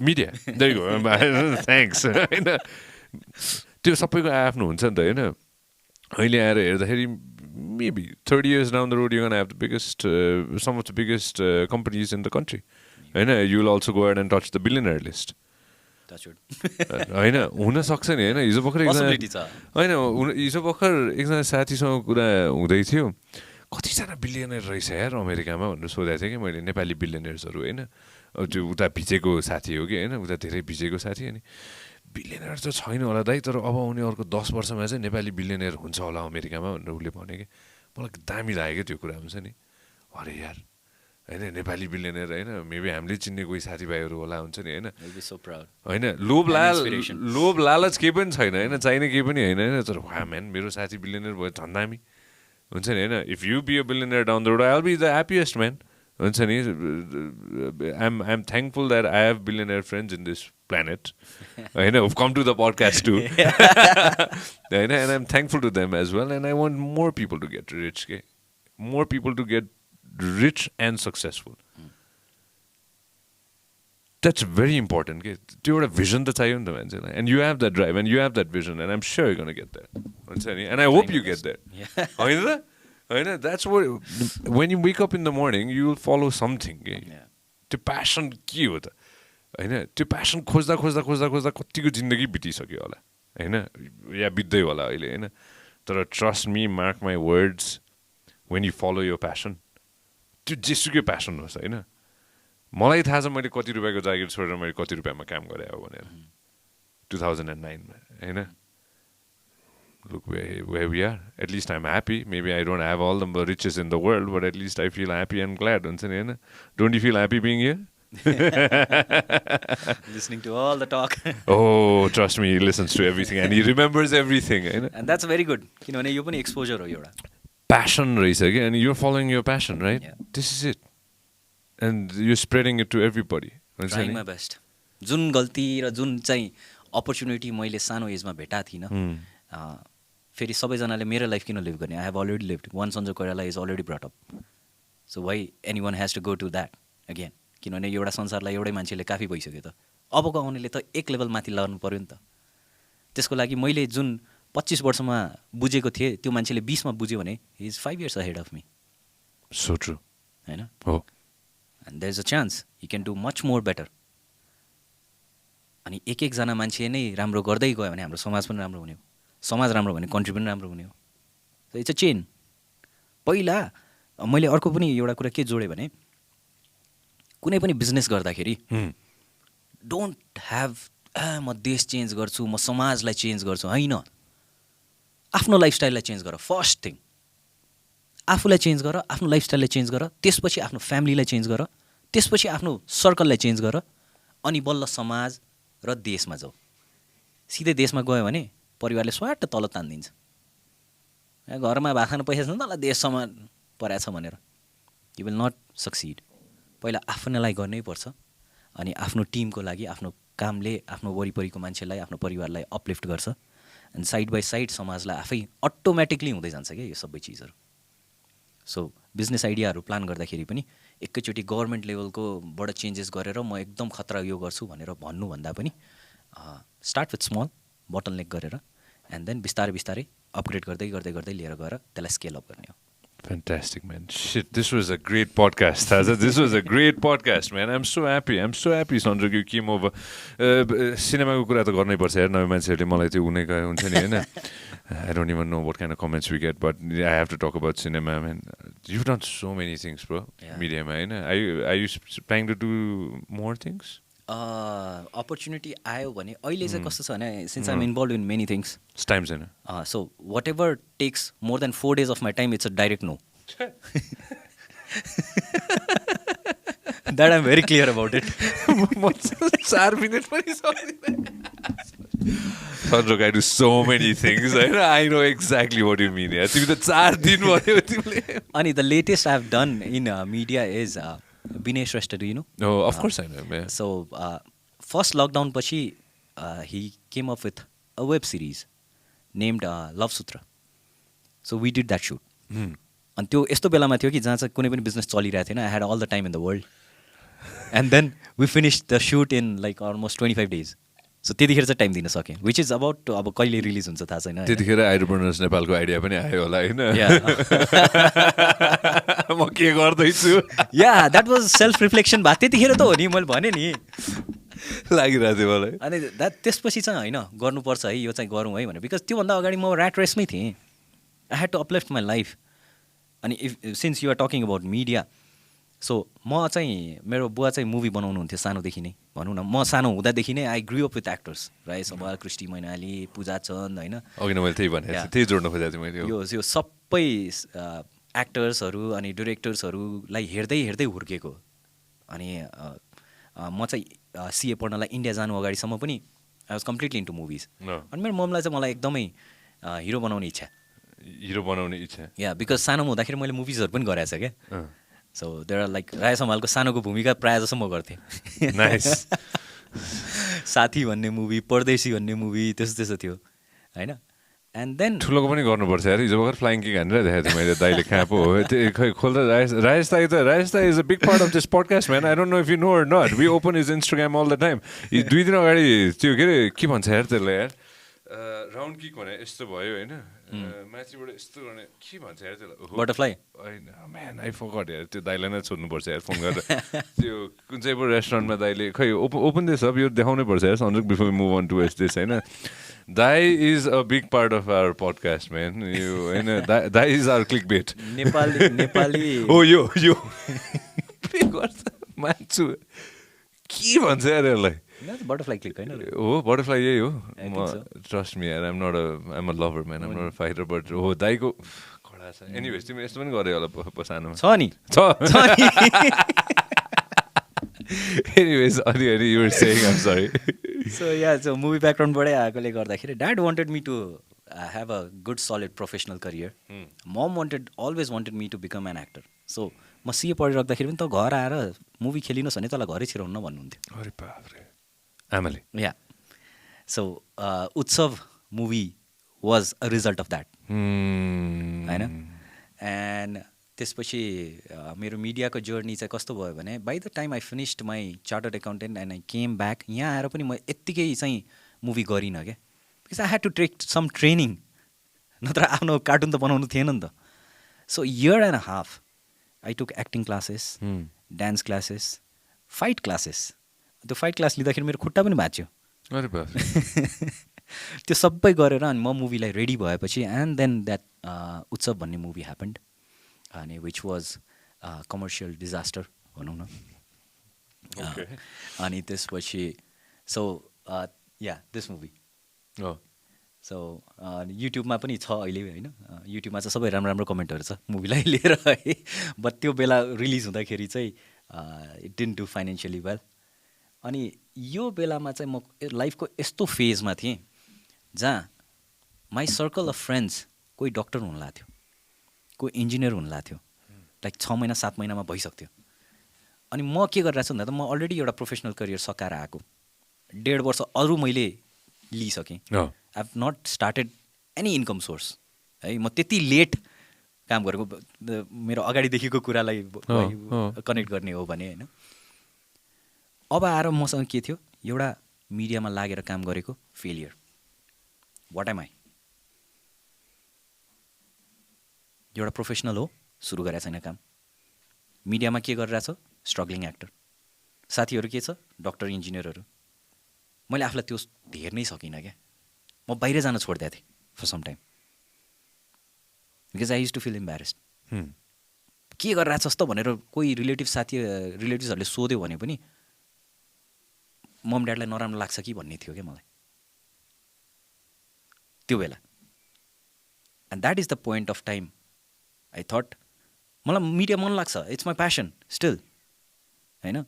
media. There you go. Thanks. त्यो सबैको आफ्नो हुन्छ नि त होइन अहिले आएर हेर्दाखेरि maybe 30 years down the road you're going to have the biggest some of the biggest companies in the country होइन you will also go ahead and touch the billionaire list होइन हुन सक्छ नि होइन हिजो भर्खर एकजना साथीसँग कुरा हुँदै थियो कतिजना बिलियनर रहेछ यार अमेरिकामा भनेर सोधेको थिएँ कि मैले नेपाली बिलियनर्सहरू होइन त्यो उता भिजेको साथी हो कि होइन उता धेरै भिजेको साथी अनि बिलियनर त छैन होला दाइ तर अब आउने अर्को 10 वर्षमा चाहिँ नेपाली बिलियनर हुन्छ होला अमेरिकामा भनेर उसले भने कि मलाई दामी लाग्यो त्यो कुरा हुन्छ नि अरे यार होइन नेपाली बिलियनर होइन मेबी हामीले चिन्ने कोही साथीभाइहरू होला हुन्छ नि होइन लोभ लालच केही पनि छैन होइन चाहिने केही पनि होइन होइन तर वाह म्यान मेरो साथी बिलियनर भयो झन् दामी हुन्छ नि होइन if you be a billionaire down the road I will be the happiest man हुन्छ नि I am thankful that I have billionaire friends in this planet होइन come to the podcast to होइन and I am thankful to them as well and I want more people to get rich के more people to get rich and successful. That's very important. Okay? Do you have a vision that's and you have that drive and you have that vision and I'm sure you're going to get there. And I hope you get there. Yeah. That's what, when you wake up in the morning, you will follow something. Okay? Yeah. The passion के हो त हैन त्यो passion खोज्दा कतिको जिन्दगी बितिसक्यो होला हैन या बित्दै होला अहिले हैन तर trust me, mark my words, when you follow your passion त्यो जेसुकै प्यासन होस् होइन मलाई थाहा छ मैले कति रुपियाँको जागिर छोडेर मैले कति रुपियाँमा काम गरेँ हो भनेर 2009मा होइन look where we are at least I'm happy maybe I don't have all the riches in the world but at least I feel happy and glad हुन्छ नि होइन don't you feel happy being here listening to all the talk oh trust me he listens to everything and he remembers everything होइन and that's very good किनभने यो पनि exposure हो एउटा passion रहेछ कि and you're following your passion right this is it and you're spreading it to everybody trying my best जुन गल्ती र जुन चाहिँ अपर्च्युनिटी मैले सानो एजमा भेटाएको थिइनँ फेरि सबैजनाले मेरो लाइफ किन लिभ गर्ने I have already lived one Sanjog Koirala is already brought up so why anyone has to go to that again किनभने एउटा संसारलाई एउटै मान्छेले काफी भइसक्यो त अबको आउनेले त एक लेभल माथि लानु पऱ्यो नि त त्यसको लागि मैले जुन 25 वर्षमा बुझेको थिएँ त्यो मान्छेले 20 मा बुझ्यो भने he is 5 years ahead of me so true हैन हो and there is a chance he can do much more better अनि एक जना मान्छे नै राम्रो गर्दै गयो भने हाम्रो समाज पनि राम्रो हुने हो समाज राम्रो भने कन्ट्री पनि राम्रो हुने हो सो इट्स अ चेन पहिला मैले अर्को पनि एउटा कुरा के जोडे भने कुनै पनि बिजनेस गर्दाखेरि डोन्ट ह्याभ म देश चेन्ज गर्छु म समाजलाई चेन्ज गर्छु हैन आफ्नो लाइफस्टाइललाई चेन्ज गर फर्स्ट थिङ आफूलाई चेन्ज गर आफ्नो लाइफस्टाइललाई चेन्ज गर त्यसपछि आफ्नो फ्यामिलीलाई चेन्ज गर त्यसपछि आफ्नो सर्कललाई चेन्ज गर अनि बल्ल समाज र देशमा जाऊ सिधै देशमा गयो भने परिवारले स्वाट तल तान्दिन्छ घरमा भात खान पैसा छैन तल देशसम्म परेछ भनेर यु विल नट सक्सिड पहिला आफ्नैलाई गर्नै पर्छ अनि आफ्नो टिमको लागि आफ्नो कामले आफ्नो वरिपरिको मान्छेलाई आफ्नो परिवारलाई अपलिफ्ट गर्छ अनि साइड बाई साइड समाजलाई आफै अटोमेटिकली हुँदै जान्छ क्या यो सबै चिजहरू सो बिजनेस आइडियाहरू प्लान गर्दाखेरि पनि एकैचोटि गभर्मेन्ट लेभलकोबाट चेन्जेस गरेर म एकदम खतरा यो गर्छु भनेर भन्नुभन्दा पनि स्टार्ट विथ स्मल बोटलनेक गरेर एन्ड देन बिस्तारै बिस्तारै अपग्रेड गर्दै गर्दै गर्दै लिएर गएर त्यसलाई स्केल अप गर्ने हो. Fantastic, man. Shit, this was a great podcast, Taza. This was a great podcast, man. I'm so happy, Sanjog, you came over. Cinema ko kura ta garnai parcha yaar, nayo मान्छेहरुले मलाई त्यो हुने गए हुन्छ नि हैन. I don't even know what kind of comments we get, but I have to talk about cinema, man. You've done so many things, bro. Yeah. Media, man. Are you planning to do more things? Opportunity आयो भने अहिले चाहिँ कस्तो छ भने since I'm involve in many things time छैन. So whatever takes more than 4 days of my time it's a direct no. That I'm very clear about it. 4 minutes पनि सक्दिन. Sanjog, I do so many things. I know exactly what you mean. Yeah. तिमी त 4 दिन भयो तिमीले. अनि the latest I have done in media is Binesh Resta, do you know? No, of course I know. Yeah. So, first lockdown pachi, he came up with a web series named Love Sutra. So we did that shoot. And त्यो यस्तो बेलामा थियो कि जहाँ चाहिँ कुनै पनि business चलिरहेको थिएन. I had all the time in the world. And then we finished the shoot in like almost 25 days. So त्यतिखेर चाहिँ टाइम दिन सकेँ. Which is about अब कहिले रिलिज हुन्छ थाहा छैन. त्यतिखेर entrepreneurship नेपालको आइडिया पनि आयो होला हैन. म के गर्दैछु. Yeah, that was self reflection. भा त्यतिखेर त हो नि मैले भने नि. लागिरहेको थियो मलाई. अनि त्यसपछि चाहिँ होइन गर्नुपर्छ है यो चाहिँ गरौँ है भनेर. बिकज त्योभन्दा अगाडि म ऱ्याट रेसमै थिएँ. I had to uplift my life. अनि if since you are talking about media, so म चाहिँ मेरो बुवा चाहिँ मुभी बनाउनुहुन्थ्यो सानोदेखि नै. भनौँ न म सानो हुँदादेखि नै I grew up with actors. राय सवाल, कृष्टि मैनाली, पूजा चन्द होइन. अघि नै मैले त्यही भनेको त्यही जोड्न खोजेको थिएँ मैले. यो सबै एक्टर्सहरू अनि डिरेक्टर्सहरूलाई हेर्दै हेर्दै हुर्केको. अनि म चाहिँ सिए पढ्नलाई इन्डिया जानु अगाडिसम्म पनि I was completely into movies. अनि मेरो ममलाई चाहिँ मलाई एकदमै हिरो बनाउने इच्छा. या बिकज सानोमा हुँदाखेरि मैले मुभिजहरू पनि गरेको छ क्या. सो देयर आर लाइक राय सम्हालको सानोको भूमिका प्रायः जसो म गर्थेँ. नाइस. साथी भन्ने मुभी, परदेशी भन्ने मुभी त्यस्तो थियो होइन. एन्ड देन ठुलोको पनि गर्नुपर्छ यार. हिजो भर्खर फ्लाइङ किक हानेर देखाएको थिएँ मैले. दाइले कहाँ पो हो त्यो खै खोल्दा Rajesh is a big part of this podcast man. I don't know if you know or not. We open his Instagram all the time. 2 दिन अगाडि त्यो के भन्छ यार त्यसलाई यार, राउन्ड किक भने यस्तो भयो होइन, माथिबाट यस्तो गर्ने के भन्छ यार त्यसलाई, बटरफ्लाई होइन म्यान आई फरगट यार. त्यो दाइलाई नै सोध्नुपर्छ यार फोन गरेर. त्यो कुन चाहिँ पो रेस्टुरेन्टमा दाइले खै ओपन दिस अप, यो देखाउनै पर्छ यार Sanjog before we move on to this होइन. Dai is a big part of our podcast, man. Dai is our clickbait. Nepali. Oh, yo. मान्छु के भन्छ यार यसलाई. बटरफ्लाई क्लिक होइन हो, बटरफ्लाई यही हो. ट्रस्ट मी यार, I'm a lover, man. I'm not a fighter, but हो दाइको खडा छ. एनिवेज तिमी यस्तो पनि गरे होला सानोमा. छ नि. Anyways, you were saying, I'm sorry. So movie backgroundबाटै आएकोले गर्दाखेरि dad wanted me to have a good solid professional career. Mom always wanted me to become an actor. So म सिए पढिराख्दाखेरि पनि त घर आएर मुभी खेलिनुहोस् भने तँलाई घरै छिराउनु भन्नुहुन्थ्यो. अरे बाप रे. आमाले. Yeah so Utsav movie was a result of that होइन. एन्ड त्यसपछि मेरो मिडियाको जर्नी चाहिँ कस्तो भयो भने by the time I finished my chartered accountant and I came back, यहाँ आएर पनि म यत्तिकै चाहिँ मुभी गरिनँ क्या. Because I had to take some training, नत्र आफ्नो कार्टुन त बनाउनु थिएन नि त. So year and half I took acting classes, dance classes, fight classes. त्यो फाइट क्लास लिँदाखेरि मेरो खुट्टा पनि भाँच्यो. अरे बाप. त्यो सबै गरेर अनि म मुभीलाई रेडी भएपछि एन्ड देन द्याट उत्सव भन्ने मुभी ह्यापन्ड. अनि विच वाज कमर्सियल डिजास्टर भनौँ न. अनि त्यसपछि so yeah this movie so युट्युबमा पनि छ अहिले होइन. युट्युबमा चाहिँ सबै राम्रो राम्रो कमेन्टहरू छ मुभीलाई लिएर है. बट त्यो बेला रिलिज हुँदाखेरि चाहिँ it didn't do financially well. अनि यो बेलामा चाहिँ म लाइफको यस्तो फेजमा थिएँ जहाँ माई सर्कल अफ फ्रेन्ड्स कोही डक्टर हुनु लाग्थ्यो, कोही इन्जिनियर हुनु लाग्थ्यो. लाइक 6 महिना 7 महिनामा भइसक्थ्यो. अनि म के गरिरहेको छु भन्दा त म अलरेडी एउटा प्रोफेसनल करियर सकाएर आएको. 1.5 वर्ष अरू मैले लिइसकेँ. I have not started any income source है. म त्यति लेट काम गरेको मेरो अगाडिदेखिको कुरालाई कनेक्ट गर्ने हो भने होइन। अब आएर मसँग के थियो, एउटा मिडियामा लागेर काम गरेको फेलियर। What am I? एउटा प्रोफेसनल हो, सुरु गरेको छैन काम, मिडियामा के गरिरहेछ, स्ट्रगलिङ एक्टर, साथीहरू के छ, डक्टर इन्जिनियरहरू। मैले आफूलाई त्यो हेर्नै सकिनँ क्या, म बाहिर जान छोडिदिएको थिएँ for some time, because I used to feel embarrassed. के गरिरहेछस् त भनेर कोही रिलेटिभ्सहरूले सोध्यो भने पनि मम ड्याडलाई नराम्रो लाग्छ कि भन्ने थियो क्या मलाई त्यो बेला। And that is the point of time I thought मलाई मिडिया मन लाग्छ, इट्स माई प्यासन स्टिल होइन,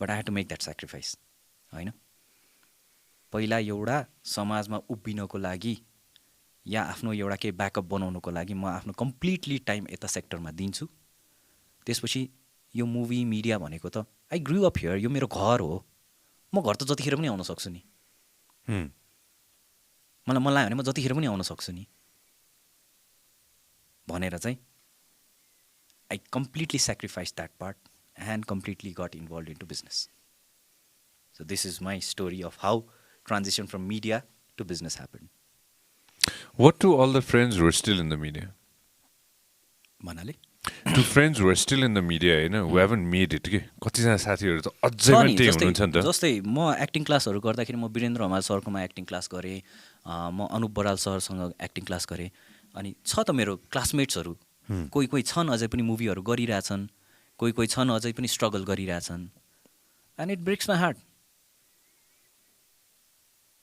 but I have to make that sacrifice होइन। पहिला एउटा समाजमा उभिनको लागि या आफ्नो एउटा केही ब्याकअप बनाउनुको लागि म आफ्नो कम्प्लिटली टाइम यता सेक्टरमा दिन्छु। त्यसपछि यो मुभी मिडिया भनेको त आई ग्रु अप हियर, यो मेरो घर हो, म घर त जतिखेर पनि आउन सक्छु नि, मलाई मन लाग्यो भने म जतिखेर पनि आउन सक्छु नि भनेर चाहिँ I completely sacrifice that part and completely got involve into business. So this is my story of how transition from media to business happen. What to all the friends who are still in the media? भन्नाले To friends who are still in the media, who haven't made it, के कतिजना साथीहरू त अझै पनि त्यही हुनुहुन्छ नि त। जस्तै म एक्टिङ क्लासहरू गर्दाखेरि म वीरेन्द्र हमाल सरकोमा एक्टिङ क्लास गरेँ, म अनुप बराल सरसँग एक्टिङ क्लास गरेँ, अनि छ त मेरो क्लासमेट्सहरू कोही कोही छन् अझै पनि मुभीहरू गरिरहेछन्, कोही कोही छन् अझै पनि स्ट्रगल गरिरहेछन्, and it breaks my heart.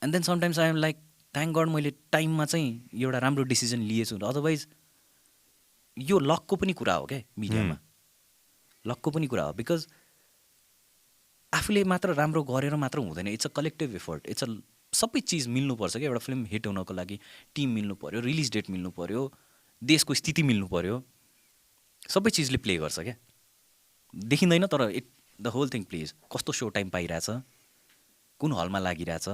And then sometimes I am like thank God मैले टाइममा चाहिँ एउटा राम्रो डिसिजन लिएछु, अदरवाइज यो लकको पनि कुरा हो क्या, मिडियामा लकको पनि कुरा हो, बिकज आफूले मात्र राम्रो गरेर मात्र हुँदैन, it's a collective effort, it's a सबै चिज मिल्नुपर्छ क्या। एउटा फिल्म हिट हुनको लागि टिम मिल्नु पऱ्यो, रिलिज डेट मिल्नु पऱ्यो, देशको स्थिति मिल्नु पऱ्यो, सबै चिजले प्ले गर्छ क्या। देखिँदैन तर it the whole thing plays. कस्तो सो टाइम पाइरहेछ, कुन हलमा लागिरहेछ,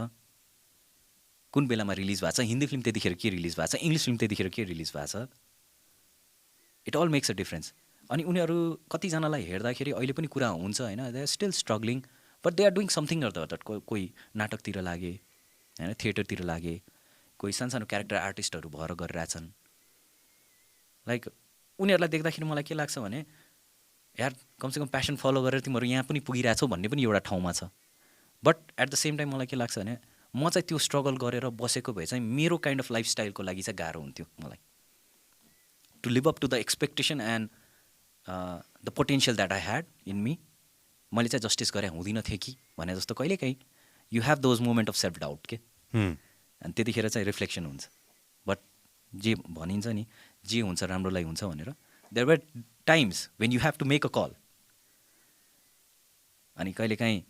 कुन बेलामा रिलिज भएको छ, हिन्दी फिल्म त्यतिखेर के रिलिज भएको छ, इङ्ग्लिस फिल्म त्यतिखेर के रिलिज भएको छ, it all makes a difference. अनि उनीहरू कतिजनालाई हेर्दाखेरि अहिले पनि कुरा हुन्छ होइन, they are still struggling but they are doing something or the other. कोही नाटकतिर लागे होइन, थिएटरतिर लागे, कोही सानो क्यारेक्टर आर्टिस्टहरू भएर गरिरहेछन्। लाइक उनीहरूलाई देख्दाखेरि मलाई के लाग्छ भने यार कमसेकम प्यासन फलो गरेर तिमीहरू यहाँ पनि पुगिरहेछौ भन्ने पनि एउटा ठाउँमा छ। But at the same time मलाई के लाग्छ भने म चाहिँ त्यो स्ट्रगल गरेर बसेको भए चाहिँ मेरो काइन्ड अफ लाइफस्टाइलको लागि चाहिँ गाह्रो हुन्थ्यो मलाई to live up to the expectation and the potential that I had in me. मैले चाहिँ जस्टिस गरे हुँदिन थिएँ कि भने जस्तो कहिलेकाहीँ you have those moment of self doubt के, अनि त्यतिखेर चाहिँ रिफ्लेक्सन हुन्छ। बट जे भनिन्छ नि जे हुन्छ राम्रोलाई हुन्छ भनेर, there were times when you have to make a call, अनि कहिलेकाहीँ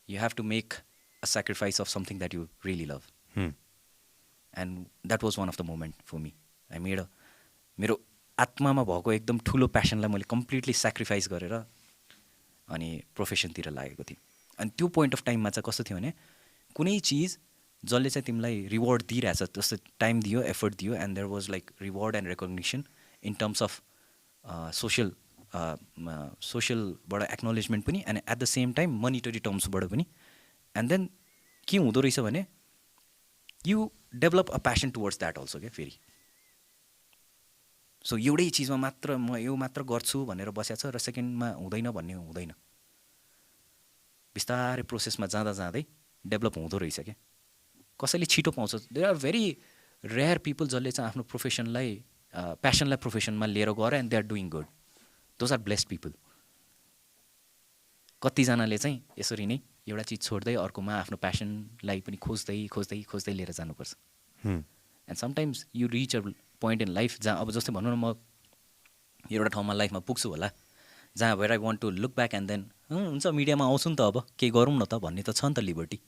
you have to make a sacrifice of something that you really love, and that was one of the moment for me. I made a मेरो आत्मामा भएको एकदम ठुलो प्यासनलाई मैले completely sacrifice गरेर अनि प्रोफेसनतिर लागेको थिएँ। अनि त्यो पोइन्ट अफ टाइममा चाहिँ कस्तो थियो भने कुनै चिज जसले चाहिँ तिमीलाई रिवार्ड दिइरहेछ, जस्तो टाइम दियो, एफर्ट दियो, and there was like reward and recognition in terms of सोसियलबाट एक्नोलेजमेन्ट पनि, and at the same time monetary टर्म्सबाट पनि। एन्ड देन के हुँदो रहेछ भने you develop a passion towards that also क्या फेरि। सो एउटै चिजमा मात्र म यो मात्र गर्छु भनेर बसेको छ र सेकेन्डमा हुँदैन भन्ने हुँदैन, बिस्तारै प्रोसेसमा जाँदा जाँदै डेभलप हुँदो रहेछ क्या। कसैले छिटो पाउँछ, they are very rare people जसले चाहिँ आफ्नो प्रोफेसनलाई प्यासनलाई प्रोफेसनमा लिएर गएर and they are doing good, those are blessed people. कतिजनाले चाहिँ यसरी नै एउटा चिज छोड्दै अर्कोमा आफ्नो प्यासनलाई पनि खोज्दै खोज्दै खोज्दै लिएर जानुपर्छ। And sometimes you rich a point in life जहाँ अब जस्तै भनौँ न म एउटा ठाउँमा लाइफमा पुग्छु होला जहाँ where I want to look back and then हुन्छ मिडियामा आउँछु नि त, अब केही गरौँ न त भन्ने त छ नि त liberty.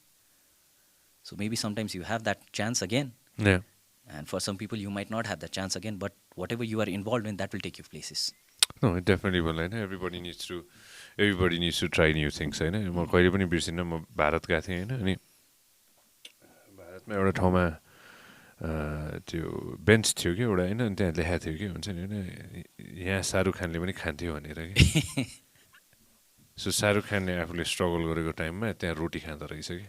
So maybe sometimes you have that chance again, and for some people you might not have that chance again, but whatever you are involve in that will take you places. No, it definitely will. Everybody needs to try new things. म कहिले पनि बिर्सिन्न, म भारत गएको थिएँ होइन, अनि भारतमा एउटा ठाउँमा त्यो बेन्च थियो कि एउटा होइन, अनि त्यहाँ लेखाएको थियो कि हुन्छ नि होइन, यहाँ शाहरुख खानले पनि खान्थ्यो भनेर कि सो शाहरुख खानले आफूले स्ट्रगल गरेको टाइममा त्यहाँ रोटी खाँदो रहेछ कि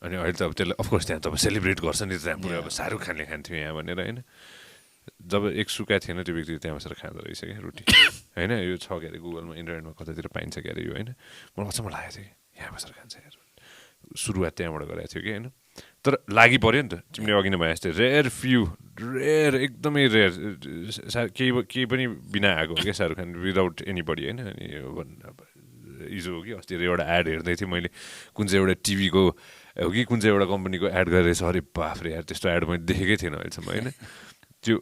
अनि अहिले त अब त्यसलाई अफकोर्स त्यहाँ त अब सेलिब्रेट गर्छ नि त्यहाँ पुरै अब शाहरुख खानले खान्थ्यो यहाँ भनेर होइन, जब एक सुका थिएन त्यो व्यक्ति त्यहाँ बसेर खाँदो रहेछ क्या रोटी होइन, यो छ के अरे गुगलमा इन्टरनेटमा कतातिर पाइन्छ क्या अरे यो होइन, मलाई अचम्म लागेको थियो कि यहाँ बसेर खान्छ यार, सुरुवात त्यहाँबाट गरेको थियो कि होइन, तर लागि पऱ्यो नि त तिमीले अघि नै भने जस्तै रेयर एकदमै रेयर केही पनि बिना आएको क्या Shahrukh Khan without any body होइन। अनि हिजो हो कि अस्ति एउटा एड हेर्दै थिएँ मैले, कुन चाहिँ एउटा टिभीको हो कि कुन चाहिँ एउटा कम्पनीको एड गरेर अरे बाफ्रे यार त्यस्तो एड मैले देखेकै थिएन अहिलेसम्म होइन, त्यो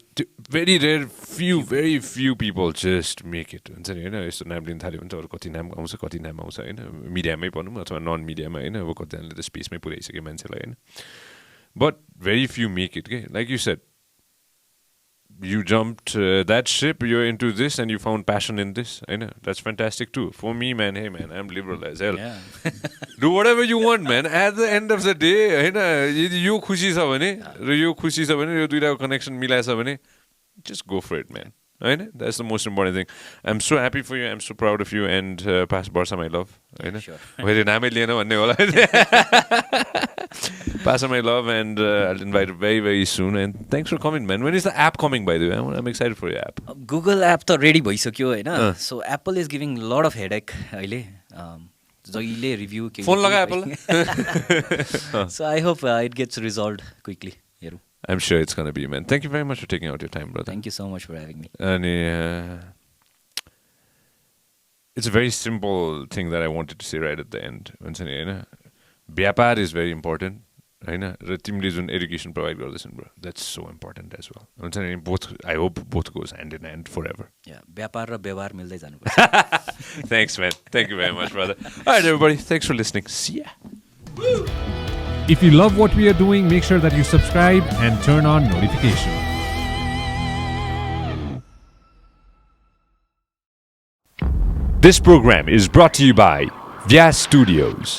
very few people just make it हुन्छ नि होइन, यस्तो नाम लिन थाल्यो भने त अरू कति नाम आउँछ होइन, मिडियामै भनौँ अथवा नन मिडियामा होइन, अब कतिजनाले त स्पेसमै पुऱ्याइसक्यो मान्छेलाई होइन, but very few make it के, like you said you jumped that ship, you're into this and you found passion in this, I know, that's fantastic too. For me, man, hey man, I'm liberal as hell. Yeah. Do whatever you want, man. At the end of the day, you खुसी छ भने र यो खुसी छ भने यो दुईटाको connection मिलाएछ भने just go for it, man. होइन, that's the most important thing. I'm so happy for you, I'm so proud of you, and past Barsa my love, होइन, मैले नामै लिएन भन्ने होला Pasa my love, and I'll invite you very, very soon. And thanks for coming, man. When is the app coming, by the way? I'm excited for your app. Google app त ready भइसक्यो होइन, so Apple is giving lot of headache अहिले, जहिले review के phone लगा Apple. So I hope it gets resolved quickly. हेरौँ. I'm sure it's going to be, man. Thank you very much for taking out your time, brother. Thank you so much for having me. And it's a very simple thing that I wanted to say right at the end. हुन्छ नि होइन, व्यापार is very important. होइन, र तिमीले जुन education provide गर्दैछन् bro, that's so important as well हुन्छ नि, both I hope both goes hand in hand forever. व्यापार र व्यवहार मिल्दै जानुपर्छ। Thanks, man. Thank you very much, brother. All right, everybody. Thanks for listening. See ya. If you love what we are doing, make sure that you subscribe and turn on notifications. This program is brought to you by Vyas Studios.